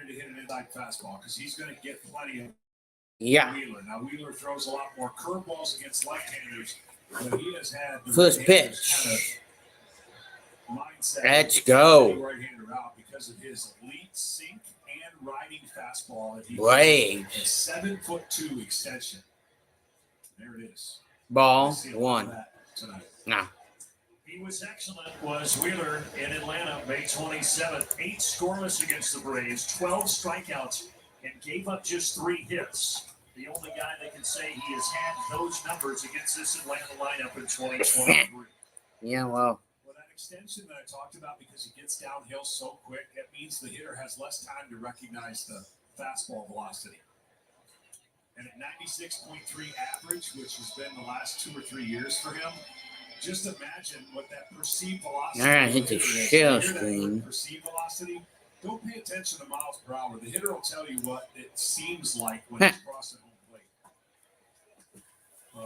to hit an inside fastball because he's going to get plenty of Yeah. Wheeler. Now, Wheeler throws a lot more curveballs against left-handers, but he has had the First pitch. mindset. Let's go. Right-hander out because of his elite sink and riding fastball that he Braves. a 7'2" extension. There it is. Ball 1. No. He was excellent, was Wheeler in Atlanta, May 27th. 8 scoreless against the Braves, 12 strikeouts, and gave up just 3 hits. The only guy that can say he has had those numbers against this Atlanta lineup in 2023. Yeah, well. Well, that extension that I talked about, because he gets downhill so quick, it means the hitter has less time to recognize the fastball velocity. And at 96.3 average, which has been the last 2 or 3 years for him, just imagine what that perceived velocity. All right, hit the shell screen. Perceived velocity. Don't pay attention to miles per hour. The hitter will tell you what it seems like when he's crossing home plate.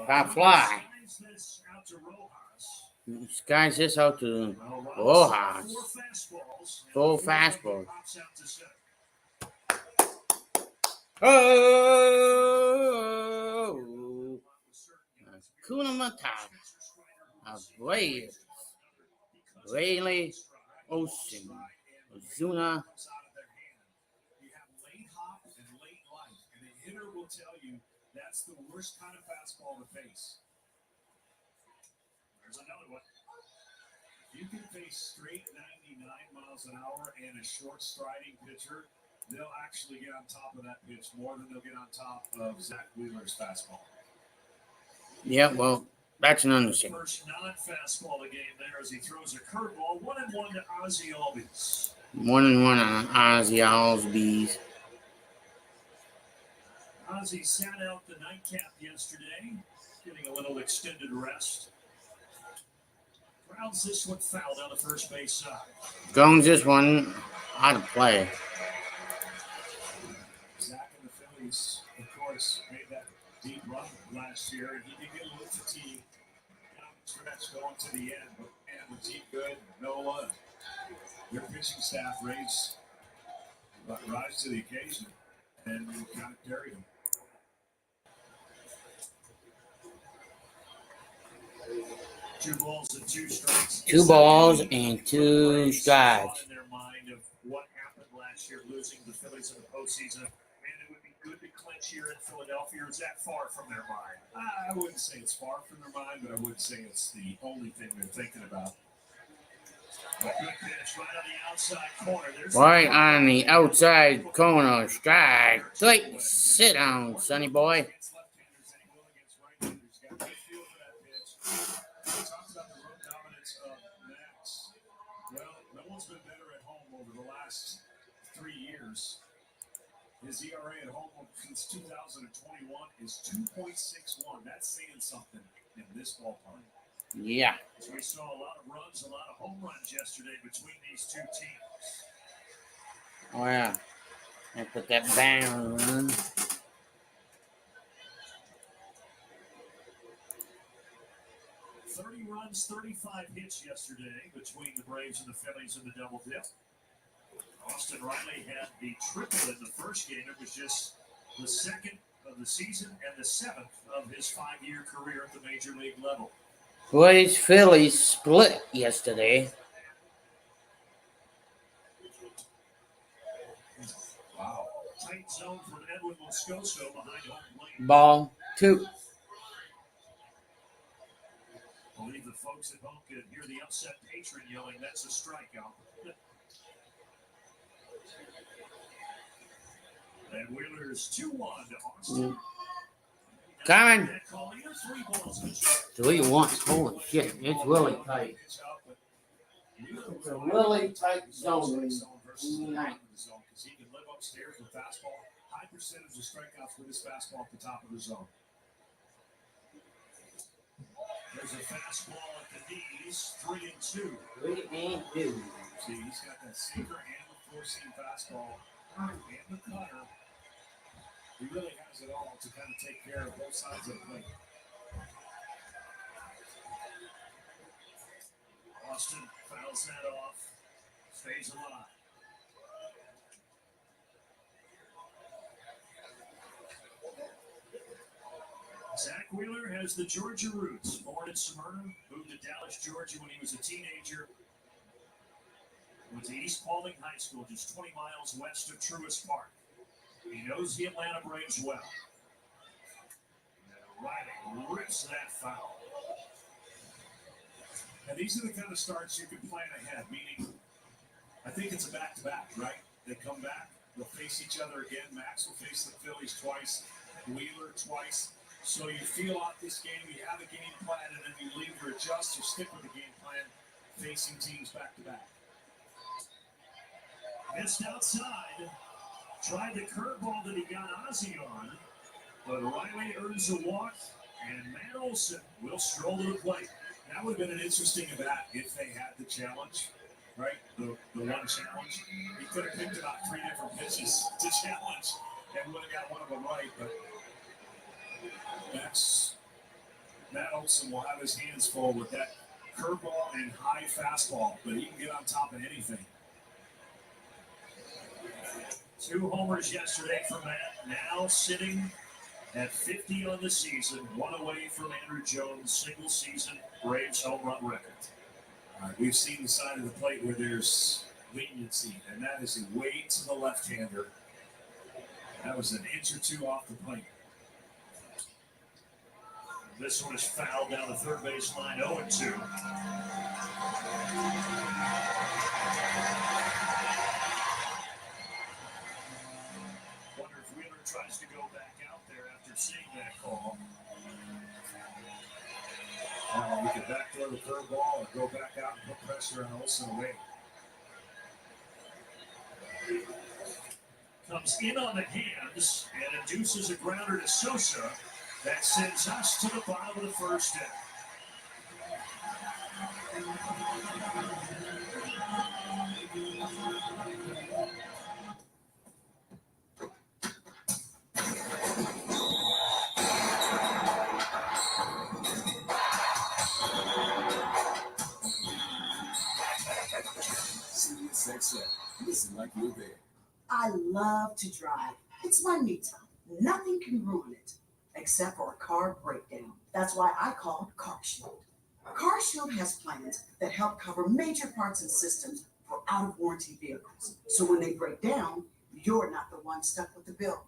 I fly. Skies this out to Rojas. 4 fastballs. Oh! Kuna Matata. A Braves. Rayleigh Ocean. Ozuna. You have late hop and late light, and a hitter will tell you that's the worst kind of fastball to face. There's another one. You can face straight 99 miles an hour and a short striding pitcher. They'll actually get on top of that pitch more than they'll get on top of Zach Wheeler's fastball. Yeah, well, that's an understatement. First non-fastball of the game there as he throws a curveball. 1-1 to Ozzie Albies. 1-1 on Ozzie Albies. Ozzie sat out the nightcap yesterday, getting a little extended rest. Rounds this one fouled on the first base side. Gomes this one out of play. Zach and the Phillies, of course, made that deep run last year, and he did get a little fatigue down the stretch going to the end. But man, was he good? Nola, their pitching staff rise to the occasion and kind of carried him. Two balls and 2 strikes. 2 balls and 2 strikes. In their mind of what happened last year, losing the Phillies in the postseason, and it would be good to clinch here in Philadelphia. Is that far from their mind? I wouldn't say it's far from their mind, but I would say it's the only thing they're thinking about. A good pitch right on the outside corner. Right on the outside corner, strike. Straight. Sit down, sonny boy. His ERA at home since 2021 is 2.61. That's saying something in this ballpark. Yeah. So we saw a lot of runs, a lot of home runs yesterday between these two teams. Oh, yeah. I put that bang on. 30 runs, 35 hits yesterday between the Braves and the Phillies in the double dip. Austin Riley had the triple in the first game. It was just the second of the season and the 7th of his 5-year career at the major league level. Braves Phillies split yesterday. Wow. Tight zone from Edwin Moscoso behind home plate. Ball 2. I believe the folks at home could hear the upset patron yelling, "That's a strikeout." And Wheeler's 2-1 to Austin. Coming. 3-1. Holy shit. It's really tight. It's a really tight zone tonight. Because he can live upstairs with fastball. High percentage of strikeouts with his fastball at the top of the zone. There's a fastball at the knees. 3-2. 3-2. See, he's got that sinker and the four-seam fastball and the cutter. He really has it all to kind of take care of both sides of the plate. Austin fouls that off. Stays alive. Zach Wheeler has the Georgia roots. Born in Smyrna, moved to Dallas, Georgia when he was a teenager. Went to East Paulding High School, just 20 miles west of Truist Park. He knows the Atlanta Braves well. And Riley rips that foul. And these are the kind of starts you can plan ahead, meaning I think it's a back-to-back, right? They come back, they'll face each other again. Max will face the Phillies twice, Wheeler twice. So you feel out this game, you have a game plan, and then you leave or adjust or stick with the game plan, facing teams back-to-back. Missed outside, tried the curveball that he got Ozzie on, but Riley earns a walk, and Matt Olson will stroll to the plate. That would have been an interesting at bat if they had the challenge, right? The one challenge. He could have picked about 3 different pitches to challenge and would have got one of them right, but Matt Olson will have his hands full with that curveball and high fastball, but he can get on top of anything. 2 homers yesterday for Matt, now sitting at 50 on the season, 1 away from Andrew Jones' single-season Braves home run record. We've seen the side of the plate where there's leniency, and that is a way to the left-hander. That was an inch or 2 off the plate. This one is fouled down the third base line, 0-2. Wonder if Wheeler tries to go back out there after seeing that call. We could backdoor the curveball or go back out and put pressure on Olsen away. Comes in on the hands and induces a grounder to Sosa. That sends us to the bottom of the first inning. Listen like you're there. I love to drive. It's my me time. Nothing can ruin it except for a car breakdown. That's why I called CarShield. CarShield has plans that help cover major parts and systems for out-of-warranty vehicles. So when they break down, you're not the one stuck with the bill.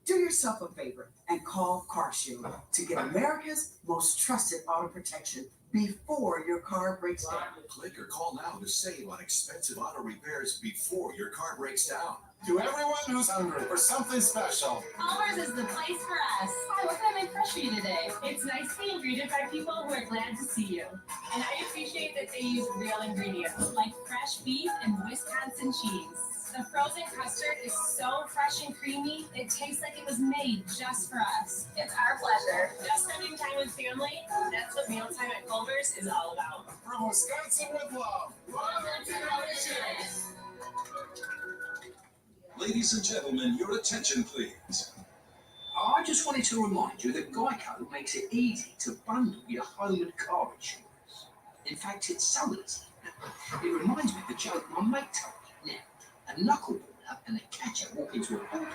Do yourself a favor and call CarShield to get America's most trusted auto protection before your car breaks down. Click or call now to save on expensive auto repairs before your car breaks down. To everyone who's hungry for something special, Culver's is the place for us. Hi, what can I make fresh for you today? It's nice being greeted by people who are glad to see you. And I appreciate that they use real ingredients, like fresh beef and Wisconsin cheese. The frozen custard is so fresh and creamy, it tastes like it was made just for us. It's our pleasure. Just spending time with family, that's what mealtime at Culver's is all about. from Wisconsin with love. Welcome to Delicious. Ladies and gentlemen, your attention, please. I just wanted to remind you that Geico makes it easy to bundle your home and car insurance. In fact, it's so easy. It reminds me of the joke my mate told me. Now, a knuckleballer and a catcher walk into a ball game.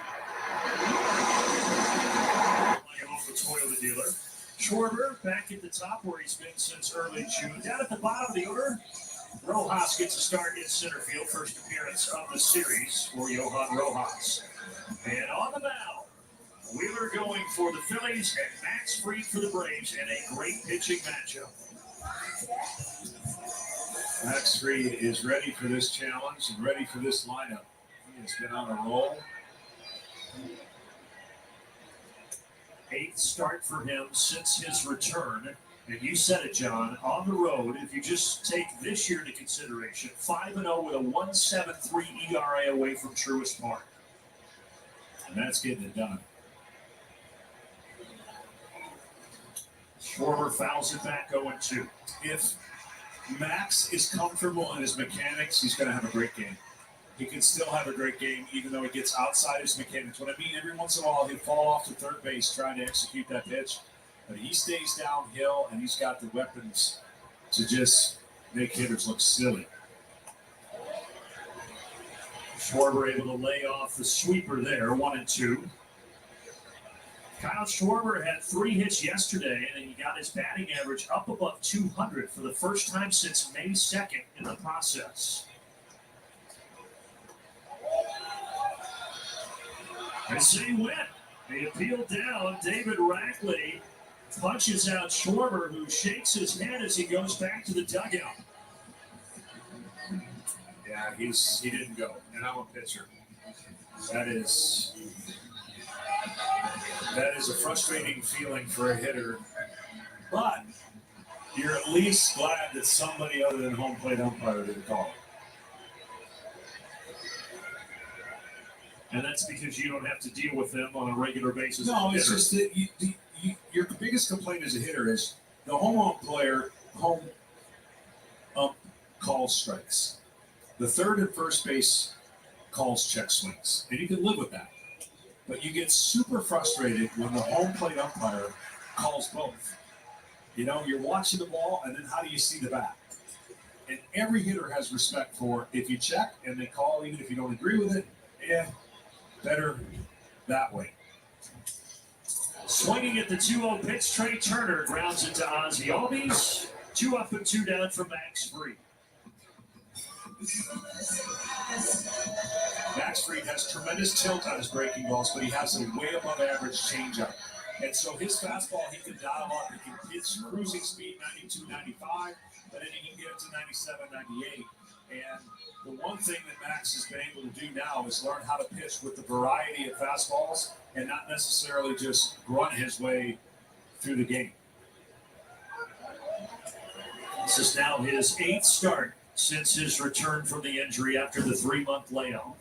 Off the Toyota dealer. Schwarber back at the top where he's been since early June. Down at the bottom of the order, Rojas gets a start in center field. First appearance of the series for Johan Rojas. And on the mound, Wheeler going for the Phillies and Max Fried for the Braves in a great pitching matchup. Max Fried is ready for this challenge and ready for this lineup. He has been on a roll. 8th start for him since his return. And you said it, John, on the road, if you just take this year into consideration, 5-0 with a 1.73 ERA away from Truist Park. And that's getting it done. Schwarber fouls it back 0-2. If Max is comfortable in his mechanics, he's going to have a great game. He can still have a great game even though he gets outside his mechanics. What I mean, every once in a while he'll fall off to third base trying to execute that pitch. But he stays downhill and he's got the weapons to just make hitters look silly. Schwarber able to lay off the sweeper there, 1-2. Kyle Schwarber had 3 hits yesterday, and he got his batting average up above 200 for the first time since May 2nd in the process. As they win, they appeal down. David Rackley punches out Schwarber, who shakes his head as he goes back to the dugout. Yeah, he didn't go, and I'm a pitcher. That is a frustrating feeling for a hitter, but you're at least glad that somebody other than home plate umpire didn't call it. And that's because you don't have to deal with them on a regular basis. No, it's just that your biggest complaint as a hitter is the home ump calls strikes. The third and first base calls check swings, and you can live with that. But you get super frustrated when the home plate umpire calls both. You know, you're watching the ball, and then how do you see the bat? And every hitter has respect for if you check and they call, even if you don't agree with it, better that way. Swinging at the 2-0 pitch, Trey Turner grounds into Ozzie Albies. 2 up and 2 down for Max Fried. Max Fried has tremendous tilt on his breaking balls, but he has a way above average changeup. And so his fastball, he can dial up. He can hit cruising speed 92, 95, but then he can get it to 97, 98. And the one thing that Max has been able to do now is learn how to pitch with the variety of fastballs and not necessarily just run his way through the game. This is now his 8th start since his return from the injury after the 3-month layoff.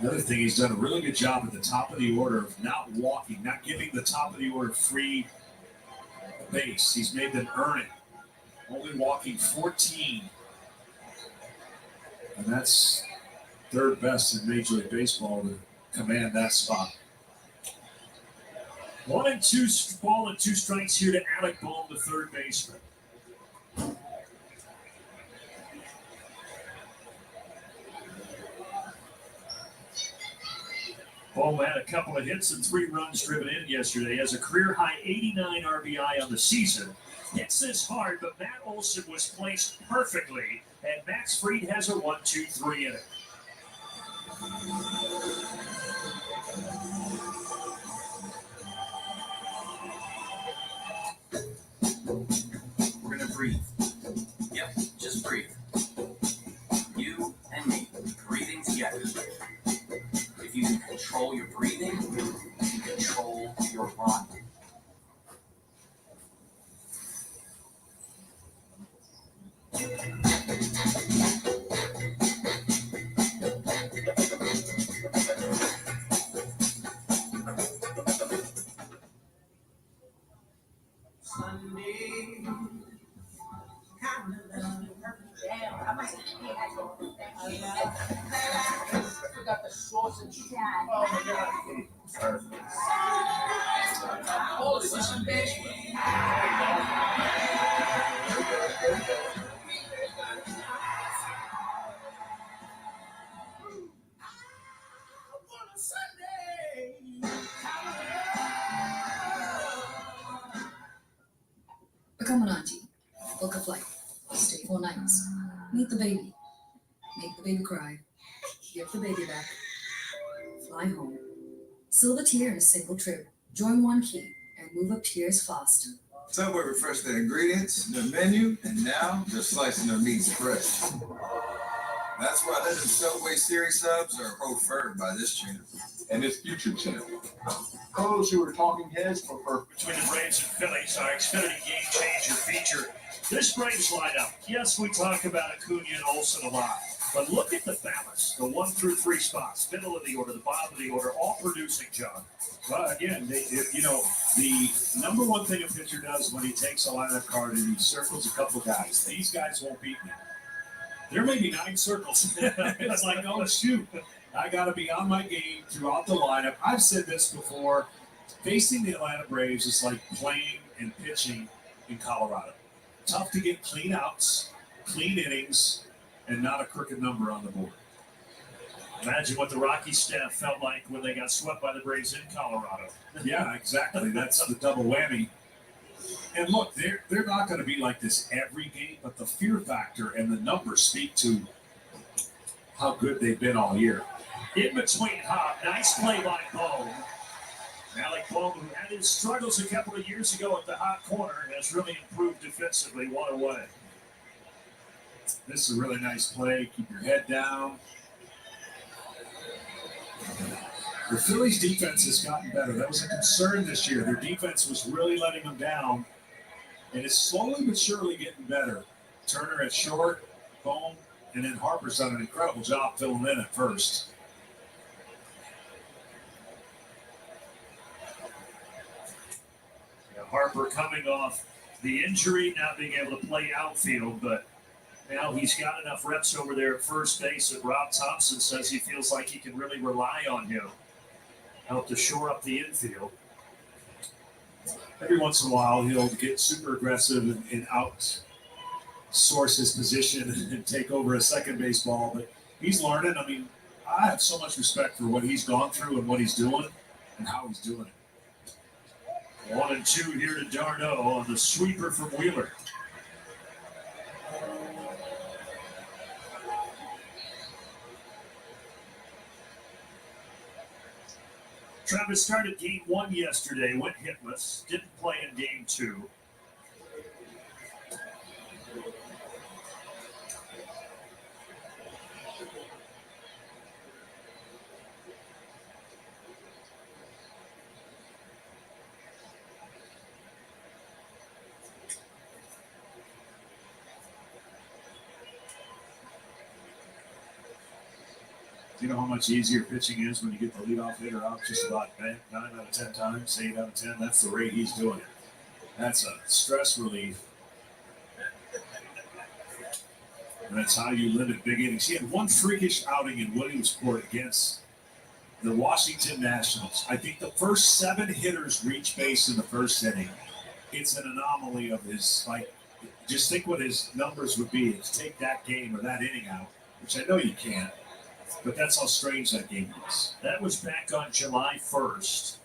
Another thing, he's done a really good job at the top of the order of not walking, not giving the top of the order free base. He's made them earn it. Only walking 14. And that's 3rd best in Major League Baseball to command that spot. 1-2 ball and 2 strikes here to Alec Bohm, the 3rd baseman. Bohm had a couple of hits and 3 runs driven in yesterday. Has a career-high 89 RBI on the season. Hits this hard, but Matt Olson was placed perfectly, and Max Fried has a 1-2-3 in it. We're gonna breathe. Yep, just breathe. You and me, breathing together. If you can control your breathing, you can control your run. Sunday. We got the sausage. Oh my God. Oh, this is amazing. Become an auntie. Book a flight. Stay 4 nights. Meet the baby. Make the baby cry. Give the baby back. Fly home. Silver tier in a single trip. Join one key and move up tiers fast. Subway refreshed their ingredients, their menu, and now they're slicing their meats fresh. That's why Legend Subway series subs are preferred by this channel and this future channel. Those who are talking heads prefer Between the Braves and Phillies, our Xfinity Game Changer feature. This Braves lineup, yes, we talk about Acuna and Olsen a lot, but look at the balance. The 1 through 3 spots, middle of the order, the bottom of the order, all producing, John. Well, again, the number one thing a pitcher does when he takes a lineup card and he circles a couple guys, these guys won't beat me. There may be 9 circles. It's like, oh, shoot. I got to be on my game throughout the lineup. I've said this before. Facing the Atlanta Braves is like playing and pitching in Colorado. Tough to get clean outs, clean innings, and not a crooked number on the board. Imagine what the Rockies staff felt like when they got swept by the Braves in Colorado. Yeah, exactly. That's the double whammy. And look, they're not going to be like this every game, but the fear factor and the numbers speak to how good they've been all year. In between Hop, nice play by Bohm. Alec Bohm, who had his struggles a couple of years ago at the hot corner, has really improved defensively. One away. This is a really nice play. Keep your head down. The Phillies' defense has gotten better. That was a concern this year. Their defense was really letting them down, and it's slowly but surely getting better. Turner at short, Bohm, and then Harper's done an incredible job filling in at first. Harper coming off the injury, not being able to play outfield, but now he's got enough reps over there at first base that Rob Thompson says he feels like he can really rely on him. Help to shore up the infield. Every once in a while, he'll get super aggressive and outsource his position and take over a second base ball, but he's learning. I mean, I have so much respect for what he's gone through and what he's doing and how he's doing it. 1-2 here to Darno on the sweeper from Wheeler. Travis started game 1 yesterday, went hitless, didn't play in game 2. Do you know how much easier pitching is when you get the leadoff hitter out just about 9 out of 10 times, 8 out of 10? That's the rate he's doing it. That's a stress relief. And that's how you limit big innings. He had one freakish outing in Williamsport against the Washington Nationals. I think the first 7 hitters reached base in the first inning. It's an anomaly of his, just think what his numbers would be to take that game or that inning out, which I know you can't. But that's how strange that game is. That was back on July 1st.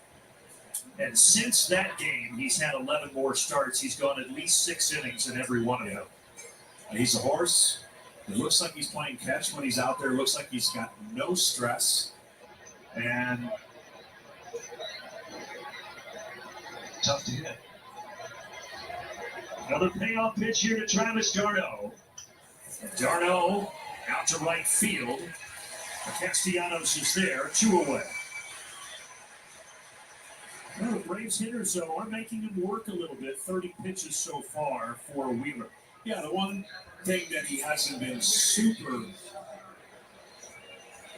And since that game, he's had 11 more starts. He's gone at least 6 innings in every one of them. He's a horse. It looks like he's playing catch when he's out there. It looks like he's got no stress. And tough to hit. Another payoff pitch here to Travis Darno. And Darno out to right field. Castellanos is there, 2 away. Well, the Braves hitters, though, are making him work a little bit. 30 pitches so far for Wheeler. Yeah, the one thing that he hasn't been super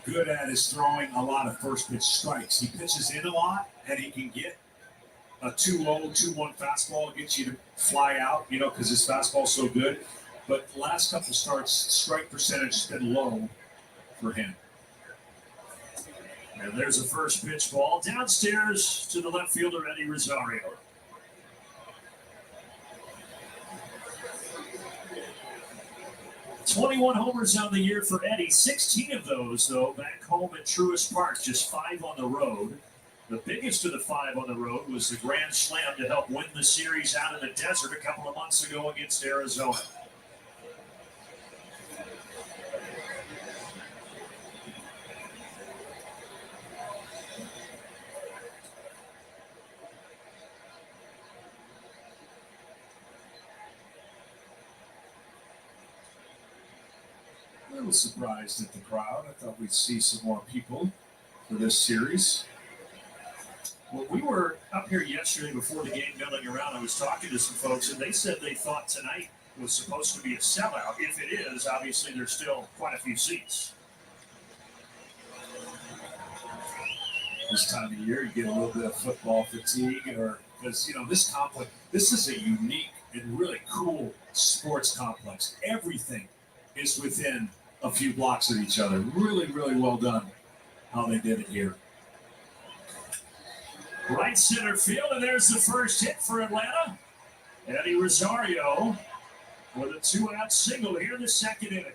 good at is throwing a lot of first pitch strikes. He pitches in a lot, and he can get a 2-0, 2-1 fastball, get you to fly out, because his fastball's so good. But the last couple starts, strike percentage has been low for him. And there's a first pitch ball downstairs to the left fielder, Eddie Rosario. "21 homers on the year for Eddie. 16 of those, though, back home at Truist Park. Just 5 on the road. The biggest of the 5 on the road was the grand slam to help win the series out in the desert a couple of months ago against Arizona. A little surprised at the crowd. I thought we'd see some more people for this series. Well, we were up here yesterday before the game milling around. I was talking to some folks, and they said they thought tonight was supposed to be a sellout. If it is, obviously there's still quite a few seats. This time of year, you get a little bit of football fatigue, because this is a unique and really cool sports complex. Everything is within a few blocks of each other. Really, really well done how they did it here. Right center field, and there's the first hit for Atlanta. Eddie Rosario with a 2-out single here in the second inning.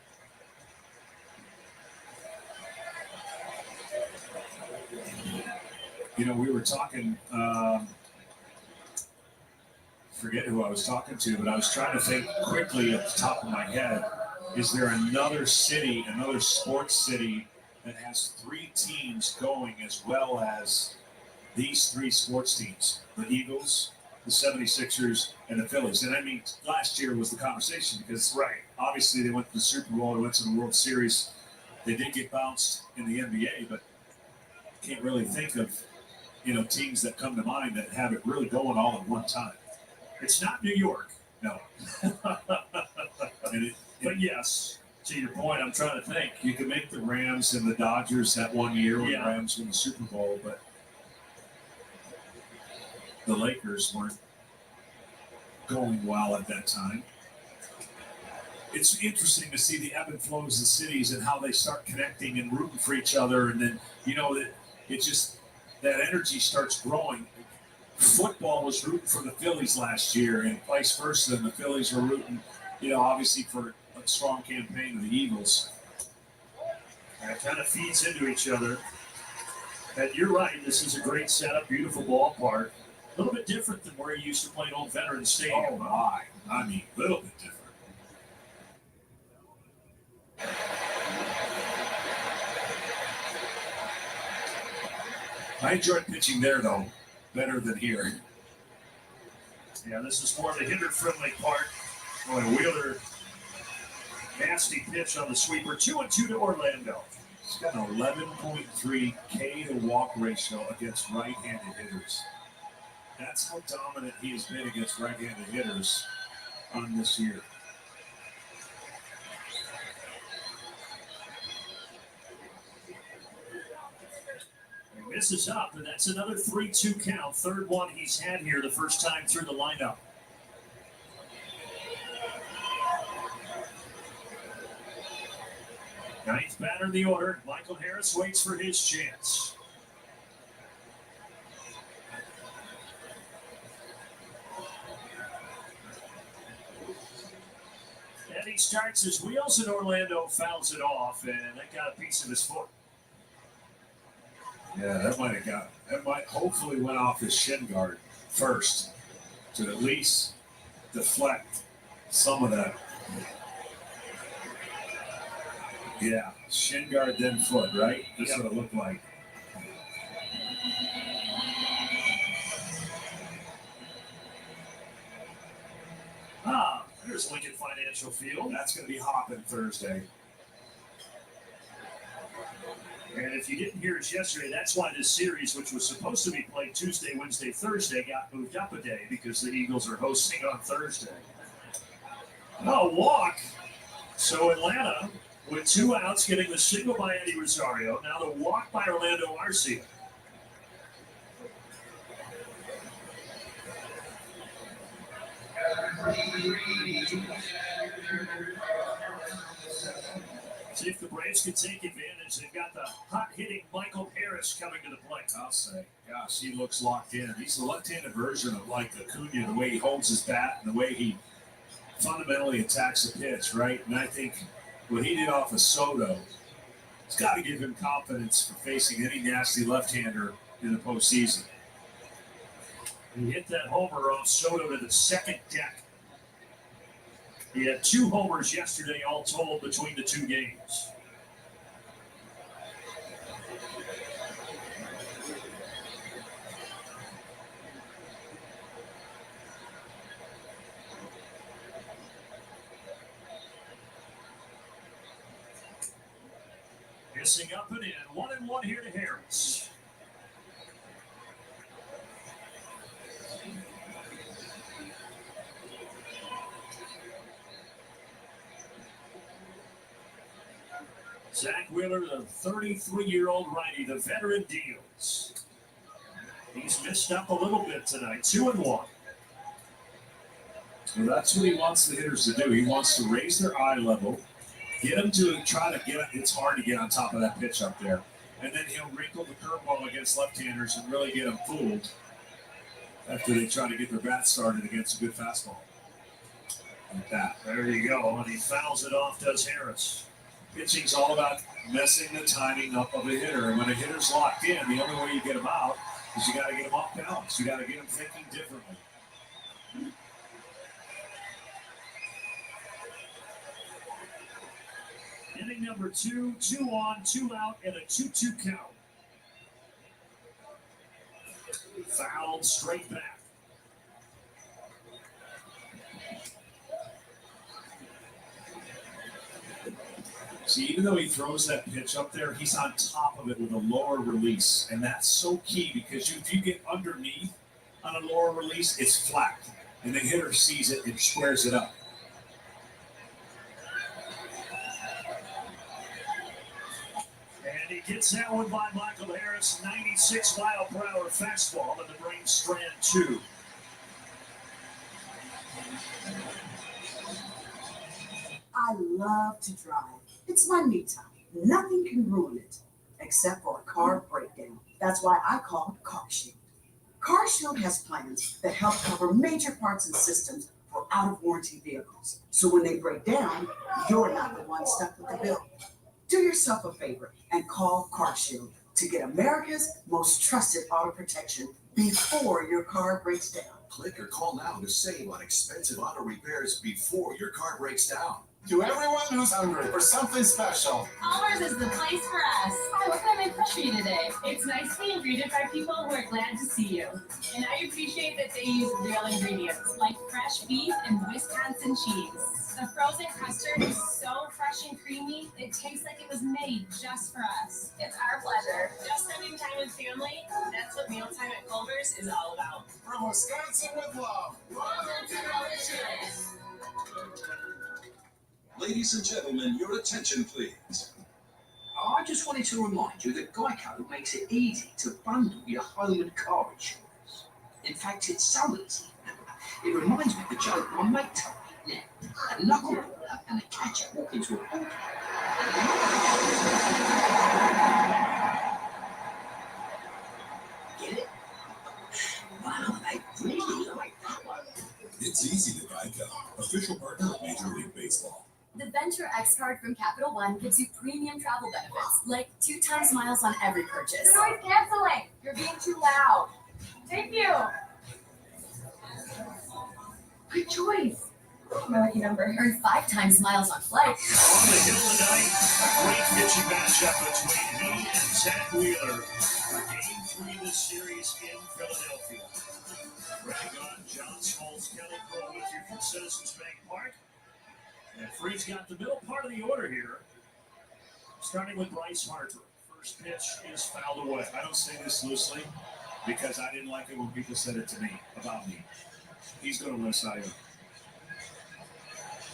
You know, we were talking, forget who I was talking to, but I was trying to think quickly at the top of my head, is there another city, another sports city that has 3 teams going as well as these 3 sports teams? The Eagles, the 76ers, and the Phillies. And I mean, last year was the conversation because, obviously they went to the Super Bowl, they went to the World Series. They did get bounced in the NBA, but can't really think of, teams that come to mind that have it really going all at one time. It's not New York. No. But yes, to your point, I'm trying to think. You can make the Rams and the Dodgers that one year when Yeah. the Rams won the Super Bowl, but the Lakers weren't going well at that time. It's interesting to see the ebb and flows of cities and how they start connecting and rooting for each other, and then that it just that energy starts growing. Football was rooting for the Phillies last year, and vice versa. And the Phillies were rooting, obviously for a strong campaign of the Eagles. And it kind of feeds into each other. And you're right. This is a great setup, beautiful ballpark. A little bit different than where you used to play at Old Veterans Stadium. Oh my! I mean, a little bit different. I enjoyed pitching there, though, better than here. Yeah, this is more the hitter-friendly part. Boy, Wheeler, nasty pitch on the sweeper. 2-2 to Orlando. He's got an 11.3 K to walk ratio against right-handed hitters. That's how dominant he has been against right-handed hitters on this year. This is up, and that's another 3-2 count. Third one he's had here the first time through the lineup. Ninth batter in the order. Michael Harris waits for his chance. And he starts his wheels, and Orlando fouls it off, and that got a piece of his foot. Yeah, that might hopefully went off his shin guard first to at least deflect some of that. Yeah, shin guard then foot, right? That's what it looked like. There's Lincoln Financial Field. That's going to be hopping Thursday. And if you didn't hear us yesterday, that's why this series, which was supposed to be played Tuesday, Wednesday, Thursday, got moved up a day because the Eagles are hosting on Thursday. Oh, walk. So Atlanta, with 2 outs, getting the single by Eddie Rosario. Now the walk by Orlando Arcia. See if the Braves can take advantage. They've got the hot-hitting Michael Harris coming to the plate. I'll say, gosh, he looks locked in. He's the left-handed version of like Acuna, the way he holds his bat and the way he fundamentally attacks the pitch, right? And I think what he did off of Soto, it's got to give him confidence for facing any nasty left-hander in the postseason. He hit that homer off Soto to the second deck. He had 2 homers yesterday, all told, between the 2 games. Missing up and in. 1-1 here to Harris. Zach Wheeler, the 33-year-old righty, the veteran deals. He's missed up a little bit tonight, 2-1. Well, that's what he wants the hitters to do. He wants to raise their eye level, get them to try to get. It's hard to get on top of that pitch up there, and then he'll wrinkle the curveball against left-handers and really get them fooled after they try to get their bat started against a good fastball. Like that. There you go, and he fouls it off, does Harris. Pitching's all about messing the timing up of a hitter, and when a hitter's locked in, the only way you get them out Because you got to get them off balance. You got to get them thinking differently. Inning number 2, 2 on, 2 out, and a 2-2 count. Fouled straight back. See, even though he throws that pitch up there, he's on top of it with a lower release. And that's so key because if you get underneath on a lower release, it's flat. And the hitter sees it and squares it up. And he gets that one by Michael Harris, 96 mile per hour fastball in the brain strand 2. I love to drive. It's my me time. Nothing can ruin it, except for a car breakdown. That's why I call CarShield. CarShield has plans that help cover major parts and systems for out-of-warranty vehicles. So when they break down, you're not the one stuck with the bill. Do yourself a favor and call CarShield to get America's most trusted auto protection before your car breaks down. Click or call now to save on expensive auto repairs before your car breaks down. To everyone who's hungry for something special, Culver's is the place for us. Hi, what can I make fresh for you today? It's nice being greeted by people who are glad to see you. And I appreciate that they use real ingredients, like fresh beef and Wisconsin cheese. The frozen custard is so fresh and creamy, it tastes like it was made just for us. It's our pleasure. Just spending time with family, that's what mealtime at Culver's is all about. from Wisconsin with love. Welcome to Delicious. Ladies and gentlemen, your attention, please. I just wanted to remind you that Geico makes it easy to bundle your home and car insurance. In fact, it's so easy. It reminds me of the joke my mate told me. Now, a knuckleballer and a catcher walk into a ballpark. Get it? Wow, they really like that one. It's easy to Geico, official partner of Major League Baseball. The Venture X card from Capital One gives you premium travel benefits, like 2 times miles on every purchase. The noise canceling. You're being too loud. Thank you. Good choice. My lucky number. Earn 5 times miles on flights. On the hill tonight, a great pitching matchup between me and Zach Wheeler for Game 3 this series in Philadelphia. Greg on John Smoltz, Kelly Crow with you from Citizens Bank Park. And Freed's got the middle part of the order here, starting with Bryce Harper. First pitch is fouled away. I don't say this loosely because I didn't like it when people said it to me, about me. He's going to win a Cy Young.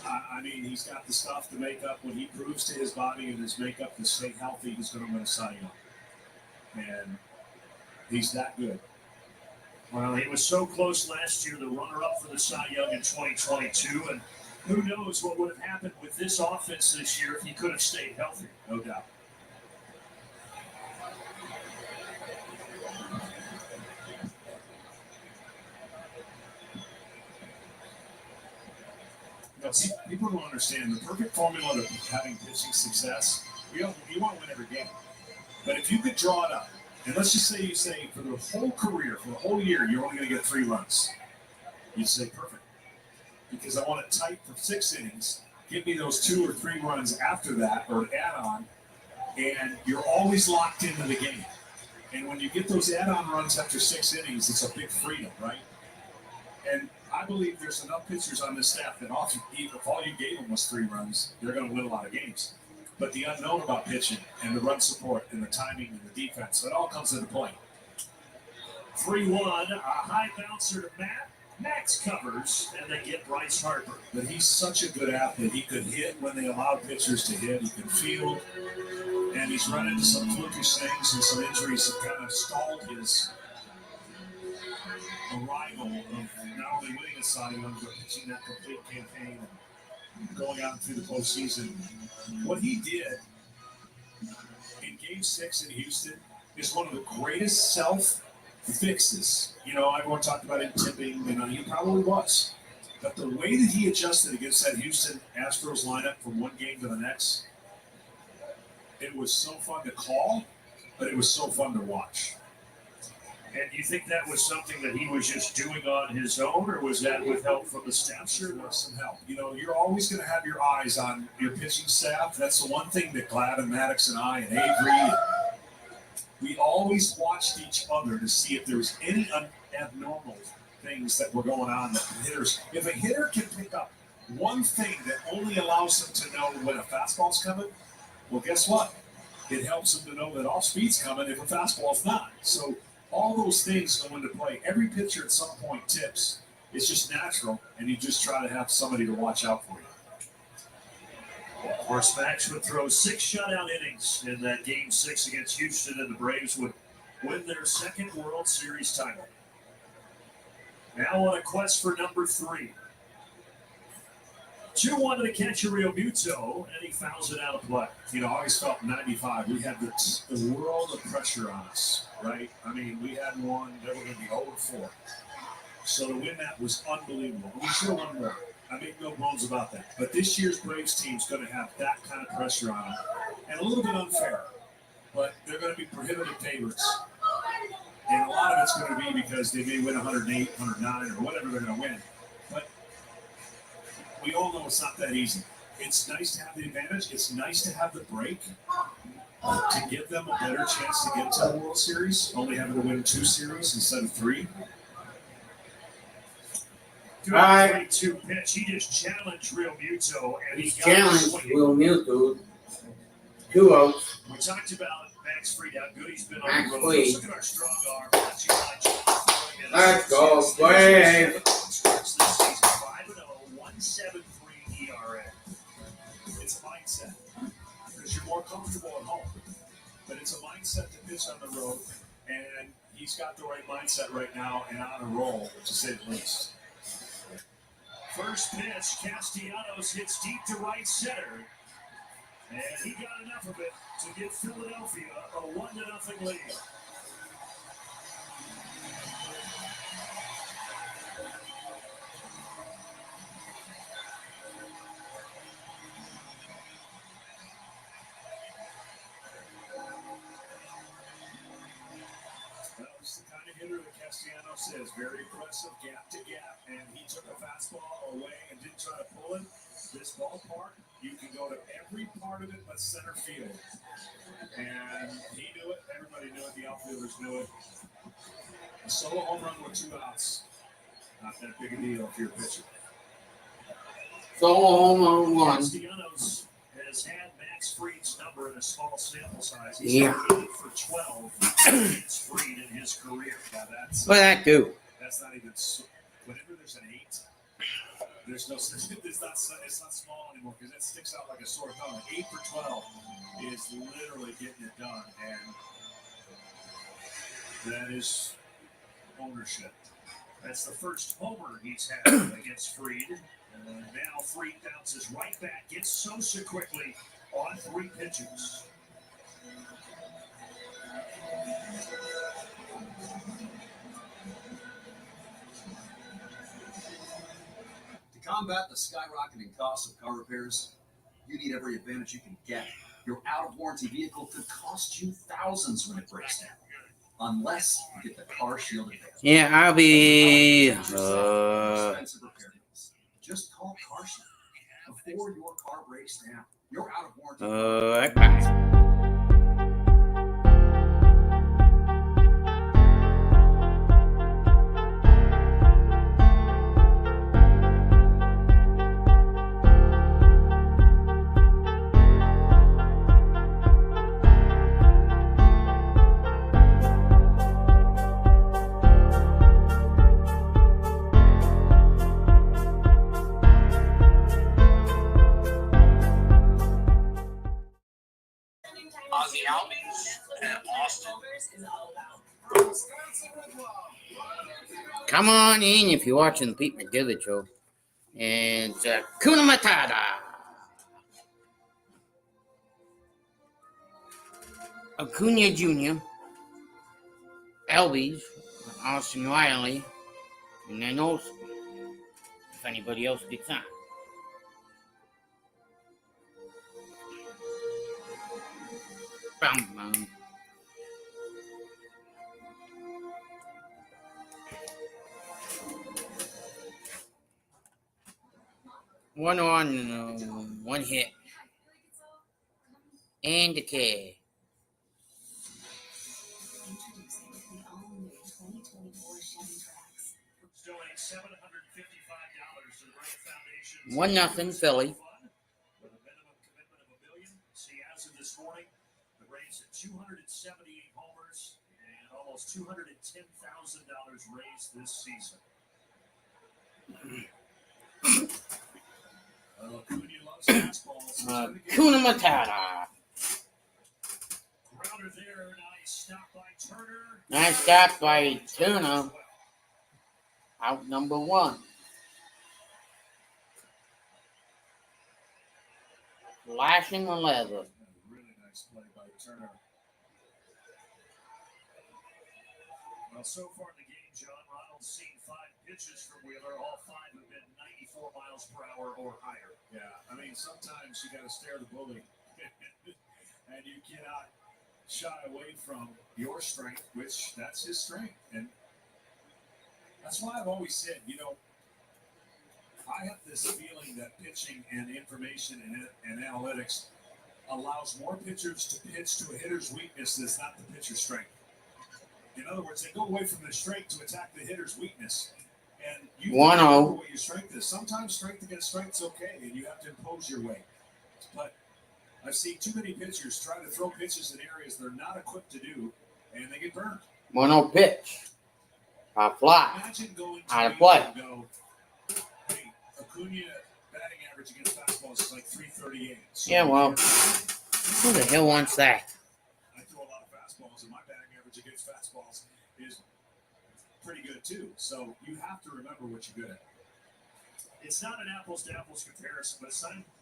I mean, he's got the stuff to make up when he proves to his body and his makeup to stay healthy, he's going to win a Cy Young. And he's that good. Well, he was so close last year, the runner-up for the Cy Young in 2022, and who knows what would have happened with this offense this year if he could have stayed healthy, no doubt. You know, see, people don't understand the perfect formula to having pitching success. You want to win every game. But if you could draw it up, and let's just say you say for the whole career, for the whole year, you're only going to get 3 runs. You'd say perfect. Because I want it tight for 6 innings. Give me those 2 or 3 runs after that, or an add-on, and you're always locked into the game. And when you get those add-on runs after 6 innings, it's a big freedom, right? And I believe there's enough pitchers on this staff that if all you gave them was 3 runs, they're going to win a lot of games. But the unknown about pitching and the run support and the timing and the defense, it all comes into play. 3-1, a high bouncer to Matt. Max covers, and they get Bryce Harper. But he's such a good athlete. He could hit when they allowed pitchers to hit. He could field. And he's run into some flukish things and some injuries that kind of stalled his arrival of not only winning a Cy Young, but pitching that complete campaign and going out through the postseason. What he did in Game 6 in Houston is one of the greatest self-fixes. You know, everyone talked about him tipping, and he probably was. But the way that he adjusted against that Houston Astros lineup from one game to the next, it was so fun to call, but it was so fun to watch. And you think that was something that he was just doing on his own, or was that with help from the staff? Sure, there was some help. You know, you're always going to have your eyes on your pitching staff. That's the one thing that Glad and Maddox and I and Avery, we always watched each other to see if there was any abnormal things that were going on that the hitters. If a hitter can pick up one thing that only allows them to know when a fastball's coming, well, guess what? It helps them to know that off speed's coming if a fastball's not. So all those things go into play. Every pitcher at some point tips. It's just natural, and you just try to have somebody to watch out for you. Of course, Max would throw 6 shutout innings in that Game 6 against Houston, and the Braves would win their second World Series title. Now on a quest for number 3. 2-1 to the catcher, Real Muto, and he fouls it out of play. You know, I always felt in 95, we had the world of pressure on us, right? I mean, we had one that were going to be 0-4. So to win that was unbelievable. We should have won more. I make no bones about that. But this year's Braves team's going to have that kind of pressure on them. And a little bit unfair. But they're going to be prohibitive favorites. And a lot of it's going to be because they may win 108, 109, or whatever they're going to win. But we all know it's not that easy. It's nice to have the advantage. It's nice to have the break to give them a better chance to get to the World Series, only having to win 2 series instead of 3. All right. 2 pitch. He just challenged Real Muto, and he got challenged Real Muto. 2 outs. We talked about Max Fried, how good he's been Max on the road. Fried. Look at our strong arm. Let's go, Brave. Starts this season 5-0, 1.73 ERA. It's a mindset because you're more comfortable at home. But it's a mindset to pitch on the road, and he's got the right mindset right now and on a roll, to say the least. First pitch, Castellanos hits deep to right center. And he got enough of it to give Philadelphia a 1-0 lead. That was the kind of hitter that Castellanos is. Very aggressive, gap to gap. And he took a fastball away and didn't try to pull it. This ballpark, you can go to every part of it but center field. And he knew it. Everybody knew it. The outfielders knew it. A solo home run with 2 outs. Not that big a deal if you're a pitcher. Solo home run 1. Castellanos has had Max Fried's number in a small sample size. He's 8 for 12 against Fried in his career. Yeah, that's. What did that do? That's not even. Whenever there's an 8, there's no. It's not small anymore because it sticks out like a sore thumb. 8 for 12 is literally getting it done, and that is ownership. That's the first homer he's had against Fried. Now Fried bounces right back, gets Sosa quickly on 3 pitches. To combat the skyrocketing cost of car repairs, you need every advantage you can get. Your out-of-warranty vehicle could cost you thousands when it breaks down. Unless you get the Car Shield Advance. Yeah, I'll be. Expensive repair bills. Just call Car Shield before your car breaks down. You're out of warranty. Okay. Come on in if you're watching the Pete McDivitt Show. And Kuna Matata. Acuna Jr., Albies, Austin Riley, and then Olsen, if anybody else gets on. Bum, bum. 1 on, 1 hit. And the kid. Introducing the all-new 2024 Chevy Trax. Donate $755 to the Brain Foundation. 1-0 Philly. With a minimum commitment of $1 million. See, as of this morning, the Braves had 278 homers and almost $210,000 raised this season. Acuna loves fastballs. Kuna Matata. Grounder there, nice stop by Turner. Nice stop by Turner. Out number 1. Flashing the leather. Really nice play by Turner. Well, so far in the game, John Ronald's seen 5 pitches from Wheeler. All 5 have been 94 miles per hour or higher. Yeah, I mean, sometimes you got to stare the bully, and you cannot shy away from your strength, which that's his strength. And that's why I've always said, I have this feeling that pitching and information and analytics allows more pitchers to pitch to a hitter's weakness that's not the pitcher's strength. In other words, they go away from their strength to attack the hitter's weakness. And you have to know what your strength is. Sometimes strength against strength is okay, and you have to impose your way. But I've seen too many pitchers try to throw pitches in areas they're not equipped to do, and they get burned. 1-0 pitch. A fly. Imagine going to Out of play. and go, hey, Acuna batting average against fastballs is like 338. So Yeah, well, who the hell wants that? I throw a lot of fastballs, and my batting average against fastballs is pretty good too. So you have to remember what you're good at. It's not an apples-to-apples comparison, but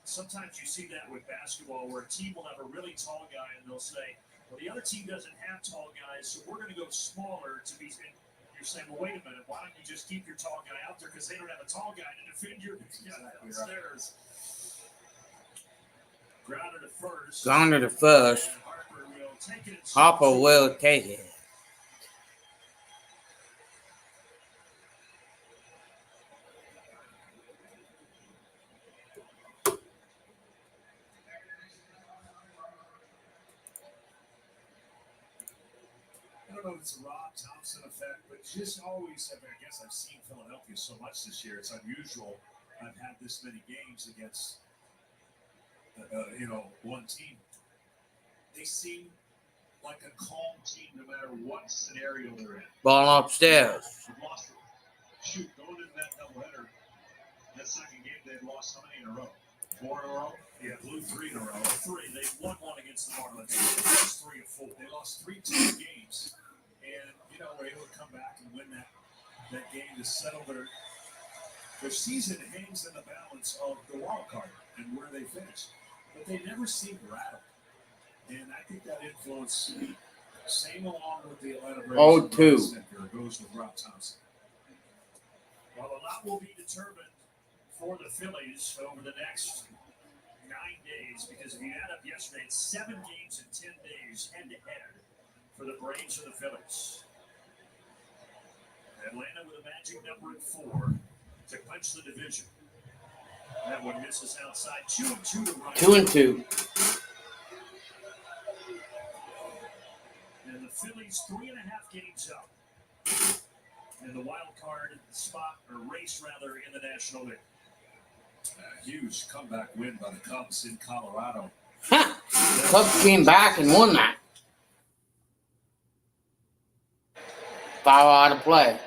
sometimes you see that with basketball where a team will have a really tall guy and they'll say, well, the other team doesn't have tall guys, so we're going to go smaller to be. And you're saying, well, wait a minute, why don't you just keep your tall guy out there because they don't have a tall guy to defend your downstairs. Grounder to first. Grounder to first. Harper will take it. Harper will take it. I don't know if it's a Rob Thompson effect, but just always, I guess I've seen Philadelphia so much this year. It's unusual. I've had this many games against, one team. They seem like a calm team no matter what scenario they're in. Ball upstairs. They've lost, going into that doubleheader, that second game, they've lost how many in a row? 4 in a row? Yeah, blew 3 in a row. 3. They won 1 against the Marlins. They lost 3 of 4. They lost 3 tough games, and were able to come back and win that game to settle their season. Hangs in the balance of the wild card and where they finish, but they never seem rattled, and I think that influence, same along with the Atlanta Braves. 0-2 goes with Rob Thompson. Well, a lot will be determined for the Phillies over the next 9 days, because if you add up yesterday, it's 7 games in 10 days head-to-head for the Braves or the Phillies. Atlanta with a magic number at 4 to clinch the division. That one misses outside. 2-2 to run. 2-2. And the Phillies 3.5 games up in the wild card spot, or race rather, in the National League. A huge comeback win by the Cubs in Colorado. Cubs came back and won that. Foul out of play.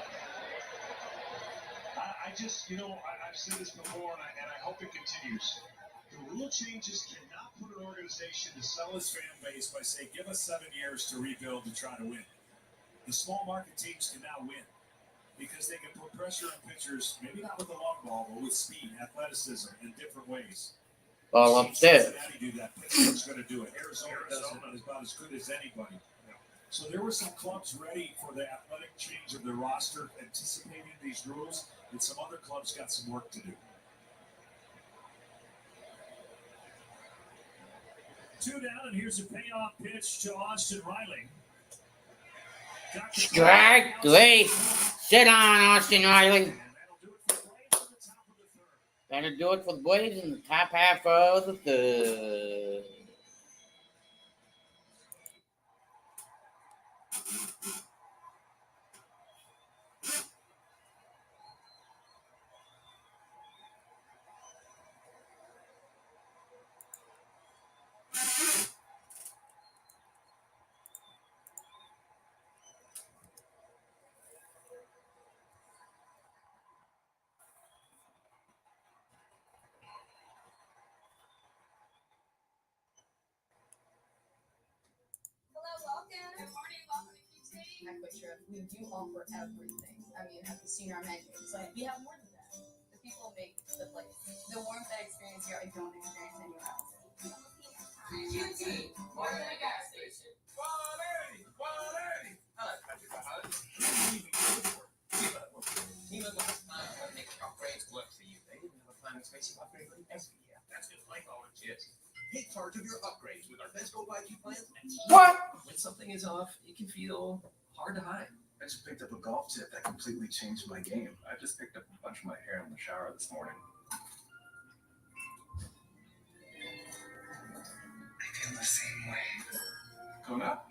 I just, I've said this before, and I hope it continues. The rule changes cannot put an organization to sell its fan base by saying, give us 7 years to rebuild and try to win. The small market teams can now win because they can put pressure on pitchers, maybe not with the long ball, but with speed, athleticism, in different ways. Ball upstairs. Cincinnati do that. Pittsburgh's going to do it. Arizona does it about as good as anybody. So there were some clubs ready for the athletic change of their roster, anticipating these rules, and some other clubs got some work to do. 2 down, and here's a payoff pitch to Austin Riley. Strike 3. Sit on, Austin Riley. And that'll do it for Braves at the top of the 3rd. Gotta do it for the boys in the top half of the third. Not quite sure if we do offer everything. I mean, have you seen our menu? It's like we have more than that. The people make the place. The warmth I experience here, I don't experience anywhere else. More than a gas station. 180! 180! Hello, country behind. Team of us time to make upgrades work for you. They didn't have a plan in space upgrade for every year. That's just like volunteers. Take charge of your upgrades with our Best Go 5G plans. What? When something is off, it can feel hard to hide. I just picked up a golf tip that completely changed my game. I just picked up a bunch of my hair in the shower this morning. I feel the same way. Going up?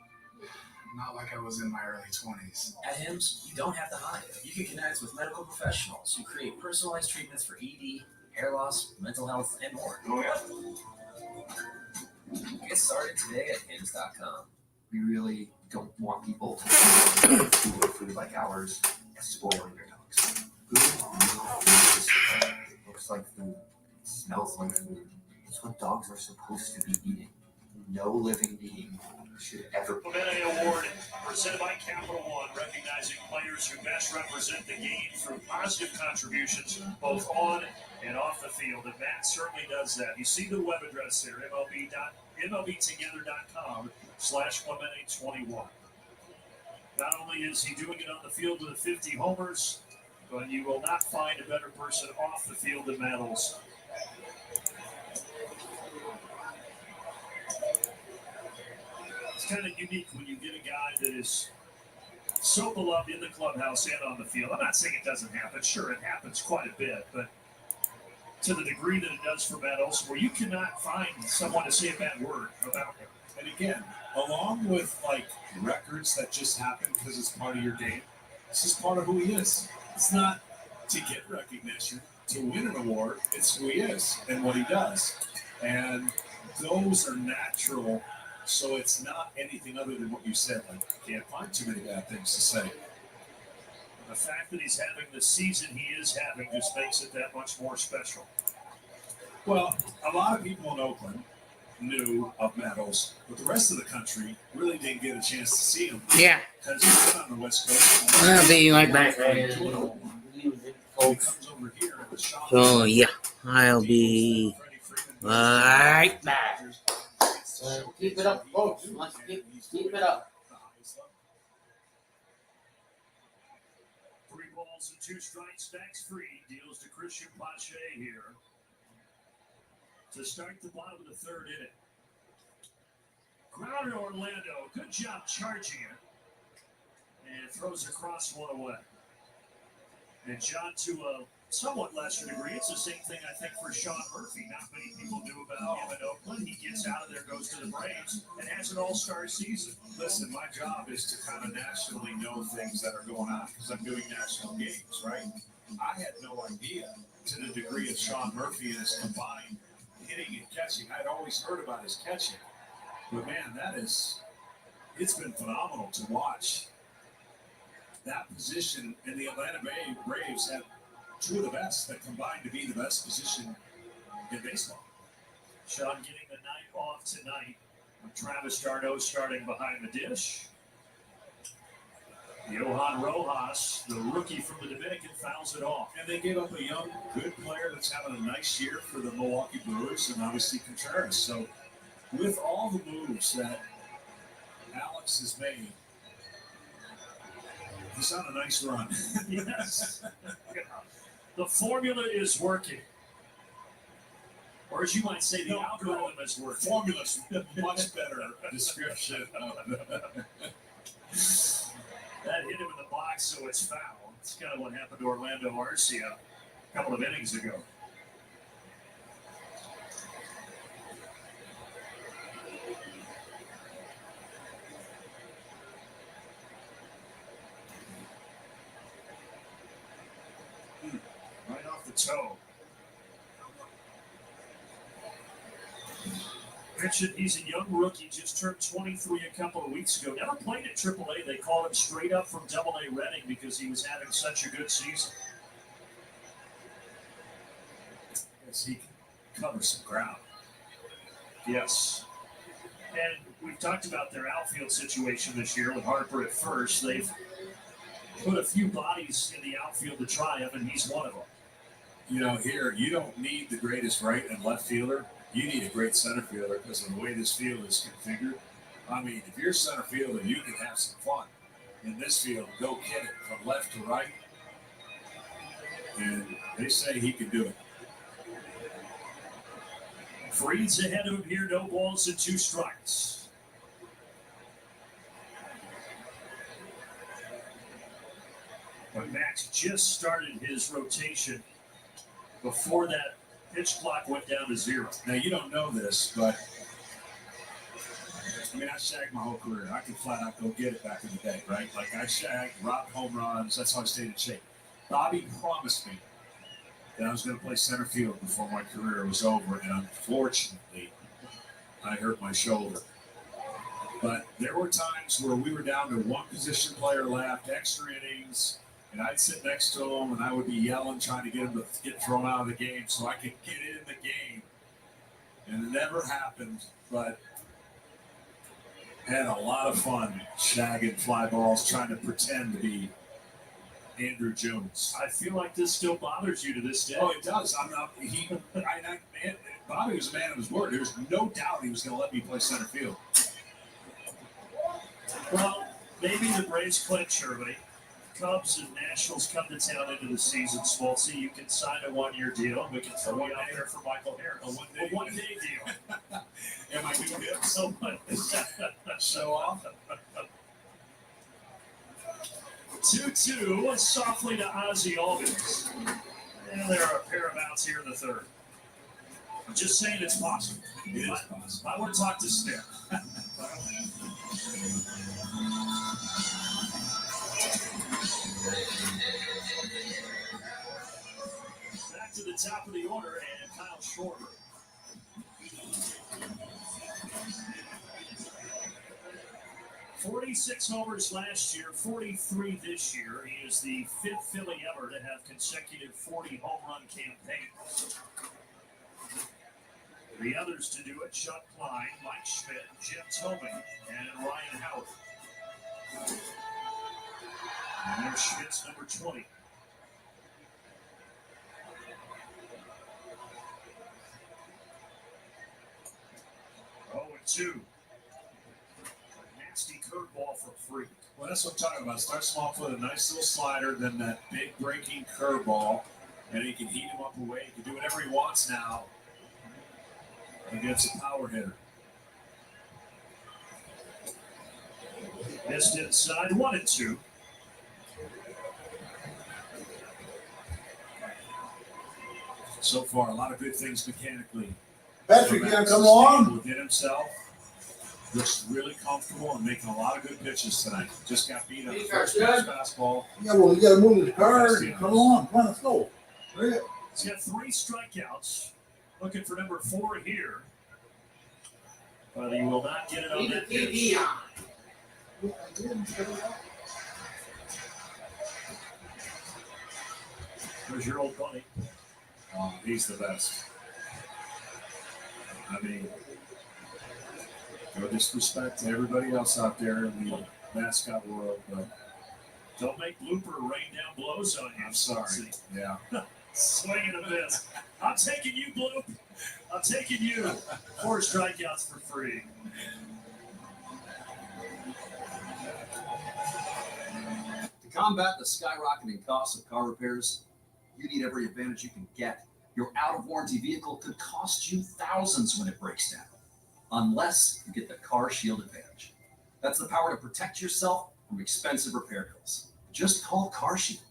Not like I was in my early 20s. At HIMSS, you don't have to hide. You can connect with medical professionals who create personalized treatments for ED, hair loss, mental health, and more. Going up? Get started today at HIMSS.com. We really don't want people to food like ours and spoiling their dogs. Food looks like food, smells like food. It's what dogs are supposed to be eating. No living being should ever. Clemente Award presented by Capital One, recognizing players who best represent the game through positive contributions both on and off the field. And Matt certainly does that. You see the web address there, MLBtogether.com/Clemente21. Not only is he doing it on the field with 50 homers, but you will not find a better person off the field than Matt Olson. It's kind of unique when you get a guy that is so beloved in the clubhouse and on the field. I'm not saying it doesn't happen. Sure, it happens quite a bit, but to the degree that it does for Matt Olson, where you cannot find someone to say a bad word about him. And again, along with like records that just happen because it's part of your game, this is part of who he is. It's not to get recognition, to win an award. It's who he is and what he does. And those are natural. So it's not anything other than what you said. Like, you can't find too many bad things to say. The fact that he's having the season he is having just makes it that much more special. Well, a lot of people in Oakland knew of Matt Olson, but the rest of the country really didn't get a chance to see him. Yeah. Because he's been on the West Coast. I'll be right back. So, yeah, I'll be right back. Keep it up, folks. Let's keep it up. 3 balls and 2 strikes, backs free. Deals to Christian Pache here to start the bottom of the 3rd inning. Crowder Orlando, good job charging it. And throws across one away. And John, to a somewhat lesser degree, it's the same thing I think for Sean Murphy. Not many people knew about him in Oakland. He gets out of there, goes to the Braves, and has an all-star season. Listen, my job is to kind of nationally know things that are going on because I'm doing national games, right? I had no idea to the degree of Sean Murphy and his combined hitting and catching. I'd always heard about his catching. But man, it's been phenomenal to watch. That position in the Atlanta Braves have 2 of the best that combine to be the best position in baseball. Sean getting the night off tonight with Travis d'Arnaud starting behind the dish. Johan Rojas, the rookie from the Dominican, fouls it off. And they gave up a young, good player that's having a nice year for the Milwaukee Brewers and obviously Contreras. So with all the moves that Alex has made, he's on a nice run. Yes. The formula is working. Or as you might say, the algorithm is working. Formula's a much better description. That hit him in the box, so it's foul. It's kind of what happened to Orlando Arcia a couple of innings ago. the toe. Mentioned he's a young rookie, just turned 23 a couple of weeks ago. Never played at AAA. They called him straight up from AA Reading because he was having such a good season. Yes, he can cover some ground. Yes. And we've talked about their outfield situation this year with Harper at first. They've put a few bodies in the outfield to try him, and he's one of them. You know, here, you don't need the greatest right and left fielder. You need a great center fielder because of the way this field is configured. I mean, if you're a center fielder, you can have some fun in this field. Go get it from left to right. And they say he can do it. Freed's ahead of him here, no balls and 2 strikes. But Max just started his rotation before that pitch clock went down to 0. Now, you don't know this, but I mean, I shagged my whole career. I could flat out go get it back in the day, right? Like I shagged, robbed home runs. That's how I stayed in shape. Bobby promised me that I was going to play center field before my career was over, and unfortunately, I hurt my shoulder. But there were times where we were down to 1 position player left, extra innings, and I'd sit next to him, and I would be yelling, trying to get him to get thrown out of the game so I could get in the game. And it never happened, but had a lot of fun shagging fly balls, trying to pretend to be Andrew Jones. I feel like this still bothers you to this day. Oh, it does. I'm not. Man, Bobby was a man of his word. There's no doubt he was going to let me play center field. Well, maybe the Braves clinch early. Cubs and Nationals come to town into the season, Smoltzy. You can sign a 1-year deal. We can throw you out there for Michael Harris. A one-day deal. Am I doing it? So Show off. 2-2, softly to Ozzie Albies. And there are a pair of outs here in the 3rd. I'm just saying it's possible. It is possible. I want to talk to Smith. Back to the top of the order, and Kyle Schwarber. "46 homers last year, 43 this year. He is the 5th Philly ever to have consecutive 40 home run campaigns. The others to do it: Chuck Klein, Mike Schmidt, Jim Tomey, and Ryan Howard. And there's Schmidt's number 20. Oh, and 2. Nasty curveball for Freed. Well, that's what I'm talking about. Start small foot, a nice little slider, then that big breaking curveball, and he can heat him up away. He can do whatever he wants now against a power hitter. Missed inside, 1-2. So far, a lot of good things mechanically. Patrick, you gotta come on. Within himself, looks really comfortable and making a lot of good pitches tonight. Just got beat on the first pitch fastball. Yeah, well, you gotta move his car. Come on, let's go. Hurry up. He's got 3 strikeouts. Looking for number 4 here. But he will not get it on that pitch. There's your old buddy. He's the best. I mean, no disrespect to everybody else out there in the mascot world, but don't make Blooper rain down blows on you. I'm sorry. Yeah. Swing and a miss. I'm taking you, Bloop. I'm taking you. 4 strikeouts for free. To combat the skyrocketing costs of car repairs, you need every advantage you can get. Your out-of-warranty vehicle could cost you thousands when it breaks down, unless you get the Car Shield Advantage. That's the power to protect yourself from expensive repair bills. Just call Car Shield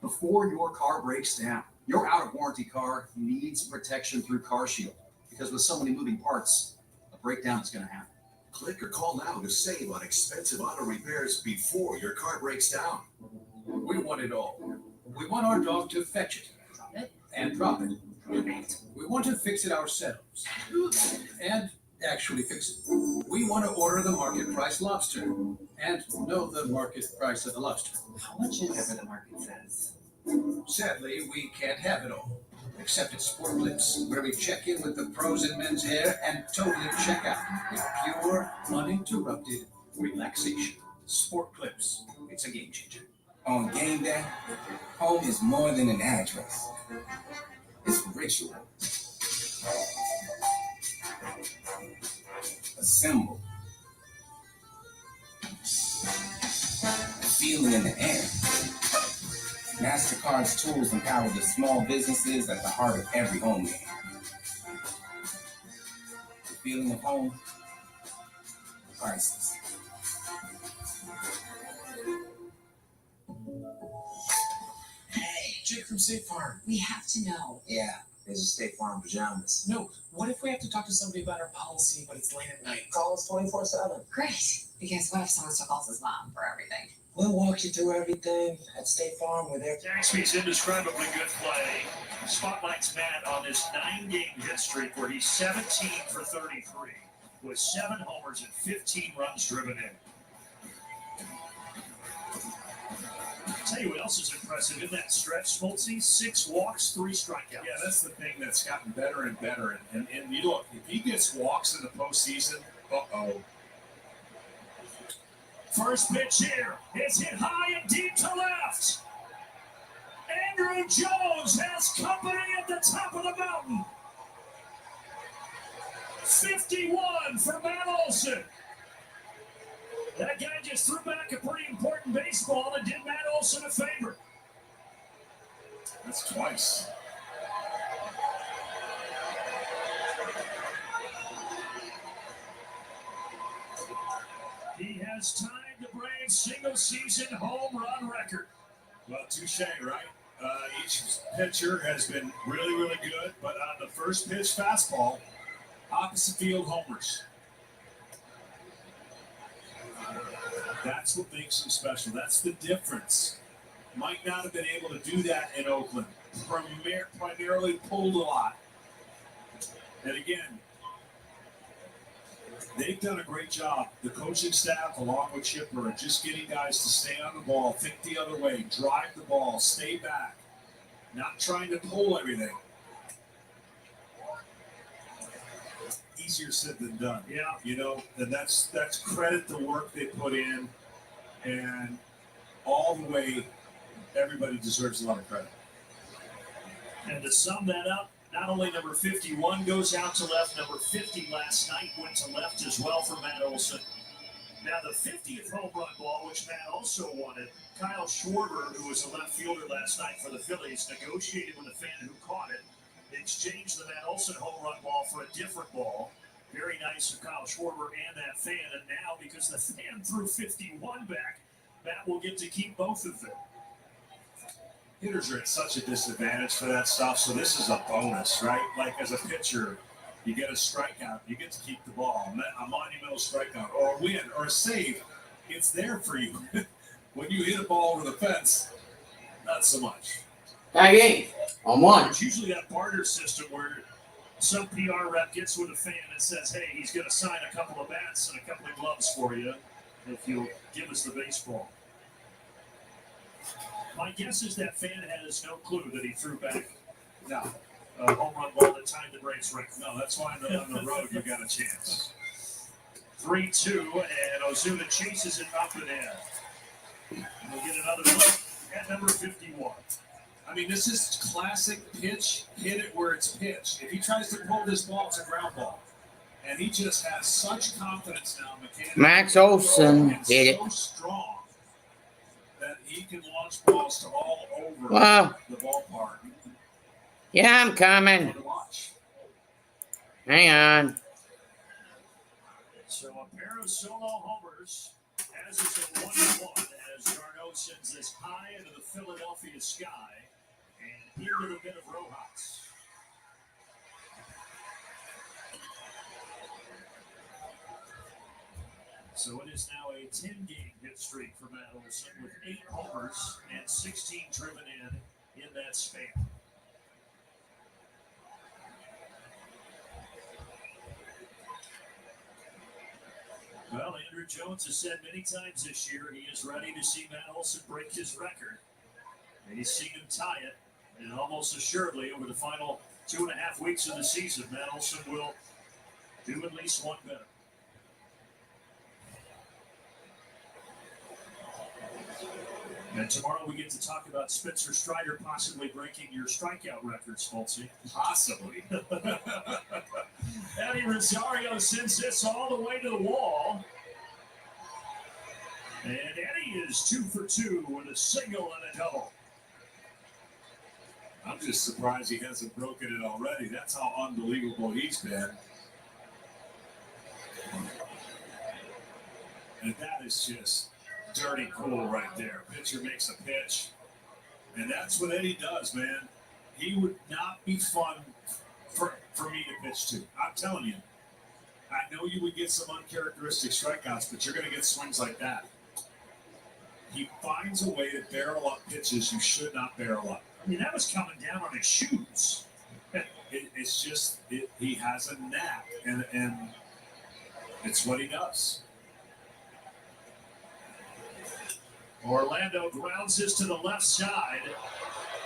before your car breaks down. Your out-of-warranty car needs protection through Car Shield, because with so many moving parts, a breakdown is going to happen. Click or call now to save on expensive auto repairs before your car breaks down. We want it all. We want our dog to fetch it, and profit. We want to fix it ourselves. And actually fix it. We want to order the market price lobster and know the market price of the lobster. How much is whatever the market says? Sadly, we can't have it all. Except at Sport Clips, where we check in with the pros in men's hair and totally check out with pure, uninterrupted relaxation. Sport Clips. It's a game changer. On game day, home is more than an address. It's a ritual. A symbol. A feeling in the air. MasterCard's tools empower the small businesses at the heart of every home game. The feeling of home, priceless. Hey, Jake from State Farm. We have to know. Yeah, there's a State Farm pajamas. No, what if we have to talk to somebody about our policy, but it's late at night? Call us 24/7. Great. Because what if someone still calls his mom for everything? We'll walk you through everything at State Farm with their... Zaxby's indescribably good play spotlights Matt on this 9-game hit streak where he's 17 for 33 with 7 homers and 15 runs driven in. I'll tell you what else is impressive in that stretch, Smoltzy. 6 walks, 3 strikeouts. Yeah, that's the thing that's gotten better and better. And you look, if he gets walks in the postseason, uh-oh. First pitch here. It's hit high and deep to left. Andrew Jones has company at the top of the mountain. 51 for Matt Olson. That guy just threw back a pretty important baseball and did Matt Olson a favor. That's twice. He has tied the Braves' single-season home run record. Well, touche, right? Each pitcher has been really, really good, but on the first pitch fastball, opposite field homers. That's what makes him special. That's the difference. Might not have been able to do that in Oakland. Primarily pulled a lot. And again, they've done a great job. The coaching staff, along with Chipper, are just getting guys to stay on the ball, think the other way, drive the ball, stay back, not trying to pull everything. Easier said than done. Yeah. You know, and that's credit the work they put in, and all the way, everybody deserves a lot of credit. And to sum that up, not only number 51 goes out to left, number 50 last night went to left as well for Matt Olson. Now the 50th home run ball, which Matt also wanted, Kyle Schwarber, who was a left fielder last night for the Phillies, negotiated with a fan who caught it. They exchanged the Matt Olson home run ball for a different ball. Very nice of Kyle Schwarber and that fan. And now, because the fan threw 51 back, Matt will get to keep both of them. Hitters are at such a disadvantage for that stuff, so this is a bonus, right? Like as a pitcher, you get a strikeout, you get to keep the ball, a monumental strikeout, or a win, or a save. It's there for you. When you hit a ball over the fence, not so much. Tie game on 1. It's usually that barter system where some PR rep gets with a fan and says, hey, he's going to sign a couple of bats and a couple of gloves for you if you'll give us the baseball. My guess is that fan has no clue that he threw back a home run ball that tied the Braves record. No, that's why on the road you got a chance. 3-2, and Ozuna chases it up and in. We'll get another look at number 51. I mean, this is classic pitch, hit it where it's pitched. If he tries to pull this ball, it's a ground ball. And he just has such confidence now, mechanically. Max Olson did it. So strong that he can launch balls to all over the ballpark. Yeah, I'm coming. Hang on. So a pair of solo homers, as is a 1-1, as Darno sends this high into the Philadelphia sky and into the mid of Rojas. So it is now a 10-game hit streak for Matt Olson with 8 homers and 16 driven in that span. Andrew Jones has said many times this year he is ready to see Matt Olson break his record. And he's seen him tie it. And almost assuredly, over the final 2.5 weeks of the season, Matt Olson will do at least one better. And tomorrow we get to talk about Spencer Strider possibly breaking your strikeout records, Folsey. Possibly. Eddie Rosario sends this all the way to the wall. And Eddie is 2 for 2 with a single and a double. I'm just surprised he hasn't broken it already. That's how unbelievable he's been. And that is just dirty cool right there. Pitcher makes a pitch. And that's what Eddie does, man. He would not be fun for me to pitch to. I'm telling you. I know you would get some uncharacteristic strikeouts, but you're going to get swings like that. He finds a way to barrel up pitches you should not barrel up. I mean, that was coming down on his shoes. It's just, he has a knack, and it's what he does. Orlando grounds this to the left side.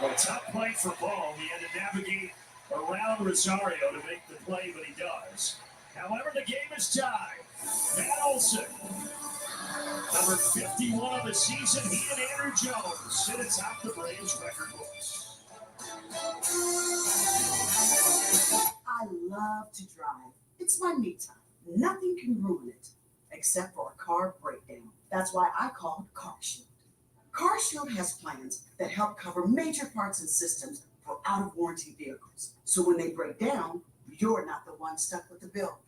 A tough play for Ball. He had to navigate around Rosario to make the play, but he does. However, the game is tied. Matt Olson, number 51 of the season, he and Andrew Jones sit atop the Braves record books. I love to drive. It's my me time. Nothing can ruin it except for a car breakdown. That's why I called CarShield. CarShield has plans that help cover major parts and systems for out-of-warranty vehicles. So when they break down, you're not the one stuck with the bill.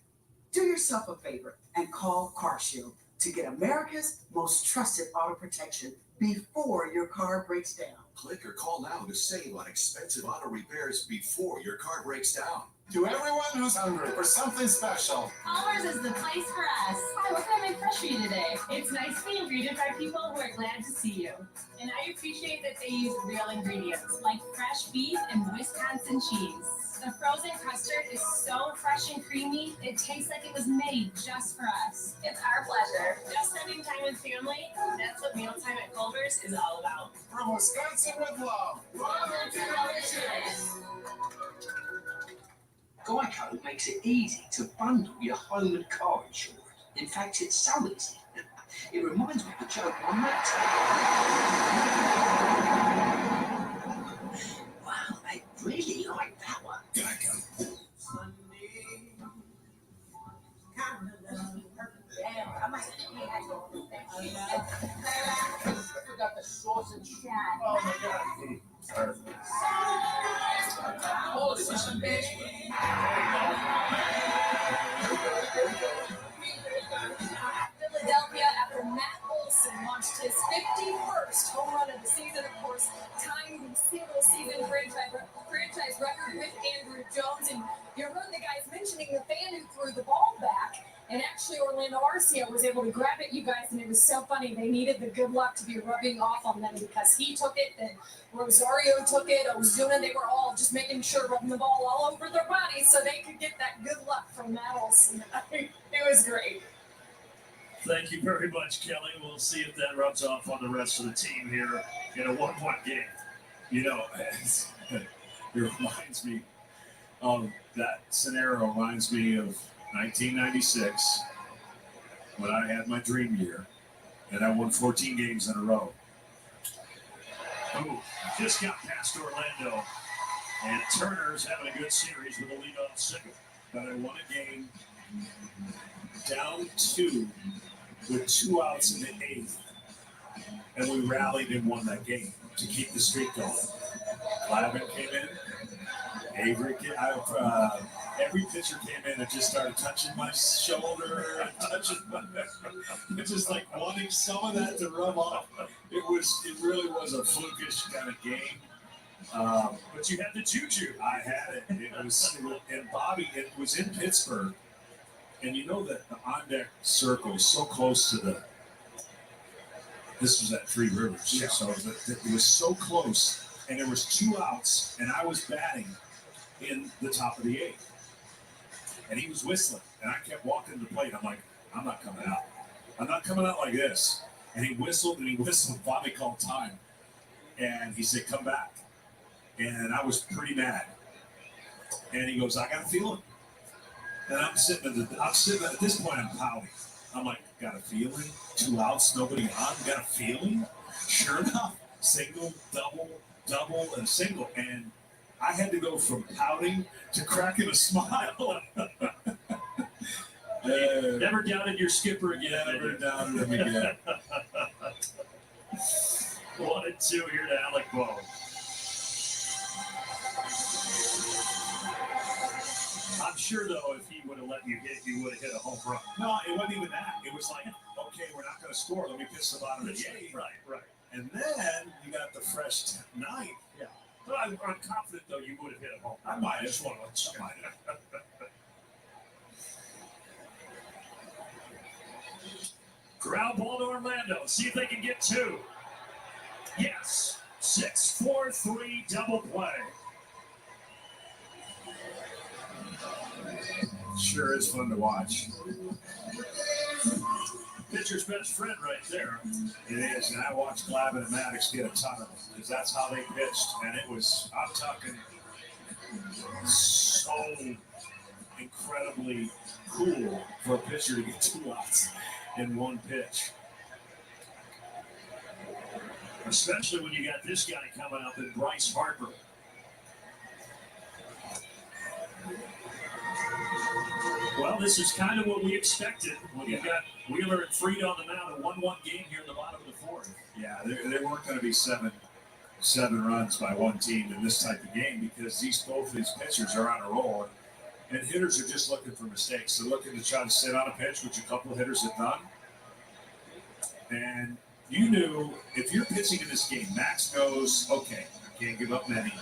Do yourself a favor and call CarShield to get America's most trusted auto protection before your car breaks down. Click or call now to save on expensive auto repairs before your car breaks down. To everyone who's hungry for something special, Culver's is the place for us. Hi, what can I make fresh for you today? It's nice being greeted by people who are glad to see you. And I appreciate that they use real ingredients like fresh beef and Wisconsin cheese. The frozen custard is so fresh and creamy, it tastes like it was made just for us. It's our pleasure. Just spending time with family, that's what mealtime at Culver's is all about. from Wisconsin with love. Welcome to Delicious. Geico makes it easy to bundle your home and car insurance. In fact, it's so easy. It reminds me of the joke my mate told. Wow, they really like that one. Geico. I might forgot the sausage. Oh my god. Oh, this is amazing. Philadelphia, after Matt Olson launched his 51st home run of the season, of course, tying the single-season franchise record with Andrew Jones. And you heard the guys mentioning the fan who threw the ball back. And actually, Orlando Arcia was able to grab it, you guys, and it was so funny. They needed the good luck to be rubbing off on them because he took it, and Rosario took it, Ozuna, they were all just making sure rubbing the ball all over their bodies so they could get that good luck from Matt Olson. It was great. Thank you very much, Kelly. We'll see if that rubs off on the rest of the team here in a 1-1 game. You know, it reminds me of that scenario, reminds me of 1996 when I had my dream year and I won 14 games in a row. Ooh, just got past Orlando. And Turner's having a good series with a leadoff single. But I won a game down 2 with 2 outs in the 8th. And we rallied and won that game to keep the streak going. Glavin came in. Avery came every pitcher came in and just started touching my shoulder and touching my just like wanting some of that to rub off. It really was a flukish kind of game. But you had the juju. I had it. And Bobby, it was in Pittsburgh. And you know that the on-deck circle is so close to this was at Three Rivers. Yeah. So it was so close. And there was 2 outs, and I was batting in the top of the 8th. And he was whistling. And I kept walking to the plate. I'm like, I'm not coming out. I'm not coming out like this. And he whistled, finally called time. And he said, come back. And I was pretty mad. And he goes, I got a feeling. And I'm sitting at this point, I'm pouting. I'm like, got a feeling? 2 outs, nobody on, got a feeling? Sure enough, single, double, and single. And I had to go from pouting to cracking a smile. Never doubted your skipper again. Never doubted him again. 1-2 here to Alec Bowe. I'm sure, though, if he would have let you hit, you would have hit a home run. No, it wasn't even that. It was like, okay, we're not going to score. Let me pitch the bottom of the eighth. Right. And then you got the fresh 9th. Yeah. But I'm confident, though, you would have hit a home run. I might have. I might have. Ground ball to Orlando. See if they can get 2. Yes. 6-4-3 double play. Sure is fun to watch. Pitcher's best friend right there. It is, and I watched Glavine and Maddox get a ton of them because that's how they pitched, and it was, I'm talking, so incredibly cool for a pitcher to get 2 outs in one pitch. Especially when you got this guy coming up in Bryce Harper. Well, this is kind of what we expected when you got Wheeler and Fried on the mound, a 1-1 game here in the bottom of the 4th. Yeah, there weren't going to be seven runs by one team in this type of game because both of these pitchers are on a roll, and hitters are just looking for mistakes. They're looking to try to sit on a pitch, which a couple of hitters have done. And you knew if you're pitching in this game, Max knows, okay, I can't give up many,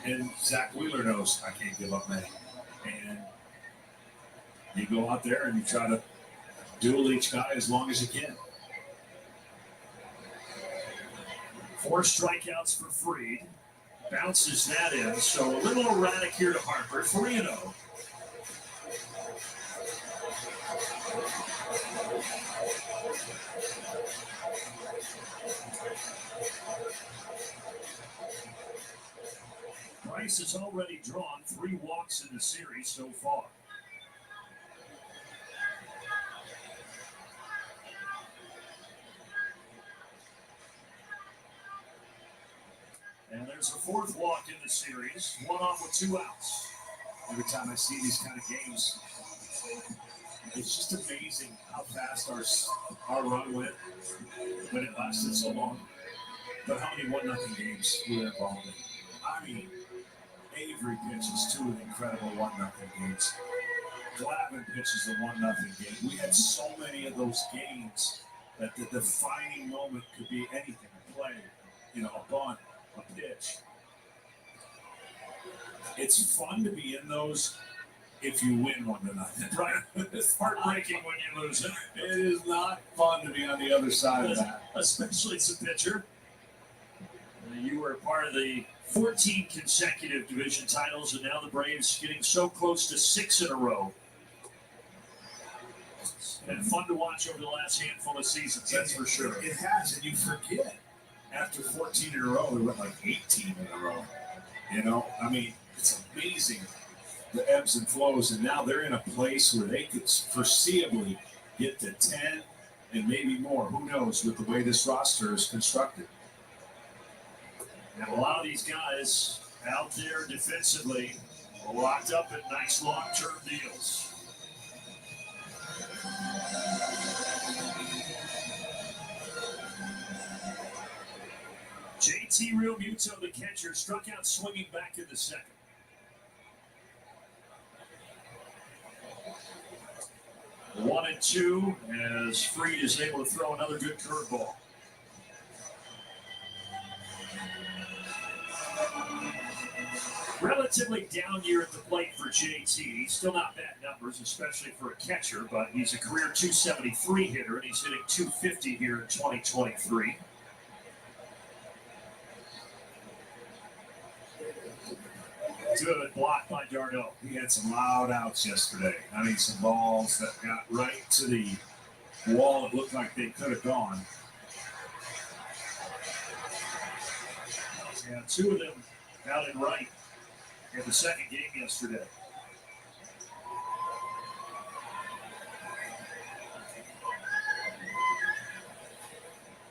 and Zach Wheeler knows I can't give up many, and you go out there and you try to duel each guy as long as you can. 4 strikeouts for Fried. Bounces that in. So a little erratic here to Harper. 3-0. Bryce has already drawn 3 walks in the series so far. And there's a 4th walk in the series, 1 off with 2 outs. Every time I see these kind of games, it's just amazing how fast our run went when it lasted so long. But how many 1-0 games we were involved in? I mean, Avery pitches 2 incredible 1-0 games. Glavine pitches a 1-0 game. We had so many of those games that the defining moment could be anything, a play, a bunt, a pitch. It's fun to be in those if you win 1-0. Right. It's heartbreaking when you lose it. It is not fun to be on the other side of that. Especially as a pitcher. You were a part of the 14 consecutive division titles, and now the Braves getting so close to 6 in a row. And fun to watch over the last handful of seasons, that's for sure. It has, and you forget. After 14 in a row, we went like 18 in a row. I mean, it's amazing the ebbs and flows, and now they're in a place where they could foreseeably get to 10 and maybe more. Who knows with the way this roster is constructed. And a lot of these guys out there defensively locked up in nice long-term deals. JT Realmuto, the catcher, struck out swinging back in the 2nd. One and 2 as Fried is able to throw another good curveball. Relatively down year at the plate for JT. Still not bad numbers, especially for a catcher, but he's a career .273 hitter, and he's hitting .250 here in 2023. Good block by Darno. He had some loud outs yesterday. I mean, some balls that got right to the wall it looked like they could have gone. Yeah, two of them out in right in the second game yesterday.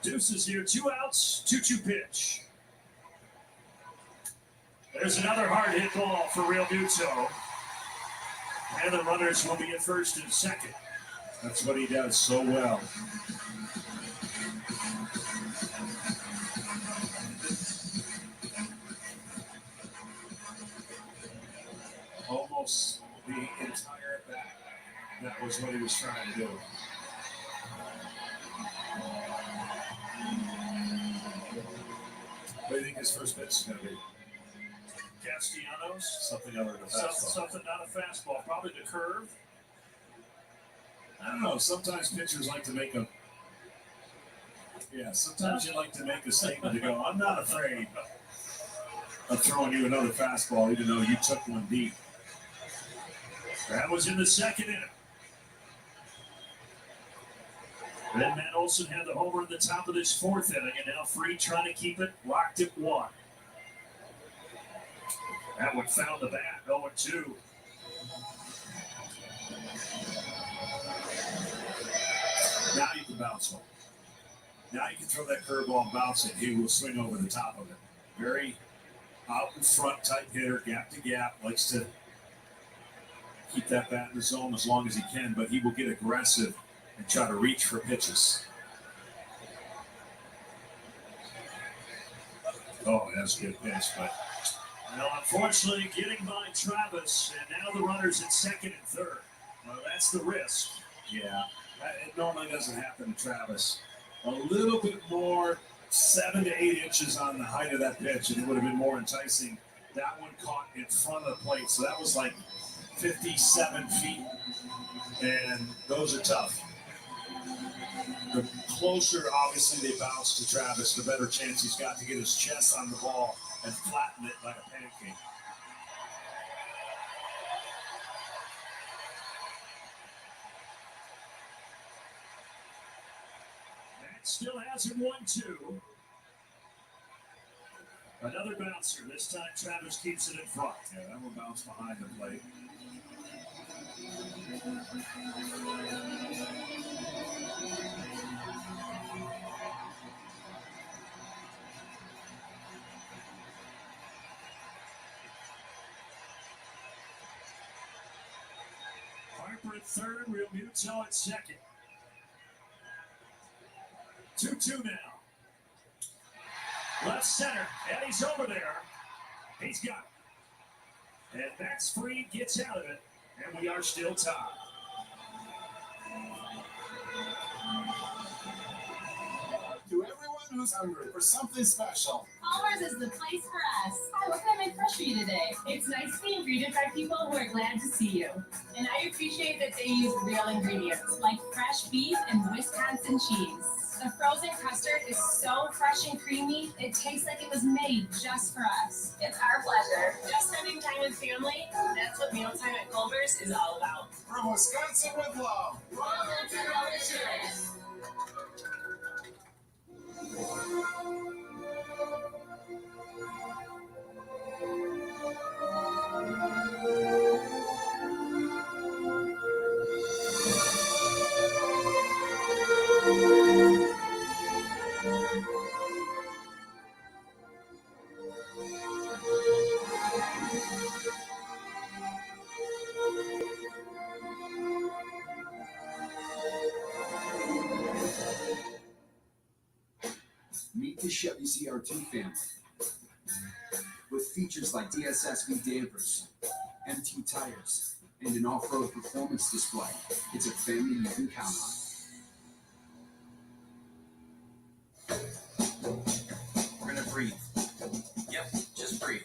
Deuces here, 2 outs, 2-2 pitch. There's another hard hit ball for Real Muto. And the runners will be at first and second. That's what he does so well. Almost the entire bat. That was what he was trying to do. What do you think his first pitch is going to be? Castellanos? Something other than a fastball. Something not a fastball. Probably the curve. I don't know. Sometimes pitchers like to make a. Yeah, sometimes you like to make a statement to go, I'm not afraid of throwing you another fastball, even though you took one deep. That was in the second inning. Then Matt Olson had the homer in the top of this fourth inning, and now Fried trying to keep it locked at 1. That one found the bat, 0-2. Now you can bounce one. Now you can throw that curveball and bounce it. He will swing over the top of it. Very out in front type hitter, gap to gap, likes to keep that bat in the zone as long as he can, but he will get aggressive and try to reach for pitches. Oh, that's a good pitch, but well, unfortunately, getting by Travis, and now the runners at second and third. Well, that's the risk. Yeah, it normally doesn't happen to Travis. A little bit more, 7 to 8 inches on the height of that pitch, and it would have been more enticing. That one caught in front of the plate, so that was like 57 feet, and those are tough. The closer, obviously, they bounce to Travis, the better chance he's got to get his chest on the ball and flatten it like a pancake. Matt still has it 1-2. Another bouncer. This time Travis keeps it in front. Yeah, that will bounce behind the plate. Harper at third, Real Muto at second. 2-2 now. Left center, Eddie's over there. He's got it. And Max Fried gets out of it, and we are still tied. To everyone who's hungry for something special, Palmer's is the place for us. Hi, what can I make fresh for you today? It's nice to be greeted by people who are glad to see you. And I appreciate that they use real ingredients, like fresh beef and Wisconsin cheese. The frozen custard is so fresh and creamy, it tastes like it was made just for us. It's our pleasure. Just spending time with family, that's what mealtime at Culver's is all about. from Wisconsin with love. Welcome to Delicious. Meet the Chevy CR2 family. With features like DSSV dampers, MT tires, and an off-road performance display, it's a family you can count on. We're gonna breathe. Yep, just breathe.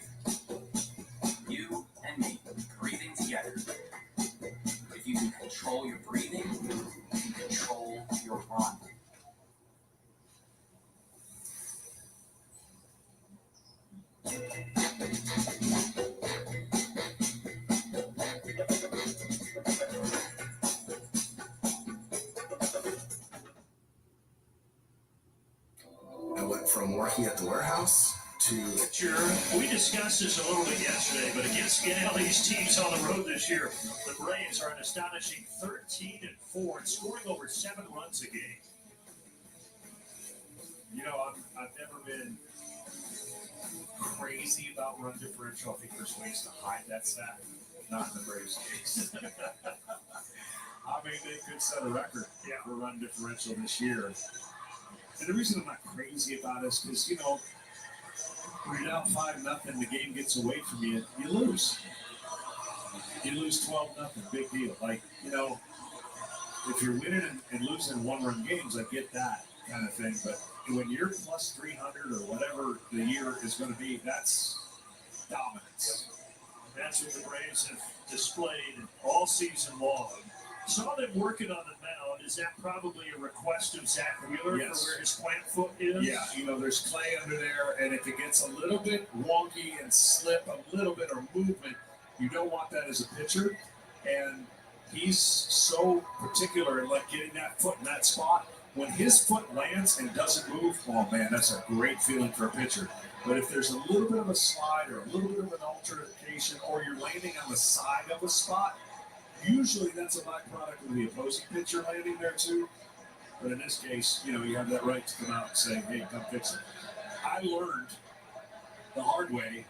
You and me, breathing together. If you can control your breathing, you can control your run. working at the warehouse to Sure. We discussed this a little bit yesterday, but against NLE's teams on the road this year, the Braves are an astonishing 13-4 and scoring over 7 runs a game. You know, I've never been crazy about run differential. I think there's ways to hide that stat. Not in the Braves case. I mean, they could set a record for run differential this year. And the reason I'm not crazy about it is because, you know, when you're down 5-0, the game gets away from you, you lose. You lose 12-0, big deal. Like, you know, if you're winning and losing one-run games, I get that kind of thing. But when you're plus 300 or whatever the year is going to be, that's dominance. That's what the Braves have displayed all season long. Saw them working on the mound. Is that probably a request of Zach Wheeler for where his plant foot is? Yeah, you know, there's clay under there, and if it gets a little bit wonky and slip a little bit or movement, you don't want that as a pitcher. And he's so particular in like getting that foot in that spot. When his foot lands and doesn't move, oh man, that's a great feeling for a pitcher. But if there's a little bit of a slide or a little bit of an altercation, or you're landing on the side of a spot, usually that's a byproduct of the opposing pitcher landing there too. But in this case, you know, you have that right to come out and say, hey, come fix it. I learned the hard way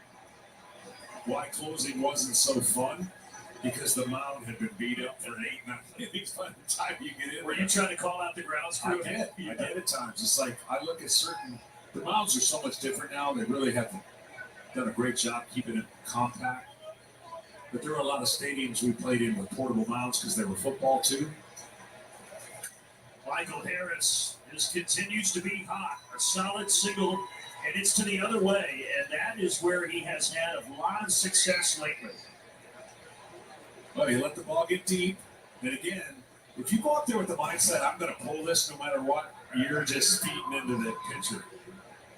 why closing wasn't so fun, because the mound had been beat up for 8-9 innings by the time you get in. Were you trying to call out the grounds crew? I did at times. It's like, I look at the mounds are so much different now. They really have done a great job keeping it compact. But there were a lot of stadiums we played in with portable mounds because they were football too. Michael Harris continues to be hot. A solid single, and it's to the other way. And that is where he has had a lot of success lately. Well, you let the ball get deep. And again, if you go out there with the mindset, I'm going to pull this no matter what, you're just feeding into the pitcher.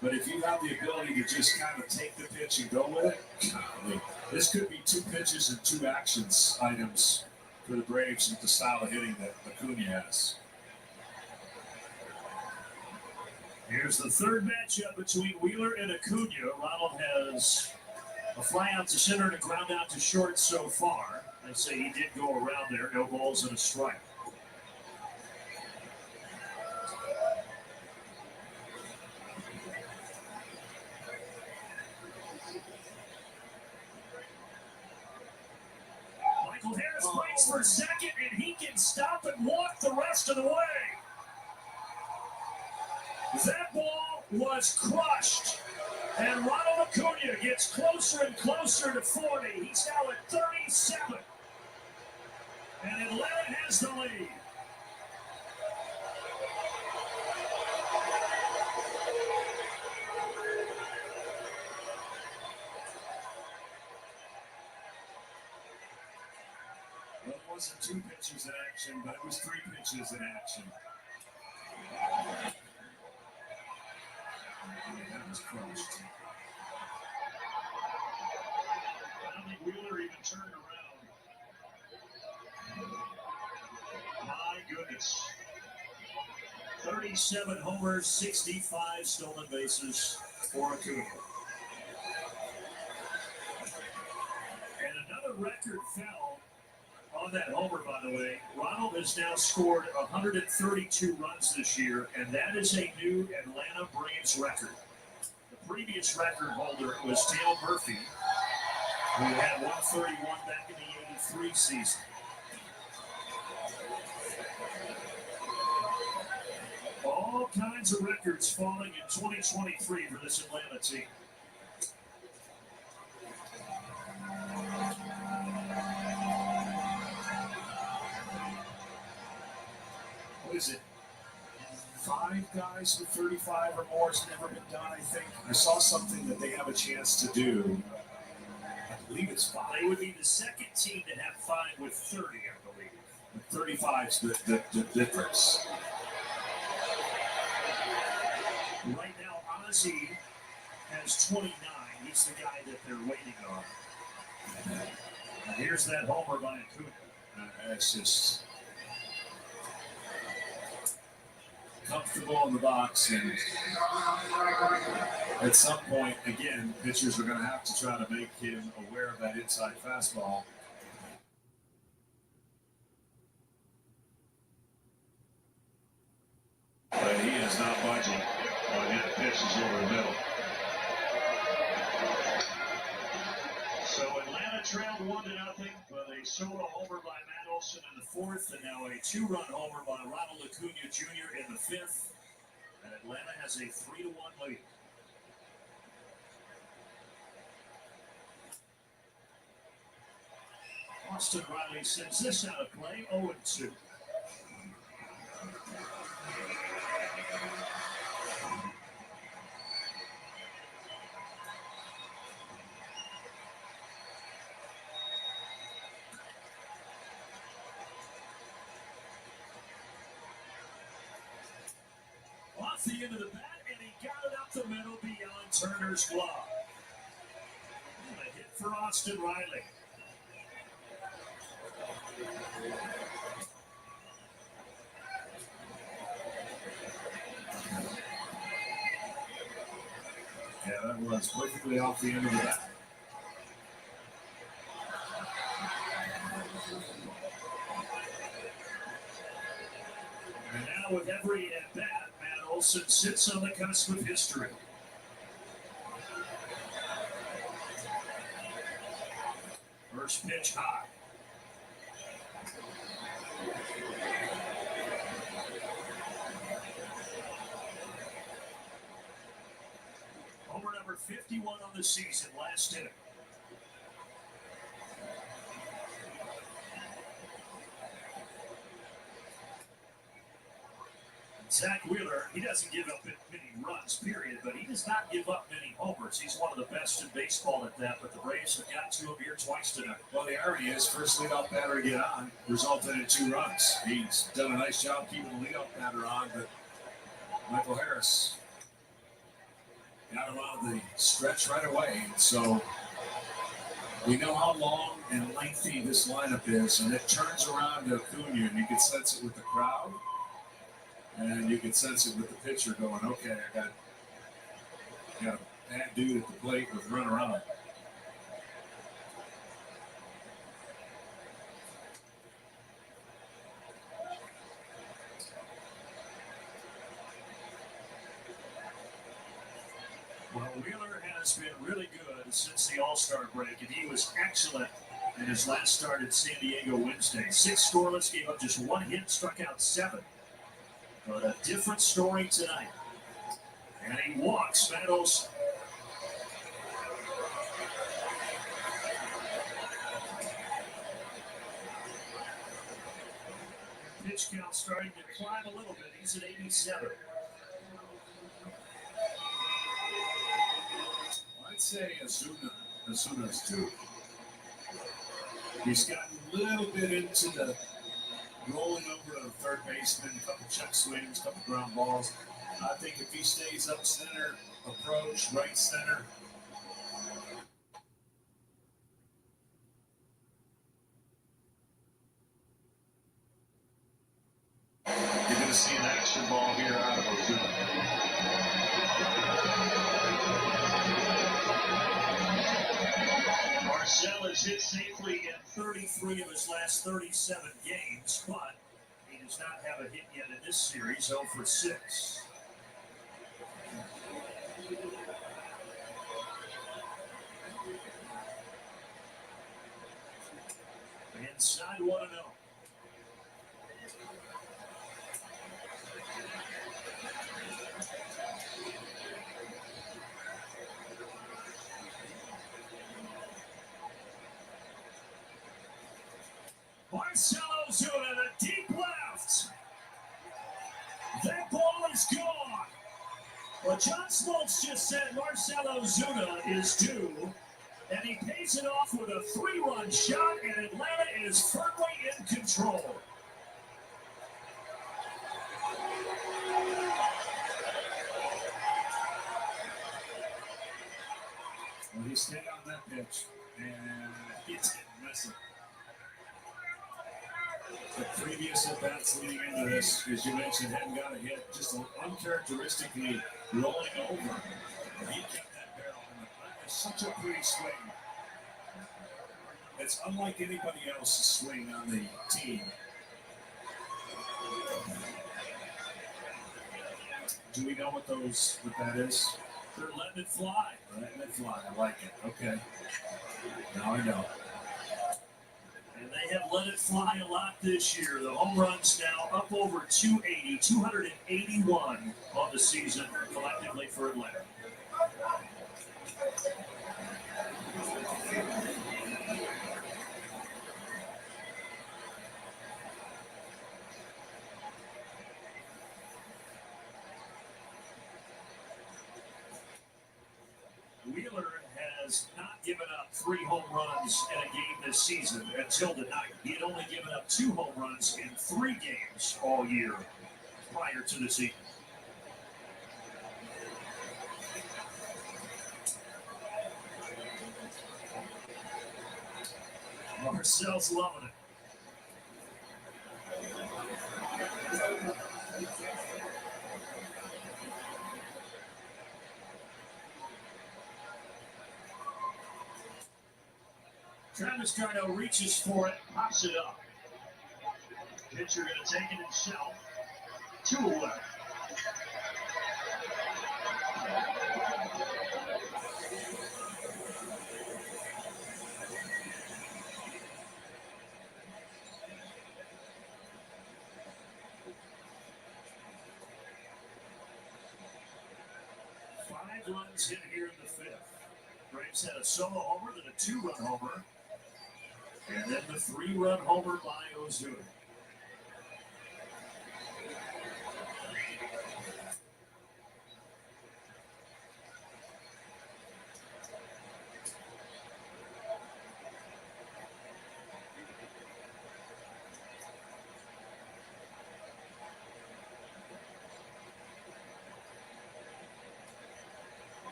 But if you have the ability to just kind of take the pitch and go with it, this could be 2 pitches and 2 actions items for the Braves with the style of hitting that Acuna has. Here's the third matchup between Wheeler and Acuna. Ronald has a fly out to center and a ground out to short so far. I say he did go around there. No balls and a strike. Michael Harris breaks for second, and he can stop and walk the rest of the way. That ball was crushed, and Ronald Acuna gets closer and closer to 40. He's now at 37, and Atlanta has the lead. Well, it wasn't 2 pitches in action, but it was 3 pitches in action. That was crushed. I don't think Wheeler even turned around. My goodness. 37 homers, 65 stolen bases for Acuna. And another record fell on that homer, by the way. Ronald has now scored 132 runs this year, and that is a new Atlanta Braves record. The previous record holder was Dale Murphy, who had 131 back in the 83 season. All kinds of records falling in 2023 for this Atlanta team. What is it? 5 guys with 35 or more has never been done, I think. I saw something that they have a chance to do. I believe it's 5. They would be the second team to have 5 with 30, I believe. But 35 is the difference. Right now, Ozzie has 29. He's the guy that they're waiting on. And here's that homer by Acuna. It's just comfortable in the box, and at some point, again, pitchers are going to have to try to make him aware of that inside fastball. But he is not budging. That pitch is over the middle. So Atlanta trailed 1-0, but a solo homer by Matt Olson in the fourth, and now a 2-run homer by Ronald Acuna Jr. in the fifth. And Atlanta has a 3-1 lead. Austin Riley sends this out of play, 0-2. Off the end of the bat, and he got it up the middle beyond Turner's glove. And a hit for Austin Riley. Yeah, that was perfectly off the end of the bat. And now with every at bat, Matt Olson sits on the cusp of history. First pitch high. Homer number 51 on the season, last inning. Zach Wheeler, he doesn't give up many runs, period, but he does not give up many homers. He's one of the best in baseball at that, but the Braves have got to him here twice tonight. Well, the irony is, first leadoff batter to get on resulted in 2 runs. He's done a nice job keeping the leadoff batter on, but Michael Harris got him out of the stretch right away. So we know how long and lengthy this lineup is, and it turns around to Acuna, and you can sense it with the crowd. And you can sense it with the pitcher going, okay, I got a bad dude at the plate with run around. Well, Wheeler has been really good since the All-Star break, and he was excellent in his last start at San Diego Wednesday. 6 scoreless, gave up just 1 hit, struck out 7. But a different story tonight. And he walks Matt Olson. Pitch count starting to climb a little bit. He's at 87. I'd say Azuna's due. He's gotten a little bit into the rolling over to the third baseman, a couple check swings, a couple ground balls. I think if he stays up center, approach, right center. You're going to see an action ball here out of Ozuna. Marcell has hit safely in 33 of his last 37 games, but he does not have a hit yet in this series, 0 for 6. Inside 1-0. Marcell Ozuna, the deep left. That ball is gone. Well, John Smoltz just said Marcell Ozuna is due, and he pays it off with a 3-run shot, and Atlanta is firmly in control. Well, he stayed on that pitch, and he didn't miss it. The previous at-bats leading into this, as you mentioned, hadn't got a hit, just uncharacteristically rolling over. He kept that barrel, and that is such a pretty swing. It's unlike anybody else's swing on the team. Do we know what that is? They're letting it fly. Letting it fly. I like it. Okay. Now I know. And they have let it fly a lot this year. The home runs now up over 280, 281 on the season collectively for Atlanta. Wheeler has not given up 3 home runs in a game this season until tonight. He had only given up 2 home runs in 3 games all year prior to the season. Marcel's loving it. Travis Darno reaches for it, pops it up. Pitcher going to take it himself. 2 away. Five runs hit here in the 5th. Braves had a solo homer, then a 2-run homer. And then the 3-run homer by Ozuna.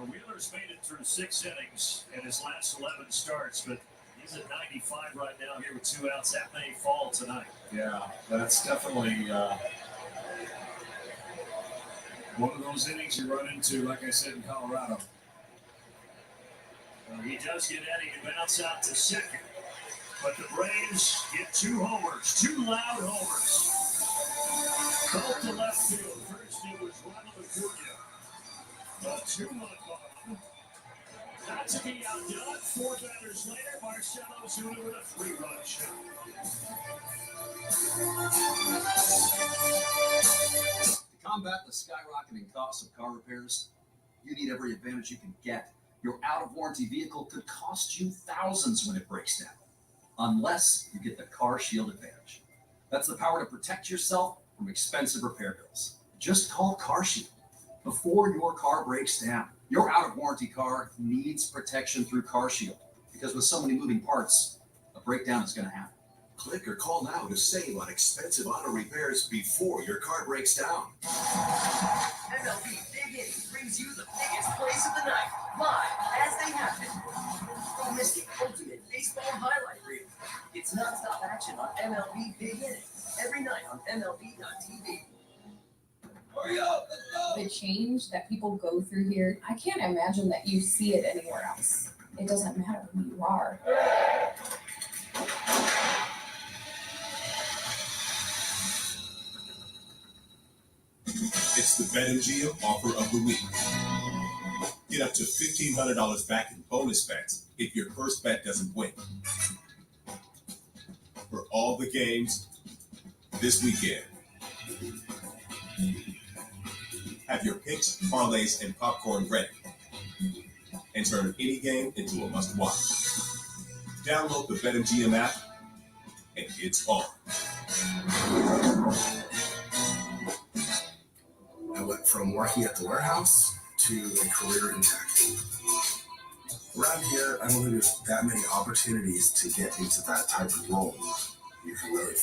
Wheeler's made it through 6 innings in his last 11 starts, but he's at 95 right now here with 2 outs. That may fall tonight. Yeah, that's definitely one of those innings you run into, like I said, in Colorado. He does get Eddie to bounce out to second, but the Braves get 2 homers, 2 loud homers. Both to left field. First it was Ronald Acuna. A 2-1 bomb. Not to be outdone. 4 batters later, Marcell Ozuna with a 3-run shot. To combat the skyrocketing cost of car repairs, you need every advantage you can get. Your out-of-warranty vehicle could cost you thousands when it breaks down, unless you get the Car Shield Advantage. That's the power to protect yourself from expensive repair bills. Just call Car Shield. Before your car breaks down, your out-of-warranty car needs protection through Car Shield, because with so many moving parts, a breakdown is going to happen. Click or call now to save on expensive auto repairs before your car breaks down. MLB Big Inning brings you the biggest plays of the night, live as they happen. Don't miss the ultimate baseball highlight reel. It's nonstop action on MLB Big Inning every night on MLB.tv. The change that people go through here, I can't imagine that you see it anywhere else. It doesn't matter who you are. It's the BetMGM offer of the week. Get up to $1,500 back in bonus bets if your first bet doesn't win. For all the games this weekend. Have your picks, parlays, and popcorn ready. And turn any game into a must-watch. Download the BetMGM app, and it's on. I went from working at the warehouse to a career in tech. Around here, I don't think there's that many opportunities to get into that type of role. You can really.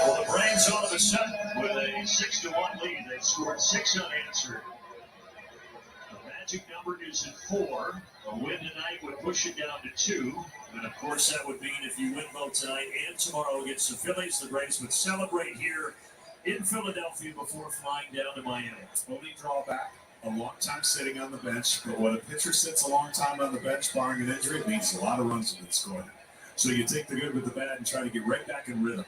Well, the Braves Giants all of a sudden with a 6-1 lead. They've scored 6 unanswered. The magic number is at 4. A win tonight would push it down to 2. And of course, that would mean if you win both tonight and tomorrow against the Phillies, the Braves would celebrate here in Philadelphia before flying down to Miami. Only drawback, a long time sitting on the bench. But when a pitcher sits a long time on the bench, barring an injury, it means a lot of runs have been scored. So you take the good with the bad and try to get right back in rhythm.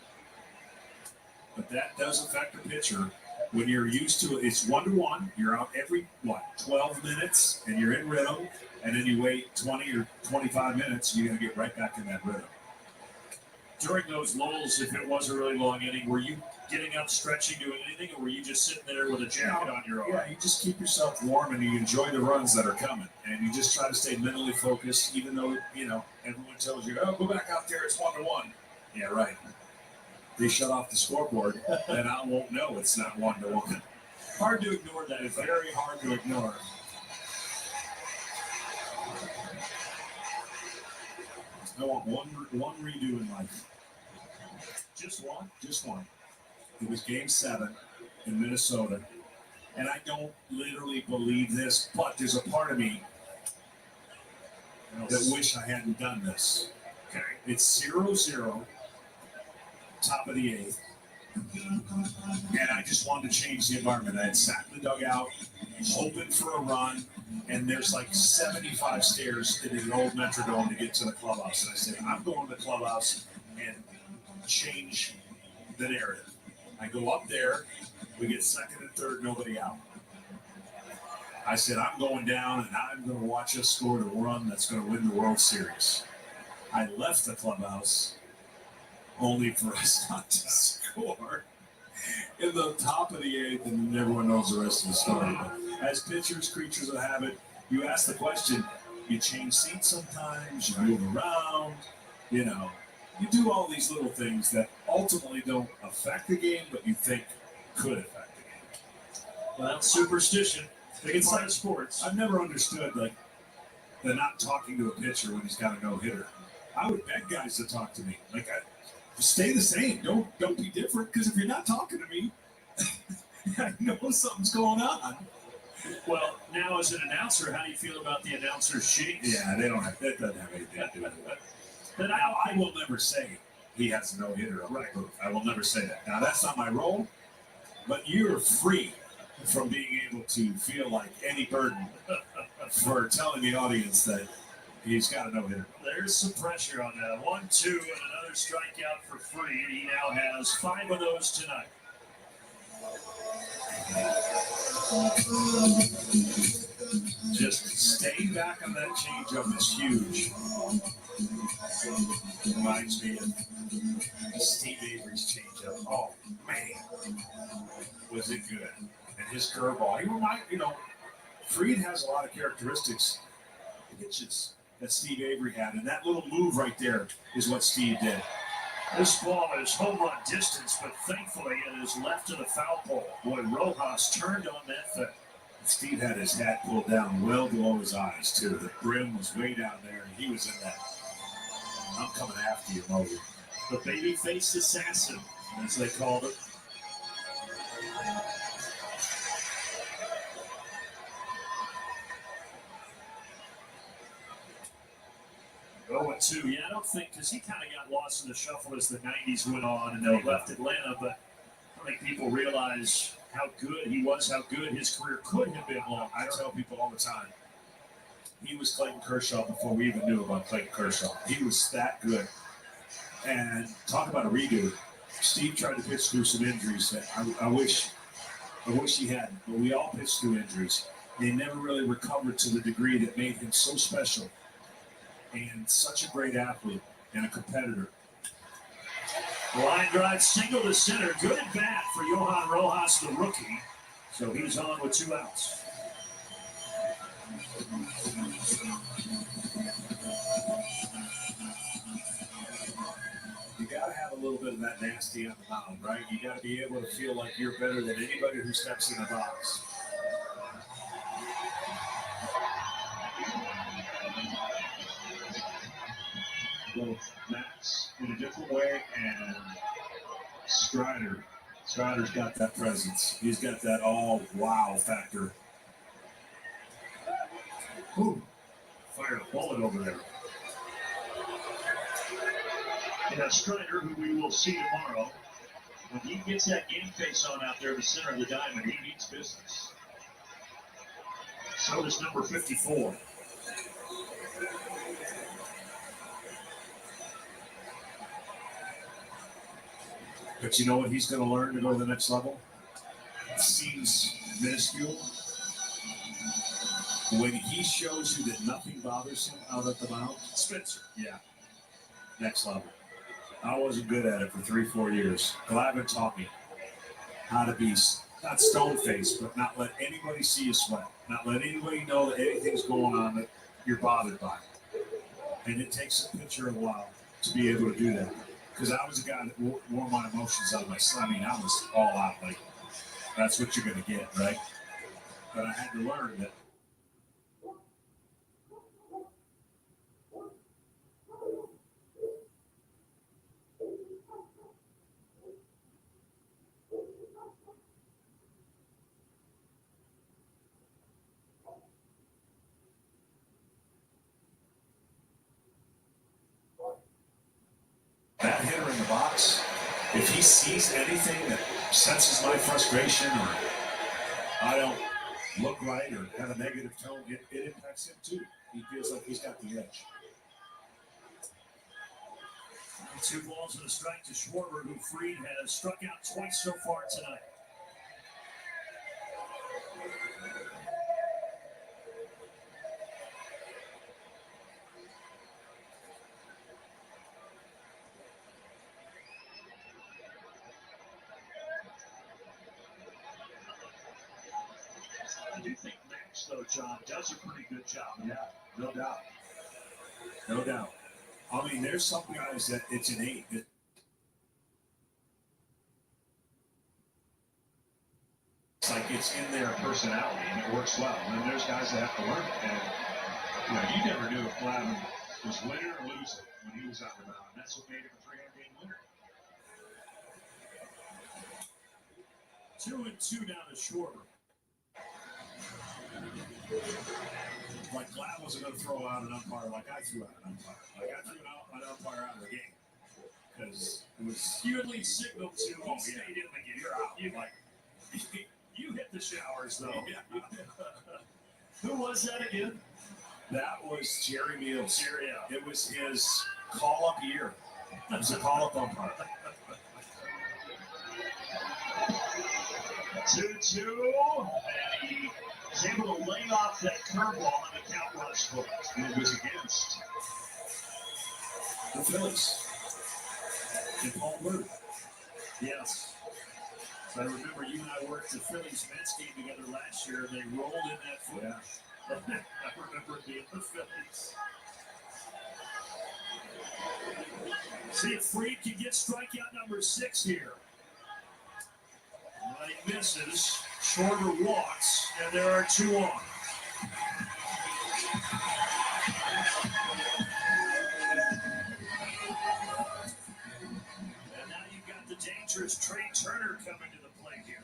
But that does affect the pitcher. When you're used to it, it's 1-1. You're out every, 12 minutes, and you're in rhythm. And then you wait 20 or 25 minutes, you're going to get right back in that rhythm. During those lulls, if it was a really long inning, were you getting up, stretching, doing anything, or were you just sitting there with a jacket on your arm? Yeah, you just keep yourself warm and you enjoy the runs that are coming. And you just try to stay mentally focused, even though, everyone tells you, oh, go back out there, it's 1-1. Yeah, right. They shut off the scoreboard, then I won't know it's not 1-1. Hard to ignore that. It's very hard to ignore. I want one redo in life. Just one? Just one. It was Game 7 in Minnesota. And I don't literally believe this, but there's a part of me that wish I hadn't done this. Okay. It's 0-0, top of the 8th. And I just wanted to change the environment. I had sat in the dugout, hoping for a run, and there's like 75 stairs in the old Metrodome to get to the clubhouse. And I said, I'm going to the clubhouse and change the narrative. I go up there, we get second and third, nobody out. I said, I'm going down and I'm going to watch us score the run that's going to win the World Series. I left the clubhouse only for us not to score in the top of the 8th, and everyone knows the rest of the story. But as pitchers, creatures of habit, you ask the question, you change seats sometimes, you move around, you do all these little things that ultimately don't affect the game, but you think could affect the game. Well, that's superstition. Big part of sports. I've never understood, the not talking to a pitcher when he's got a no-hitter. I would beg guys to talk to me. Stay the same. Don't be different, because if you're not talking to me, I know something's going on. Well, now as an announcer, how do you feel about the announcer's sheets? Yeah, that doesn't have anything to do with it. But I will never say he has a no-hitter on the booth. I will never say that. Now, that's not my role, but you're free from being able to feel like any burden for telling the audience that he's got a no-hitter. There's some pressure on that. 1-2 and another strikeout for Freed. He now has 5 of those tonight. Just staying back on that changeup is huge. Reminds me of Steve Avery's changeup. Oh, man. Was it good? And his curveball. Freed has a lot of characteristics, pitches that Steve Avery had. And that little move right there is what Steve did. This ball is home run distance, but thankfully it is left of the foul pole. Boy, Rojas turned on that thing. Steve had his hat pulled down well below his eyes, too. The brim was way down there, and he was in that I'm coming after you mode. The baby-faced assassin, as they called it. Oh, 2. Yeah, I don't think, because he kind of got lost in the shuffle as the 90s went on and they left Atlanta, but I don't think people realize how good he was, how good his career could have been long. I tell people all the time, he was Clayton Kershaw before we even knew about Clayton Kershaw. He was that good. And talk about a redo. Steve tried to pitch through some injuries that I wish he hadn't, but we all pitched through injuries. They never really recovered to the degree that made him so special and such a great athlete and a competitor. Line drive single to center. Good at bat for Johan Rojas, the rookie. So he's on with 2 outs. You got to have a little bit of that nasty on the mound, right? You got to be able to feel like you're better than anybody who steps in the box. Both Max in a different way and Strider Strider's got that presence. He's got that all wow factor. Ooh, fired a bullet over there. And Strider, who we will see tomorrow, when he gets that game face on out there in the center of the diamond, he means business. So does number 54. But you know what he's going to learn to go to the next level? It seems minuscule. When he shows you that nothing bothers him out at the mound, Spencer. yeah, next level. I wasn't good at it for 3-4 years. Glavin taught me how to be not stone-faced, but not let anybody see you sweat. Not let anybody know that anything's going on that you're bothered by. And it takes a pitcher a while to be able to do that. Because I was a guy that wore my emotions out of my sleeve. I mean, I was all out. Like, that's what you're going to get, right? But I had to learn that. That hitter in the box, if he sees anything that senses my frustration or I don't look right or have a negative tone, it impacts him too. He feels like he's got the edge. 2 balls and a strike to Schwarber, who Fried has struck out twice so far tonight. I do think Max, though, John, does a pretty good job. Yeah, no doubt. No doubt. I mean, there's some guys that it's innate. It's like it's in their personality and it works well. And then there's guys that have to learn it. And you never knew if Glavin was winning or losing when he was on the mound. That's what made him a 300-game winner. 2-2 down to Schwarber. Like Glav wasn't going to throw out an umpire like I threw out an umpire. Like I threw an umpire out of the game because it was. You at least signaled to him. Oh, Stayed yeah. in the game. You're out. You, Like you hit the showers, though. Yeah. Who was that again? That was Jerry Meals. Jerry, yeah. It was his call-up year. It was a call-up umpire. 2-2, and he was able to lay off that curveball, and the count was full. It was against the Phillies and Paul Blue. Yes. So I remember you and I worked the Phillies Mets game together last year, and they rolled in that footage. Yeah. I remember it being the Phillies. See if Fried can get strikeout number 6 here. But he misses. Schwarber walks, and there are 2 on. And now you've got the dangerous Trey Turner coming to the plate here.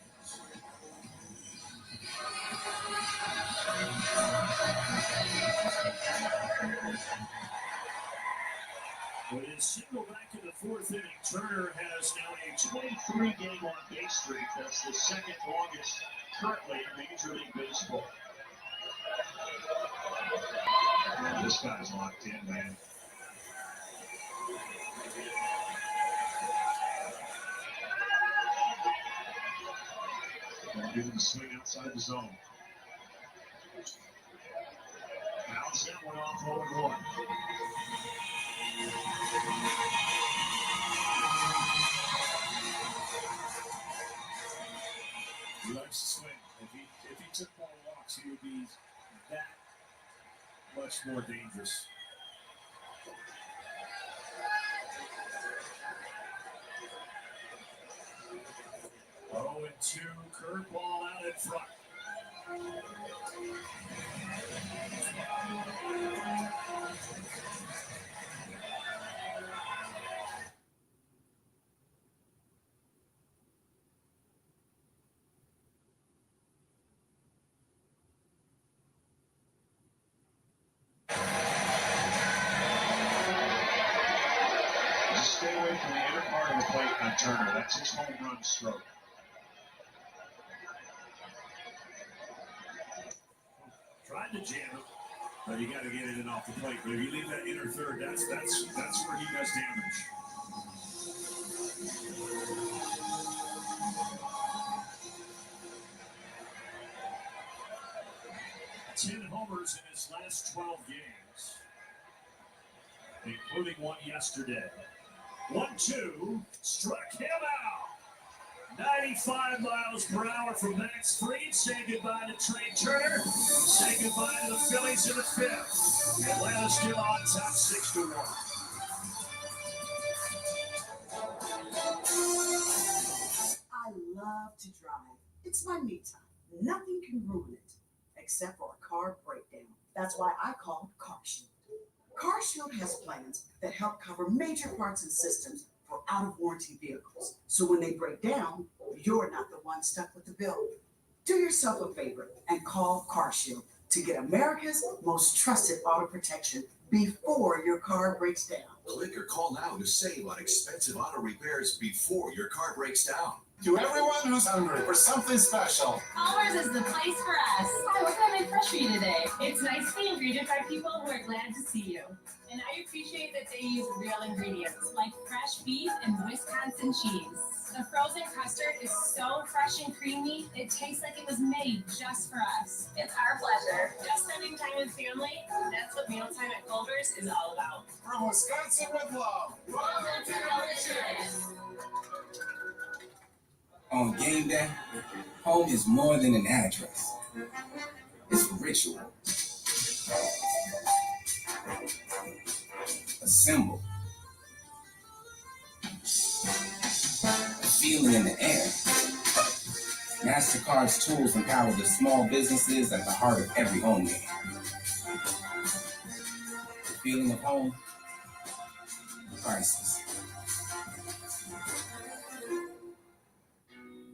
With his single back in the 4th inning, Turner has now a 23-game on-base streak. That's the 2nd longest currently in Major League Baseball. Man, this guy's locked in, man. Gonna give him a swing outside the zone. Bounce that one off 0-1. He likes to swing. If he took more walks, he would be that much more dangerous. Oh, and 2 curveball out in front. Turner. That's his home run stroke. Tried to jam it, but you got to get it in off the plate. But if you leave that inner third, that's where he does damage. Ten homers in his last 12 games, including one yesterday. 1-2, struck him out. 95 miles per hour from Max Fried. Say goodbye to Trey Turner. Say goodbye to the Phillies in the fifth. Atlanta still on top 6-1. I love to drive. It's my me time. Nothing can ruin it, except for a car breakdown. That's why I call CarShield. CarShield has plans that help cover major parts and systems for out-of-warranty vehicles. So when they break down, you're not the one stuck with the bill. Do yourself a favor and call CarShield to get America's most trusted auto protection before your car breaks down. Click or call now to save on expensive auto repairs before your car breaks down. To everyone who's hungry for something special, Culver's is the place for us. Hi, what can I make fresh for you today? It's nice being greeted by people who are glad to see you. And I appreciate that they use real ingredients like fresh beef and Wisconsin cheese. The frozen custard is so fresh and creamy, it tastes like it was made just for us. It's our pleasure. Just spending time with family, that's what mealtime at Culver's is all about. from Wisconsin with love, welcome to Delicious. On game day, home is more than an address. It's a ritual. A symbol. A feeling in the air. MasterCard's tools empower the small businesses at the heart of every home game. The feeling of home, priceless.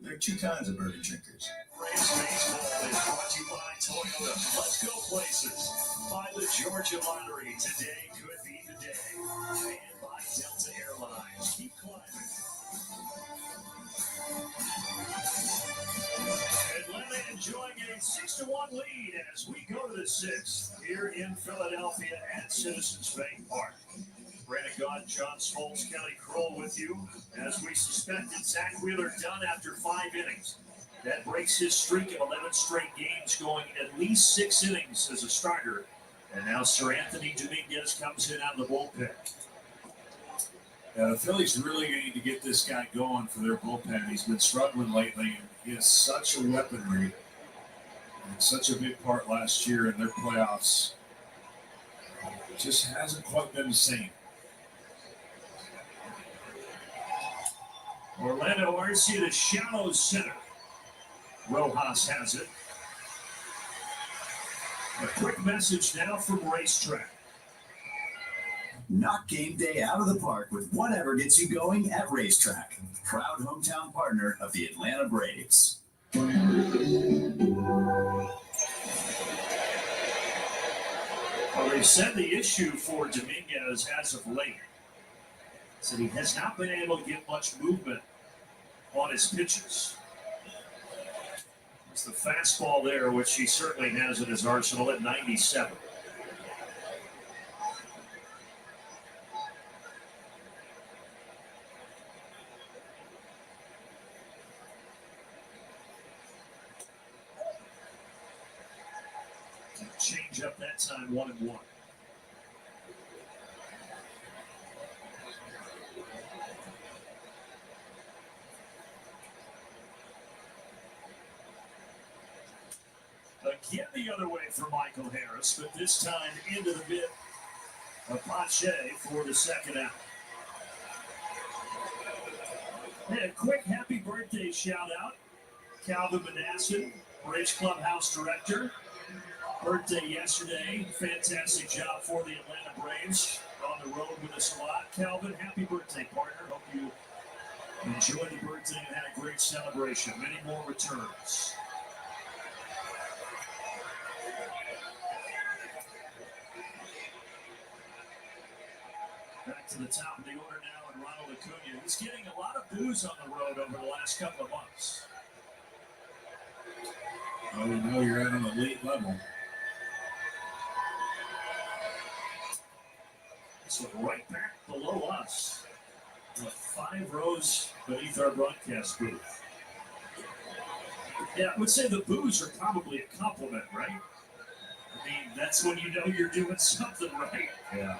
There are two kinds of bourbon drinkers. Braves Baseball is brought to you by Toyota. Let's go places. By the Georgia Lottery. Today could be the day. And by Delta Airlines. Keep climbing. Atlanta enjoying a 6-1 lead as we go to the sixth here in Philadelphia at Citizens Bank Park. Brandon Gott, John Smoltz, Kelly Kroll with you. As we suspected, Zach Wheeler done after 5 innings. That breaks his streak of 11 straight games, going at least 6 innings as a starter. And now Sir Anthony Dominguez comes in out of the bullpen. The Phillies really need to get this guy going for their bullpen. He's been struggling lately, and he has such a weaponry. And such a big part last year in their playoffs. It just hasn't quite been the same. Orlando Arcia to shallow center. Rojas has it. A quick message now from Racetrack. Knock game day out of the park with whatever gets you going at Racetrack. Proud hometown partner of the Atlanta Braves. Well, they said the issue for Dominguez as of late is that he has not been able to get much movement on his pitches. It's the fastball there, which he certainly has in his arsenal at 97. Change up that time, 1-1. Again the other way for Michael Harris, but this time into the mitt of Pache for the second out. And a quick happy birthday shout out. Calvin Manassin, Bridge Clubhouse Director. Birthday yesterday. Fantastic job for the Atlanta Braves. On the road with us a lot. Calvin, happy birthday, partner. Hope you enjoyed the birthday and had a great celebration. Many more returns. Back to the top of the order now. Ronald Acuna. He's getting a lot of boos on the road over the last couple of months. Well, we know you're at an elite level. This one right back below us. 5 rows beneath our broadcast booth. Yeah, I would say the boos are probably a compliment, right? I mean, that's when you know you're doing something right. Yeah.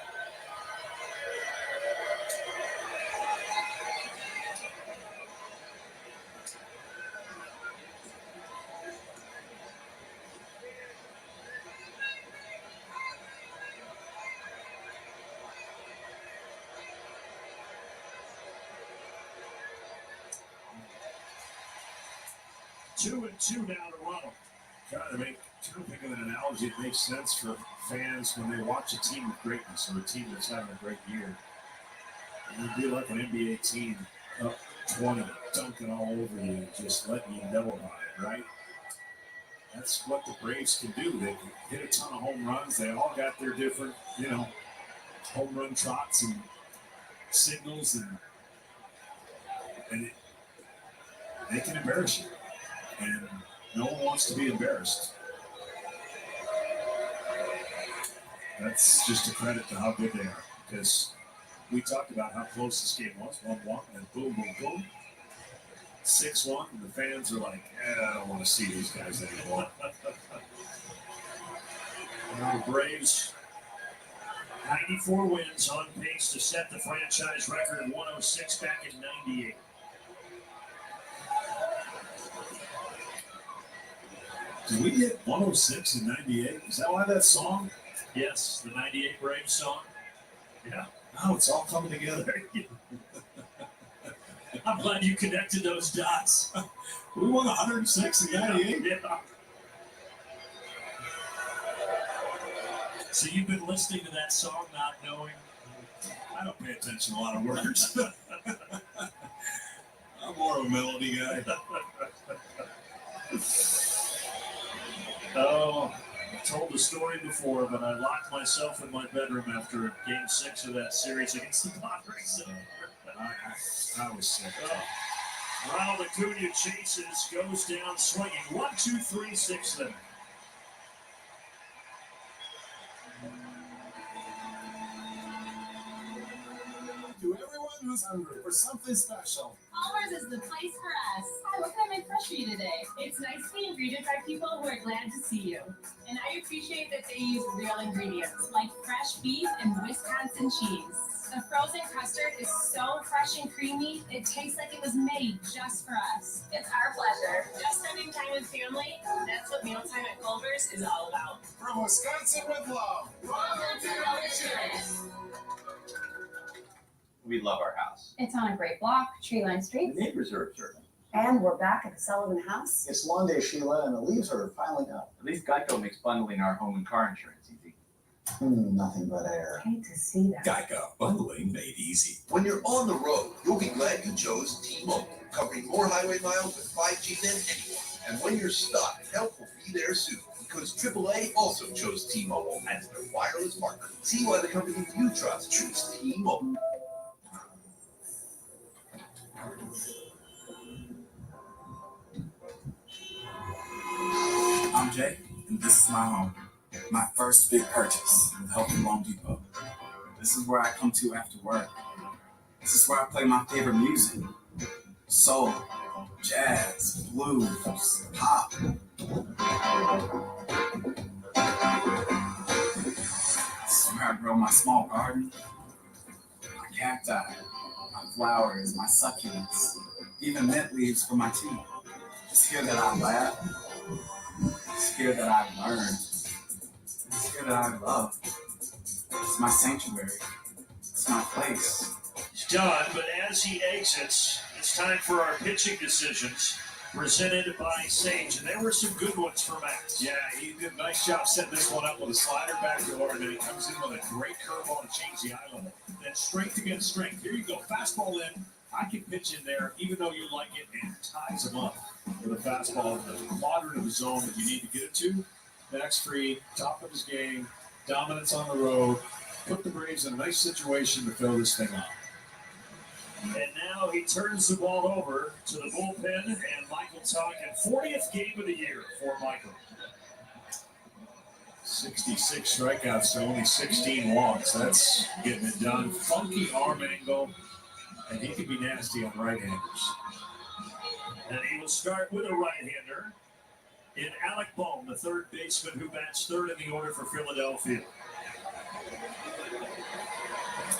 Two and two now to Ronald. Trying to think of an analogy that makes sense for fans when they watch a team of greatness or a team that's having a great year. And it'd be like an NBA team up 20, dunking all over you, just letting you know about it, right? That's what the Braves can do. They can hit a ton of home runs. They all got their different, home run trots and signals, and they can embarrass you. And no one wants to be embarrassed. That's just a credit to how good they are, because we talked about how close this game was, 1-1, and boom, boom, boom, 6-1, and the fans are like, I don't want to see these guys anymore. The Braves, 94 wins, on pace to set the franchise record of 106 back in 98. Did we get 106 in 98? Is that why that song? Yes, the 98 Braves song. Yeah. Oh, it's all coming together. I'm glad you connected those dots. We won 106 in 98? Yeah. So you've been listening to that song not knowing? I don't pay attention to a lot of words. I'm more of a melody guy. Oh, I told the story before, but I locked myself in my bedroom after Game 6 of that series against the Padres. I was sick. Ronald Acuna chases, goes down swinging. 1, 2, 3, 6, 7. To everyone who's hungry for something special. Always is the place for us. Hi, what can I make fresh for you today? It's nice being greeted by people who are glad to see you. And I appreciate that they use real ingredients like fresh beef and Wisconsin cheese. The frozen custard is so fresh and creamy, it tastes like it was made just for us. It's our pleasure. Just spending time with family, that's what mealtime at Culver's is all about. From Wisconsin with love. Welcome to Delicious. We love our house. It's on a great block, tree-lined streets. The neighbors are observant. And we're back at the Sullivan house. It's lawn day, Sheila, and the leaves are piling up. At least Geico makes bundling our home and car insurance easy. Nothing but air. Hate to see that. Geico. Bundling made easy. When you're on the road, you'll be glad you chose T-Mobile, covering more highway miles with 5G than anyone. And when you're stuck, help will be there soon, because AAA also chose T-Mobile as their wireless partner. See why the company you trust choose T-Mobile. I'm Jay, and this is my home. My first big purchase with help from Home Depot. This is where I come to after work. This is where I play my favorite music. Soul, jazz, blues, pop. This is where I grow my small garden, my cacti, my flowers, my succulents, even mint leaves for my tea. It's here that I laugh. It's here that I learn. It's here that I love. It's my sanctuary. It's my place. He's done, but as he exits, it's time for our pitching decisions presented by Sage. And there were some good ones for Max. Yeah, he did a nice job setting this one up with a slider back door, and then he comes in with a great curveball to change the eye level. Then strength against strength. Here you go, fastball in. I can pitch in there, even though you like it, and ties him up with a fastball in the quadrant of the zone that you need to get it to. Max Fried, top of his game, dominance on the road, put the Braves in a nice situation to fill this thing up. And now he turns the ball over to the bullpen, and Michael Tonkin, 40th game of the year for Michael. 66 strikeouts to only 16 walks. That's getting it done. Funky arm angle, and he can be nasty on right-handers. And he will start with a right-hander in Alec Bohm, the third baseman who bats third in the order for Philadelphia.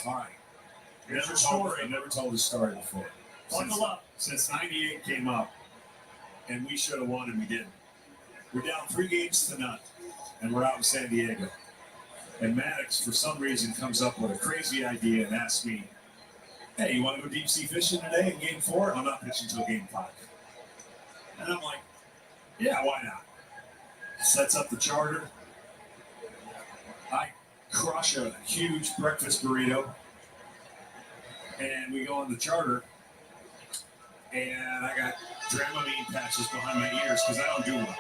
All right. Never told the story before. Buckle up. Since 98 came up, and we should have won, and we didn't. We're down 3 games to none, and we're out in San Diego. And Maddox, for some reason, comes up with a crazy idea and asks me, hey, you want to go deep sea fishing today in game 4? I'm not pitching until game 5. And I'm like, yeah, why not? Sets up the charter. I crush a huge breakfast burrito. And we go on the charter. And I got Dramamine patches behind my ears because I don't do well.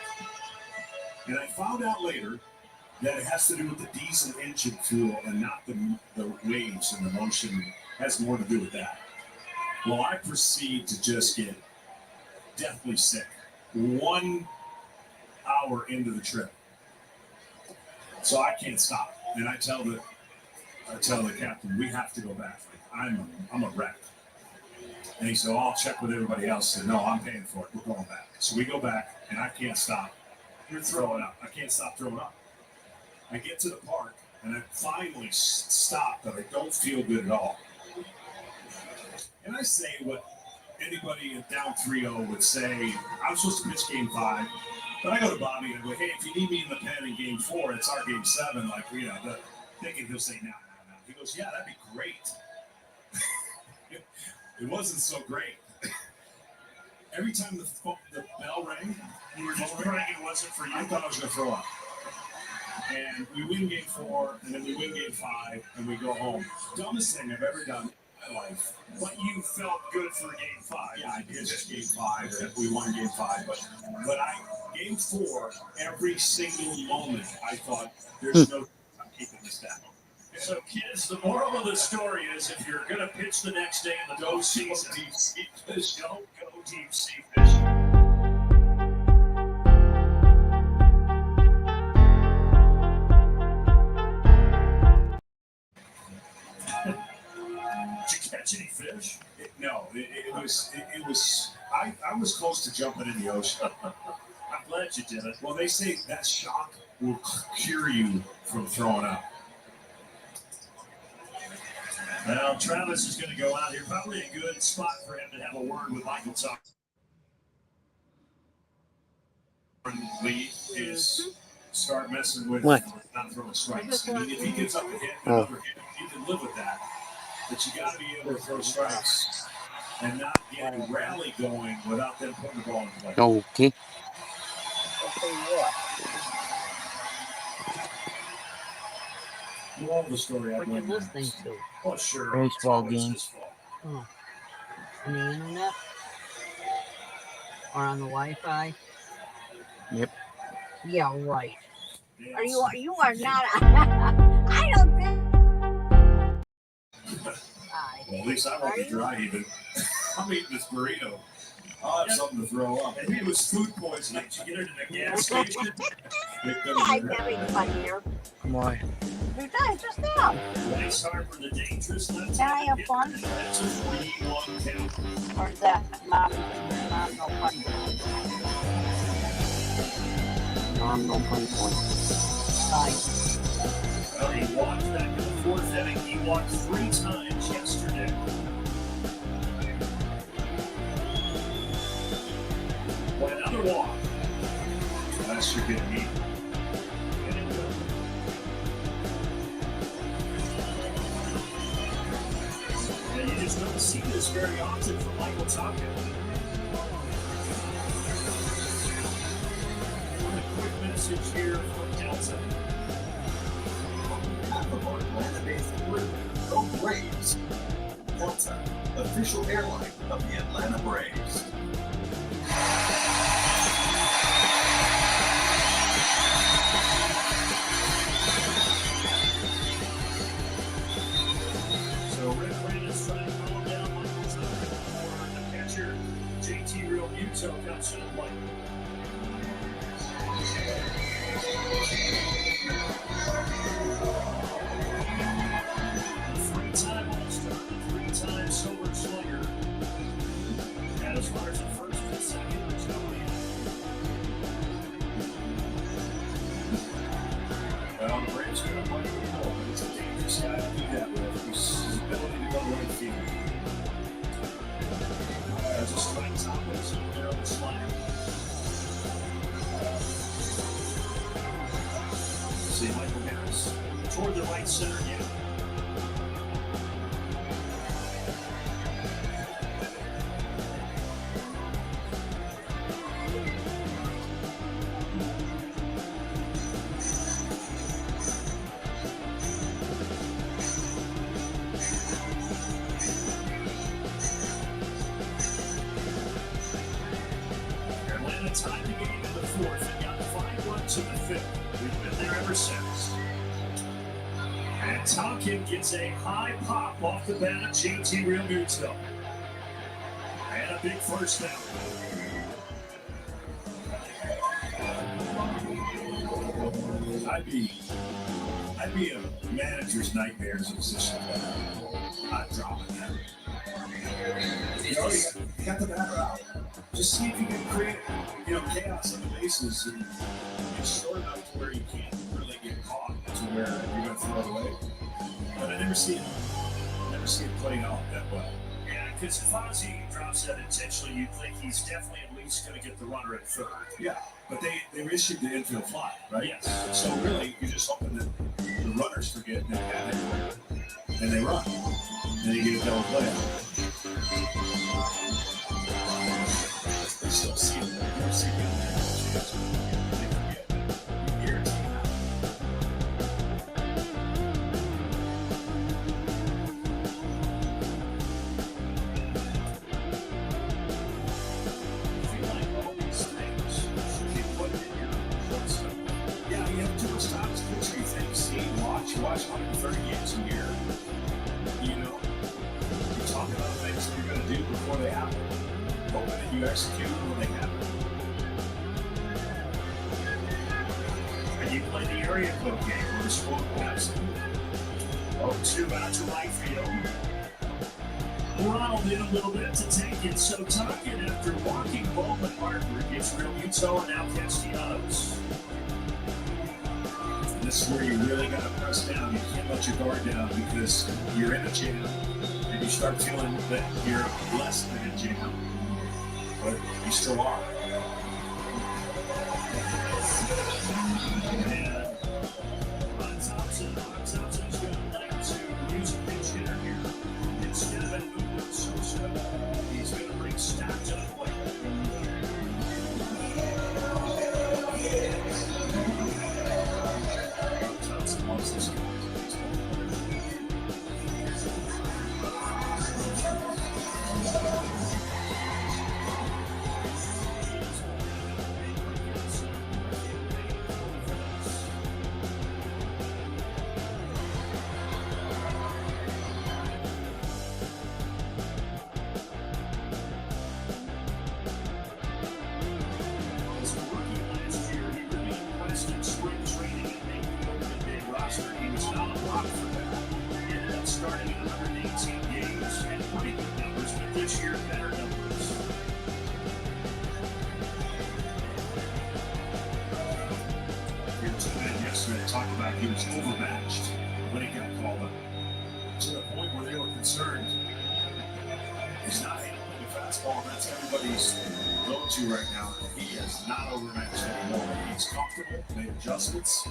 And I found out later that it has to do with the diesel engine fuel and not the waves and the motion. It has more to do with that. Well, I proceed to just get deathly sick 1 hour into the trip. So I can't stop. And I tell the captain, we have to go back. I'm a wreck. And he said, oh, I'll check with everybody else. I said, no, I'm paying for it. We're going back. So we go back, and I can't stop. You're throwing up. I can't stop throwing up. I get to the park, and I finally stop, but I don't feel good at all. And I say what anybody down 3-0 would say. I'm supposed to pitch game 5, but I go to Bobby and I go, hey, if you need me in the pen in game 4, it's our game 7. Like, thinking he'll say, no. He goes, yeah, that'd be great. It wasn't so great. Every time the bell rang, you were just praying it wasn't for you. I thought I was going to throw up. And we win game 4, and then we win game 5, and we go home. Dumbest thing I've ever done in my life. But you felt good for game 5. Yeah, I did just game 5. We won game 5. But game 4, every single moment, I thought, there's no I'm keeping this down. So, kids, the moral of the story is if you're going to pitch the next day in the post season, deep sea fish. Don't go deep sea fishing. Did you catch any fish? No, it was. I was close to jumping in the ocean. I'm glad you did it. Well, they say that shock will cure you from throwing up. Well, Travis is going to go out here. Probably a good spot for him to have a word with Michael Tonkin. Lead is start messing with What? not throwing strikes. I mean, if he gives up a hit, another hit, you can live with that. But you got to be able to throw strikes and not get a rally going without them putting the ball in play. Okay. You love the story. What are you listening to? Oh, sure. Baseball games. Oh. On the internet? Or on the Wi-Fi? Yep. Yeah, right. You are not. I don't think. Well, at least I won't be dry even. I'm eating this burrito. I'll have something to throw up. Maybe it was food poisoning. Did you get it in a gas station? I'm having fun here. Why? You're done just now. Nice hard for the dangerous left. Can I have fun? That's a 3-1 count. Or is that mom no fun? Mom, no fun point. Bye. Well, he walked back in the 4th inning. He walked 3 times yesterday. Well, another walk. That should get me. And you just don't see this very often from Michael Tonkin. A quick message here from Delta. Half of our Atlanta-based crew, go Braves. Delta, official airline of the Atlanta Braves. So Rick Brandon's trying to calm down Michael toward the right center gap. Atlanta tied the game in the fourth and got 5 runs in the fifth. We've been there ever since. And Tompkins gets a high pop off the bat of JT Realmuto. And a big first down. I'd be a manager's nightmare as a position. Hot drama. You know, you got the batter out. Just see if you can create, chaos on the bases, and it's short enough to where you can't really get caught to where you're going to throw it away. But I never see it played out that well. Yeah, because if Ozzie drops that intentionally, you'd think he's definitely at least going to get the runner at third. Yeah, but they issued the infield fly, right? Yes. So really, you're just hoping that the runners forget and they have it, and they run. Then you get a double play. They still see it. They're seeing it. They forget. Guarantee that. I feel like all these things should be put in your shortstop. Yeah, you have too much time as a pitcher. You think, see, watch 130 games a year. You know, you talk about things that you're going to do before they happen. Hoping that you execute when they happen. And you play the area code game where the score was 0-2 out to right field. Ronald in a little bit to take it. So Tompkins, after walking Bowman Hartford, gets Realmuto and now Castellanos. This is where you really got to press down. You can't let your guard down because you're in a jam. And you start feeling that you're less than a jam. But you still are. And Ron Thompson's going to like to use a pinch hitter here. Instead of a movement Sosa, he's going to bring Stock to the plate. Thompson loves this game. As a rookie last year, he really impressed in spring training and making the opening day roster. He was not a block for that. He ended up starting in 118 games and pretty good numbers, but this year better numbers. Your teammate yesterday talked about he was overmatched when he got called up. To the point where they were concerned he's not handling the fastball, and that's everybody's go-to right now. He is not overmatched anymore. He's comfortable, made adjustments,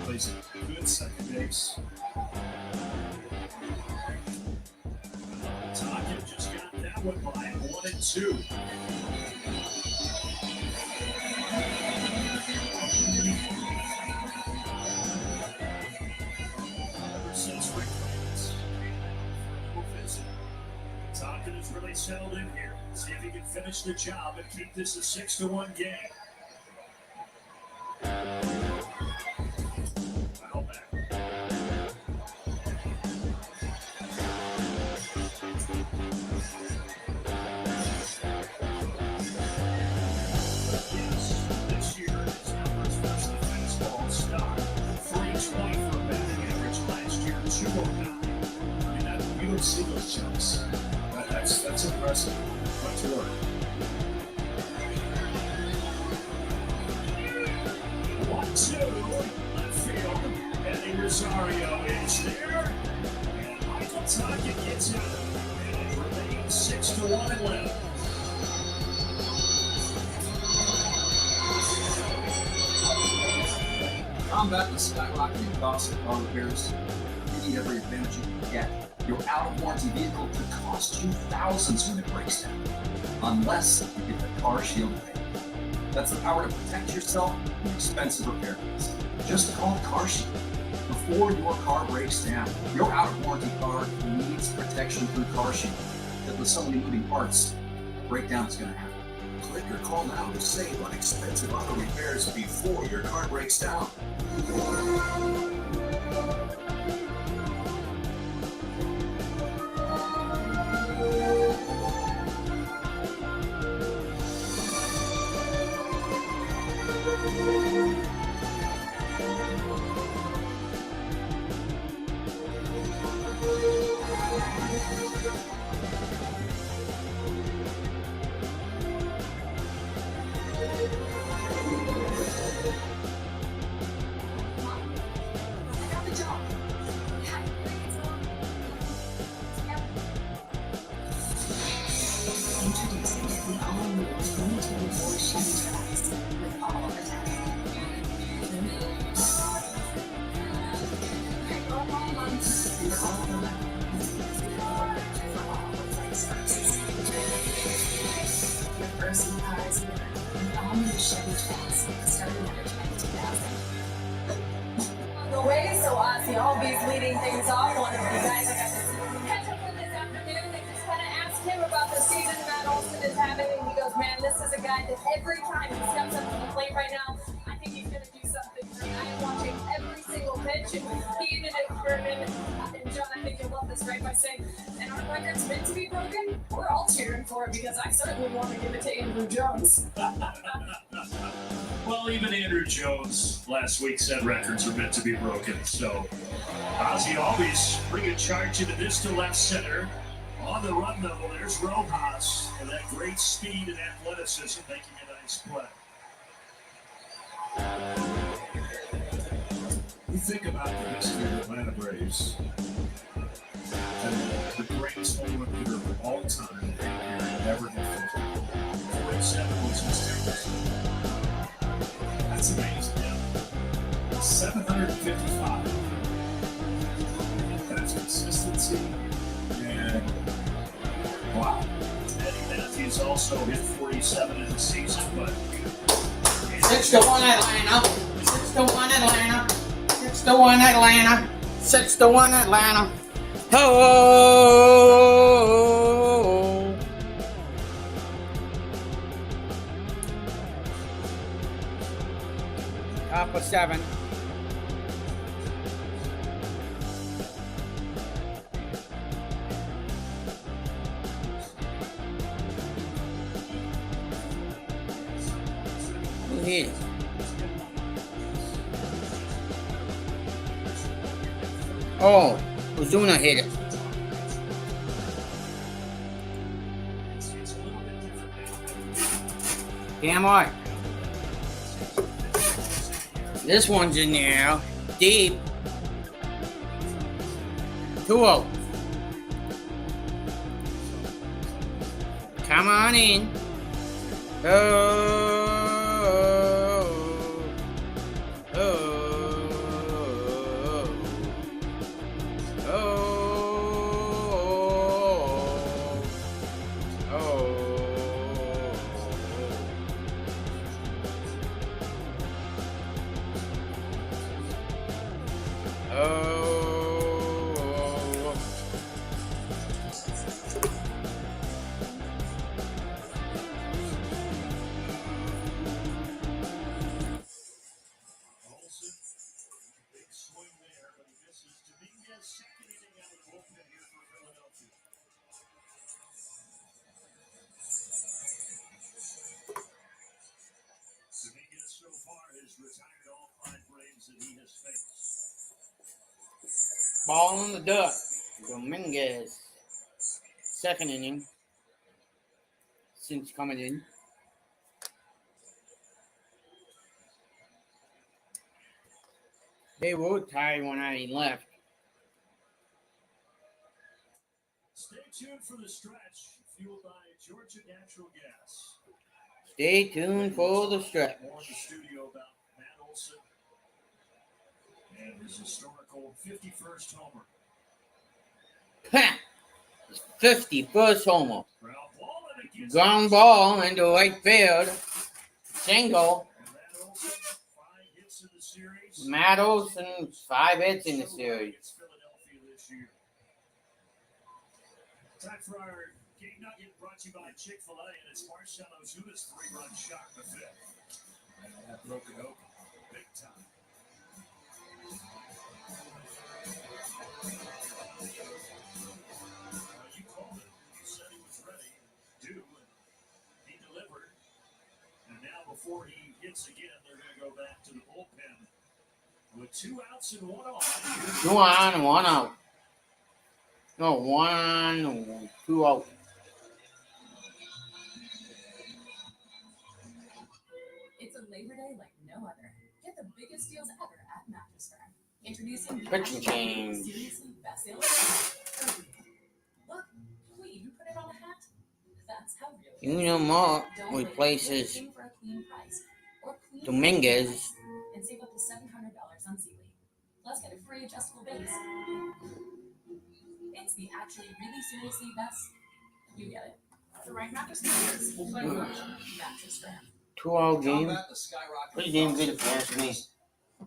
plays a good second base. Tompkins just got that one by 1-2. Ever since Rick Lance will visit, Tompkins has really settled in here. See if he can finish the job and keep this a 6-1 game. Foul back. Yes, this year his numbers, especially fastball, stock, 320 for a batting average last year, 209. I mean, you don't see those jumps. That's impressive. Much work. 1-2, left field. Eddie Rosario is there. And Michael Tompkins gets out. And it remains 6-1 Atlanta. combat the skyrocketing cost of car repairs, you need every advantage you can get. Your out-of-warranty vehicle could cost you thousands when it breaks down, unless you get the Car Shield pay. That's the power to protect yourself from expensive repair bills. Just call Car Shield. Before your car breaks down, your out-of-warranty car needs protection through Car Shield. Because with so many moving parts, breakdown is going to happen. Click or call now to save on expensive auto repairs before your car breaks down. Introducing the all-new 2024 Chevy Trax with all of the and all the your first new car is here with all-new Chevy Trax starting at $22,000. On the way, so Ozzy Albies leading things off. One of the guys I got to catch up with this afternoon. They just kind of asked him about the season Matt Olson is having, and he goes, "Man, this is a guy that every time he steps up to the plate right now, I think he's going to do something great. I am watching every single pitch," and he ended it, Berman. And John, I think you'll love this, right? By saying, "And our record's meant to be broken. We're all cheering for it because I certainly want to give it to Andrew Jones." Well, even Andrew Jones last week said records are meant to be broken. So Ozzy always bring a charge into this to left center. On the run, though, there's Rojas with that great speed and athleticism making a nice play. You think about the history of the Atlanta Braves and the greatest home run hitter of all time ever hit 47 was his That's amazing. 755. That's consistency and wow. Eddie Matthews also hit 47 in the season, but 6-1 Atlanta. 6-1 Atlanta. 6-1 Atlanta. 6-1 Atlanta. Oh. Top of 7. Who hit it? Oh, Ozuna hit it. Damn right. This one's in there. Deep. 2-0. Come on in. Oh. Ball in the duck. Dominguez. Second inning. Since coming in. They would tie when I left. Stay tuned for the stretch, fueled by Georgia Natural Gas. Stay tuned for the stretch. More in the studio about Matt Olson his historical 51st homer. 51st homer. Ground ball and it gets Ground ball into right field. Single. Matt Olson, 5 hits in the series. Matt Olson, 5 hits in the series. Against Philadelphia this year. Time for our game nugget brought to you by Chick-fil-A, and it's Marcell Ozuna's 3-run shot in the 5th. And that broke it open big time. You called it. You said he was ready, due, and he delivered. And now before he hits again, they're going to go back to the bullpen with 2 outs and 1 on. 2 on, 1 out. No, 1 on, 2 out. It's a Labor Day like no other. Get the biggest deals ever at Mattress Firm. Introducing the Pitching change. seriously best sales ever. Look, can we even put it on a hat? That's how real. Junior Mark Don't wait. replaces Looking for a clean price or clean Dominguez. and save up to $700 on Sealy. Plus, get a free adjustable base. It's the actually really seriously best. You get it. The right mattress is Mattress Firm. 2-out game. Combat the skyrocketing Pretty damn cost good of pass me.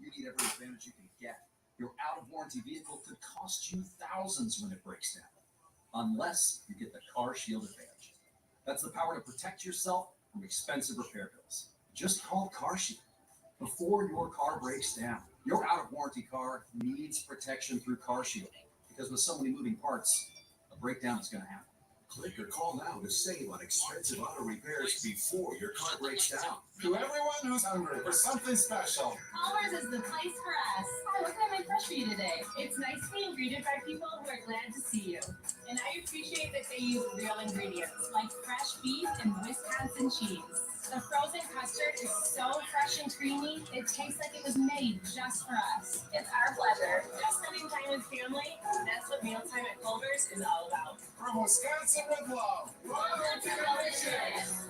You need every advantage you can get. Your out-of-warranty vehicle could cost you thousands when it breaks down, unless you get the Car Shield Advantage. That's the power to protect yourself from expensive repair bills. Just call Car Shield before your car breaks down. Your out-of-warranty car needs protection through Car Shield, because with so many moving parts, a breakdown is going to happen. Click or call now to save on expensive auto repairs before your car breaks down. To everyone who's hungry for something special, Culver's is the place for us. Hi, what can I make fresh for you today? It's nice being greeted by people who are glad to see you. And I appreciate that they use real ingredients like fresh beef and Wisconsin cheese. The frozen custard is so fresh and creamy, it tastes like it was made just for us. It's our pleasure. Just spending time with family, that's what mealtime at Culver's is all about. from Wisconsin with love. Welcome to Delicious.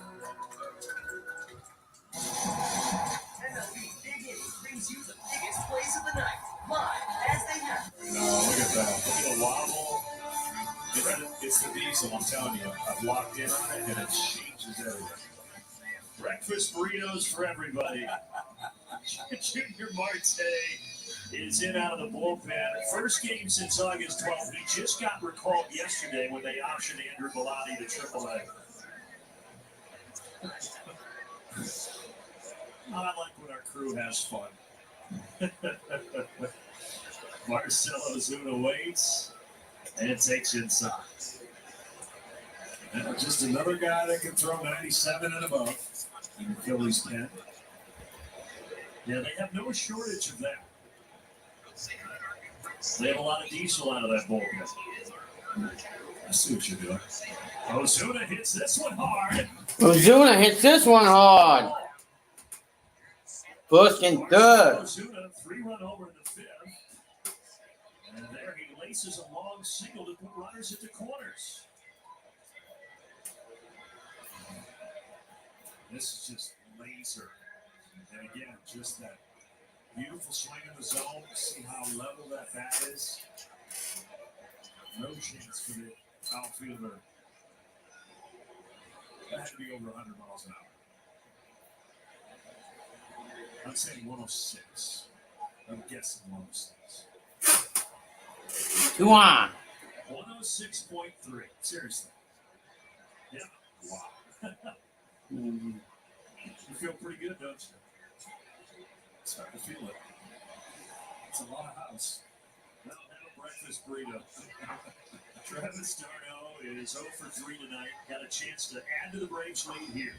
MLB Big Inning brings you the biggest plays of the night, live as they happen. No, look at that. Look at the wobble. It's the diesel, I'm telling you. I've locked in on it, and it changes everything. Breakfast burritos for everybody. Junior Marte is in out of the bullpen. First game since August 12th. He just got recalled yesterday when they optioned Andrew Bellotti to AAA. I like when our crew has fun. Marcell Ozuna waits and takes inside. And just another guy that can throw 97 and above in the Phillies pen. Yeah, they have no shortage of that. They have a lot of diesel out of that bullpen. I see what you're doing. Ozuna hits this one hard. Ozuna hits this one hard. First and third. Ozuna, 3-run homer in the 5th. And there he laces a long single to put runners at the corners. This is just laser. And again, just that beautiful swing in the zone. See how level that bat is. No chance for the outfielder. That had to be over 100 miles an hour. I'm saying 106. I'm guessing 106. 2 on. 106.3. Seriously. Yeah. Wow. You feel pretty good, don't you? Starting to feel it. It's a lot of house. Now have a breakfast burrito. Travis d'Arnaud is 0 for 3 tonight. Got a chance to add to the Braves lead here.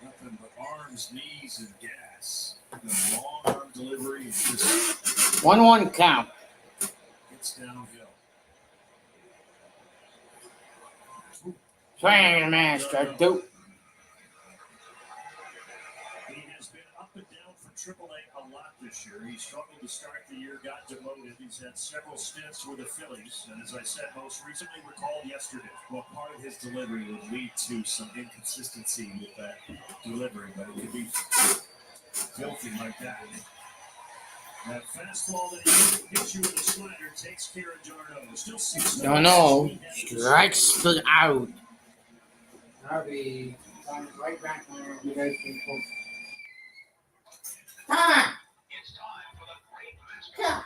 Nothing but arms, knees, and gas. The long arm delivery is just 1-1 count. gets downhill. Swing master, do. He has been up and down for AAA a lot this year. He struggled to start the year, got demoted. He's had several stints with the Phillies, and as I said, most recently recalled yesterday. Well, part of his delivery would lead to some inconsistency with that delivery, but it could be filthy like that. That fastball that he hits you with a slider takes care of Darno. Still 6 Darno strikes out. That'll be right back where you guys can pull. Ah! Yeah.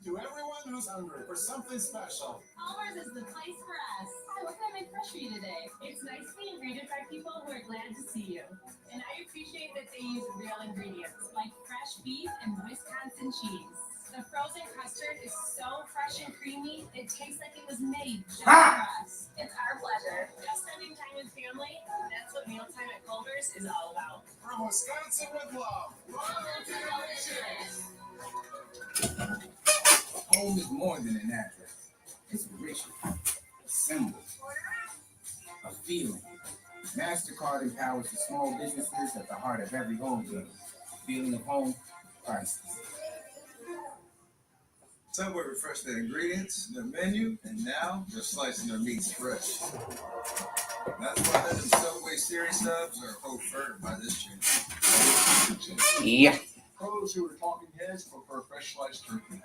To everyone who's hungry for something special. Culver's is the place for us. Hi, what can I make fresh for you today? It's nice being greeted by people who are glad to see you. And I appreciate that they use real ingredients like fresh beef and Wisconsin cheese. The frozen custard is so fresh and creamy, it tastes like it was made just for us. It's our pleasure. Just spending time with family, that's what mealtime at Culver's is all about. From Wisconsin with love. Home is more than an address. It's a ritual, a symbol, a feeling. MasterCard empowers the small businesses at the heart of every home game. Feeling of home, priceless. Subway refreshed their ingredients, their menu, and now they're slicing their meats fresh. That's why the Subway series subs are preferred by this channel. Yeah. Pros who are talking heads prefer fresh sliced turkey.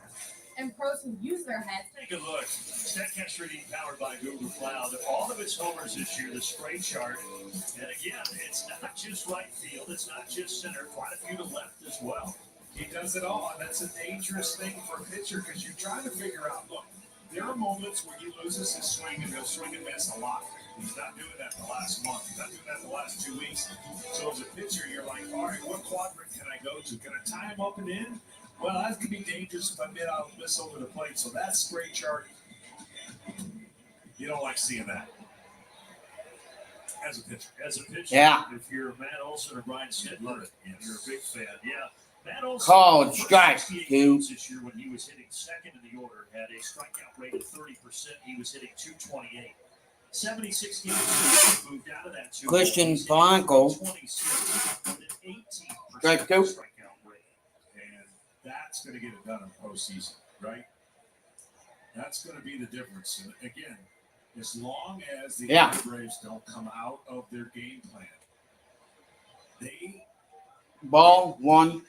And pros who use their heads. Take a look. StatCast Reading powered by Google Cloud. All of its homers this year, the spray chart. And again, it's not just right field. It's not just center. Quite a few to left as well. He does it all, and that's a dangerous thing for a pitcher because you're trying to figure out, look, there are moments where he loses his swing and he'll swing and miss a lot. He's not doing that the last month. He's not doing that the last 2 weeks. So as a pitcher, you're like, all right, what quadrant can I go to? Can I tie him up and in? Well, that could be dangerous if I'll miss over the plate. So that spray chart, you don't like seeing that. As a pitcher, Yeah. If you're Matt Olson or Brian Snitler, you're a big fan. Yeah. Matt Olson, Called strike, dude. this year when he was hitting second in the order, had a strikeout rate of 30%. He was hitting 228. 76 games moved out of that. Christian Polanco. 26 with an 18% Strike two. strikeout rate. And that's going to get it done in the postseason, right? That's going to be the difference. And again, as long as the Braves don't come out of their game plan, they Ball one.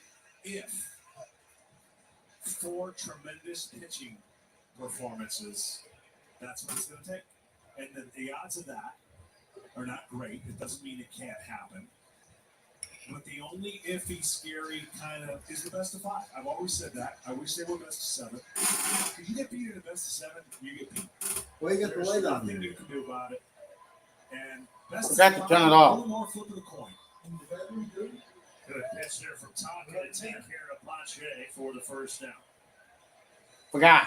if 4 tremendous pitching performances, that's what it's going to take. And the odds of that are not great. It doesn't mean it can't happen. But the only iffy, scary kind of is the best of 5. I've always said that. I wish they were best of 7. If you get beat in the best of 7, you get beat. Well, you get the There's light on nothing you. you can do about it. And best Forgot to turn it off. A little more flip of the coin. Good pitch there from Tonka to take care of Pache for the first down. Forgot.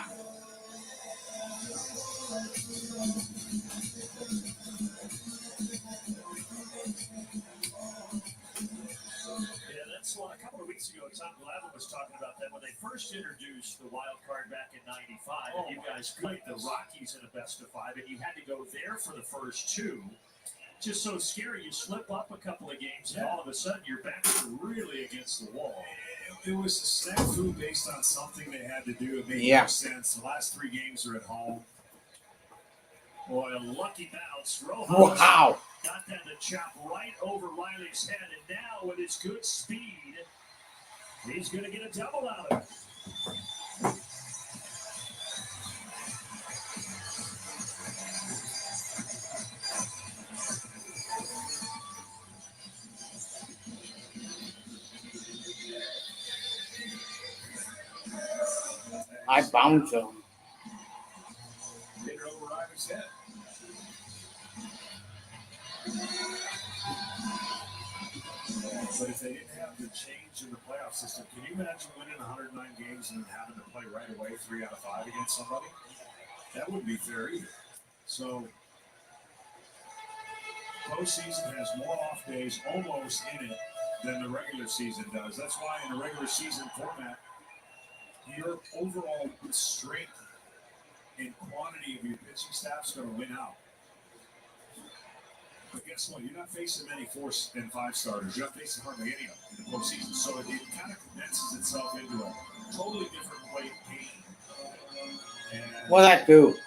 Yeah, that's what a couple of weeks ago, Tom Glavine was talking about that when they first introduced the wild card back in '95, and you guys played the Rockies in a best of 5, and you had to go there for the first 2. Just so scary, you slip up a couple of games, and all of a sudden your backs are really against the wall. It was a snafu based on something they had to do. It made Yeah. no sense. The last 3 games are at home. Boy, a lucky bounce. Rojas Wow. got that to chop right over Riley's head, and now with his good speed, he's going to get a double out of it. I bounce him. Hit it over Riley's head. But if they didn't have the change in the playoff system, can you imagine winning 109 games and then having to play right away 3 out of 5 against somebody? That wouldn't be fair either. So, postseason has more off days almost in it than the regular season does. That's why in the regular season format, your overall strength and quantity of your pitching staff is going to win out. But guess what? You're not facing many 4 and 5 starters. You're not facing hardly any of them in the postseason. So it kind of condenses itself into a totally different weight game. And What that do? 3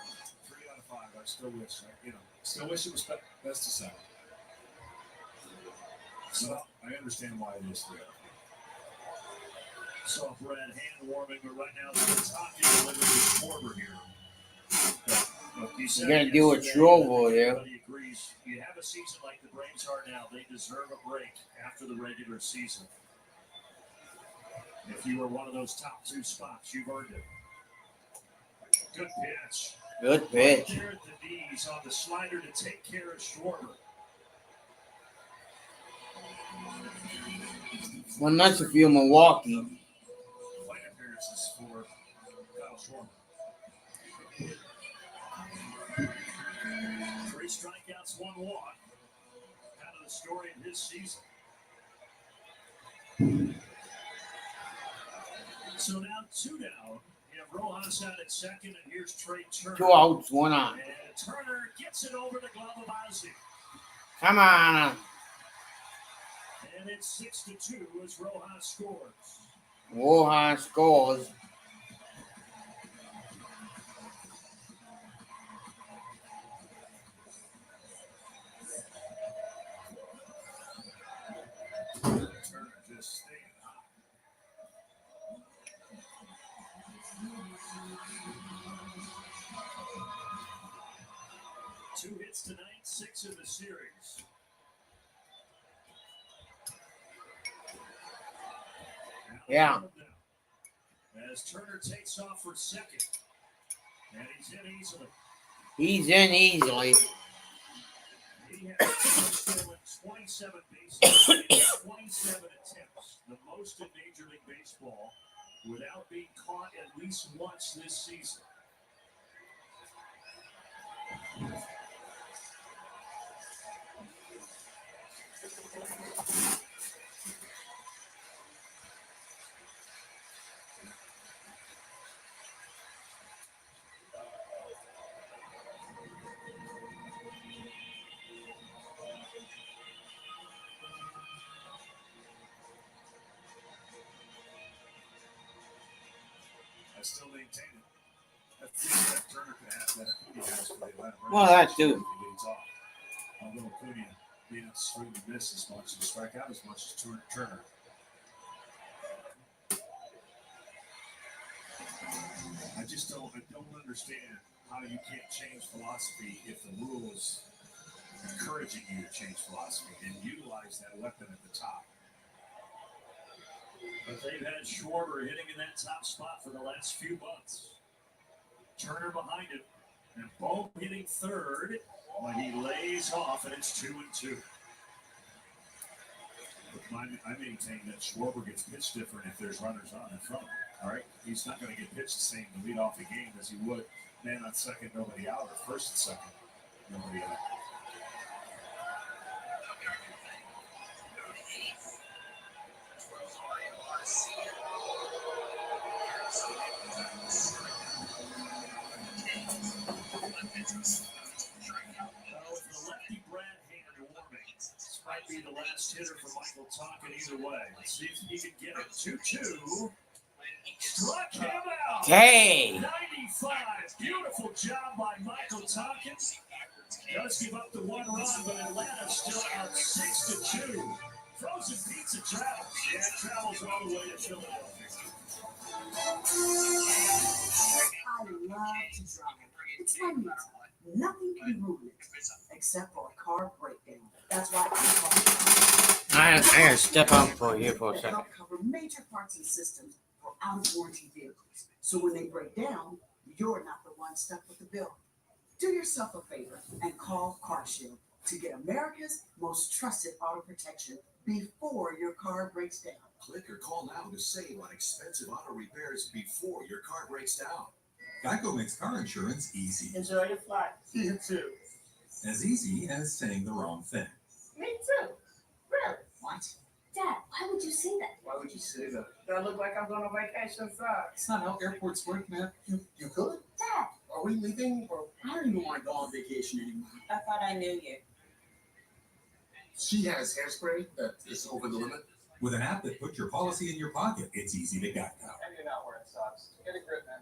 out of 5. I still wish, still wish it was best of 7. So I understand why it is 3 out of 5. So Brad hand warming, but right now it's talking a little bit with Schwarber here. You're gonna do a trouble there. Everybody agrees. You have a season like the Braves are now, they deserve a break after the regular season. If you were one of those top 2 spots, you've earned it. Good pitch. Good pitch. Right there at the knees on the slider to take care of Schwarber. Well, nice if you're Milwaukee. Plate appearances for Kyle Schwarber. 3 strikeouts, 1 walk. Kind of the story of his season. So now 2 down. You have Rojas out at second, and here's Trey Turner. 2 outs, 1 on. And Turner gets it over the glove of Ozzie. Come on. And it's 6-2 as Rojas scores. Rojas scores. Turner just staying hot. Two hits tonight, 6 in the series. Yeah. As Turner takes off for second. And he's in easily. He's in easily. He has stolen 27 bases in 27 attempts, the most in Major League Baseball, without being caught at least once this season. I still maintain it. That's that Turner could have that Acuna has for the Atlanta Braves. Well, that too. If he leads off. Although Acuna didn't swing and miss as much and strike out as much as Turner. I don't understand how you can't change philosophy if the rule is encouraging you to change philosophy and utilize that weapon at the top. But they've had Schwarber hitting in that top spot for the last few months. Turner behind him, and Bohm hitting third when he lays off, and it's 2-2. I maintain that Schwarber gets pitched different if there's runners on in front of him. All right, he's not going to get pitched the same to lead off the game as he would man on second, nobody out, or first and second, nobody out. With the lefty Brad hand warming, this might be the last hitter for Michael Tonkin either way. Let's see if he can get it. 2-2. Struck him out. Hey. 95. Beautiful job by Michael Tonkin. Does give up the 1 run, but Atlanta still out 6-2. Frozen pizza travels. Yeah, it travels all the way to Philadelphia. I love to drive. It's my me time. Nothing can ruin it except for a car breakdown. That's why I gotta step out for here for a second. help cover major parts and systems for out-of-warranty vehicles. So when they break down, you're not the one stuck with the bill. Do yourself a favor and call CarShield to get America's most trusted auto protection before your car breaks down. Click or call now to save on expensive auto repairs before your car breaks down. Geico makes car insurance easy. Enjoy your flight. You too. As easy as saying the wrong thing. Me too. Really? What? Dad, why would you say that? Why would you say that? Do I look like I'm going on vacation inside? It's not how airports work, man. You could? Dad. Are we leaving? Or I don't even want to go on vacation anymore. I thought I knew you. She has hairspray that is over the limit. With an app that puts your policy in your pocket, it's easy to Geico. And you're not wearing socks. Get a grip, man.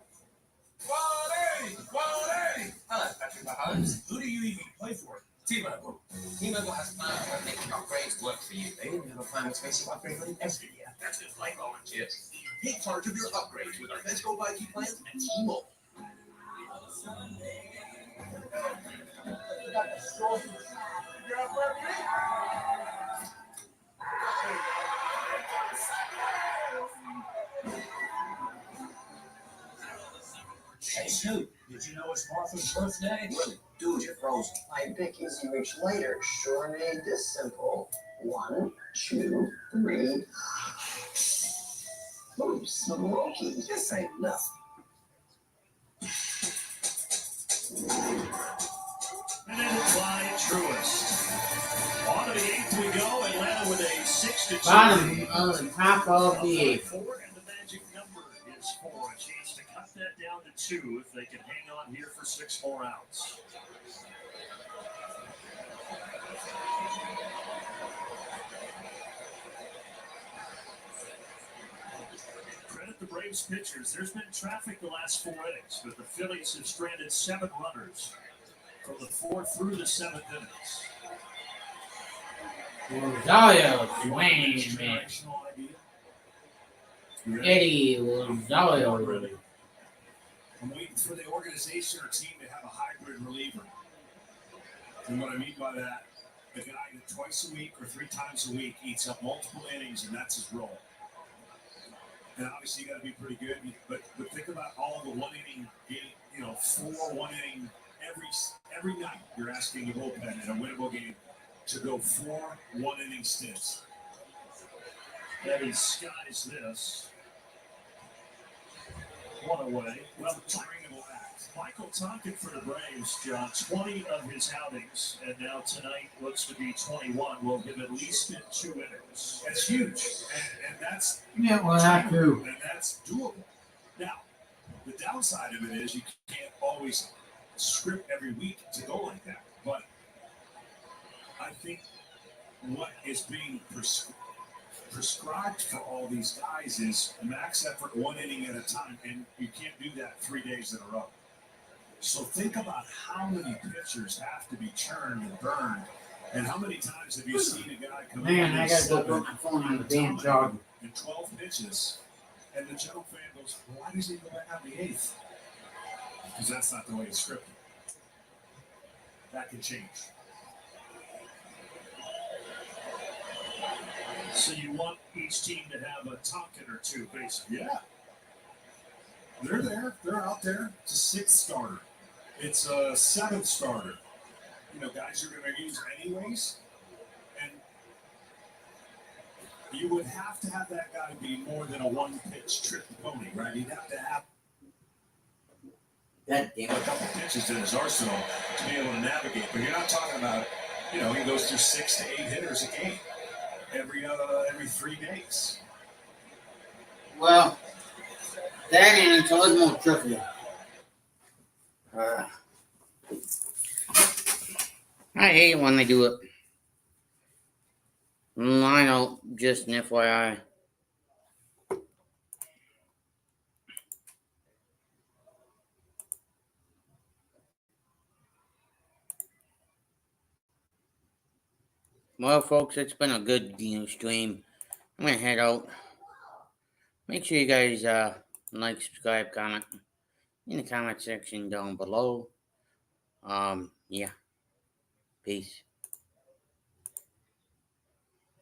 Quality! Hello, Patrick Mahomes. Who do you even play for? T-Mobile. T-Mobile has plans that make upgrades work for you. They even have a plan which makes you upgrade money every year. That's just like volunteers. Take charge of your upgrades with our Let's Go 5G plans at T-Mobile. You got the sausage. You're up for me? Hey, Snoop, did you know it's Martha's birthday? Dude, you're frozen. My big easy reach later sure made this simple. 1, 2, 3. Ooh, smoky. This ain't nothing. And then Clyde Truist. On to the 8th we go. Atlanta with a 6-2. Bottom of the top of the 8th. 4, and the magic number is 4. A chance to cut that down to 2 if they can hang on here for 6 more outs. Credit the Braves pitchers. There's been traffic the last 4 innings, but the Phillies have stranded 7 runners from the 4th through the 7th innings. Rosario swing, man. Eddie Rosario. I'm waiting for the organization or team to have a hybrid reliever. And what I mean by that, a guy that twice a week or 3 times a week eats up multiple innings, and that's his role. And obviously, you got to be pretty good. But think about all the 1-inning game, 4 1-inning every night. You're asking the bullpen in a winnable game to go 4 1-inning stints. Eddie skies this. 1 away. Well, Michael Tonkin for the Braves, John. 20 of his outings, and now tonight looks to be 21. Will give at least 2 innings. That's huge, and that's Well, that too. And that's doable. Now, the downside of it is you can't always script every week to go like that. But I think what is being prescribed for all these guys is max effort 1 inning at a time, and you can't do that 3 days in a row. So think about how many pitchers have to be churned and burned, and how many times have you seen a guy come Man, in I gotta go put my phone on the damn charger. in 12 pitches, and the general fan goes, well, why does he go back on the 8th? Because that's not the way it's scripted. That can change. So you want each team to have a Tonkin or 2, basically. Yeah. They're there. They're out there. It's a 6th starter. It's a 7th starter. Guys you're going to use anyways. And you would have to have that guy be more than a 1-pitch trip pony, right? You'd have to have a couple pitches in his arsenal to be able to navigate. But you're not talking about, he goes through 6 to 8 hitters a game every 3 days. Well, that and it's always more trivial. I hate when they do it. I know, just an FYI. Well, folks, it's been a good stream. I'm gonna head out. Make sure you guys like, subscribe, comment in the comment section down below. Yeah. Peace.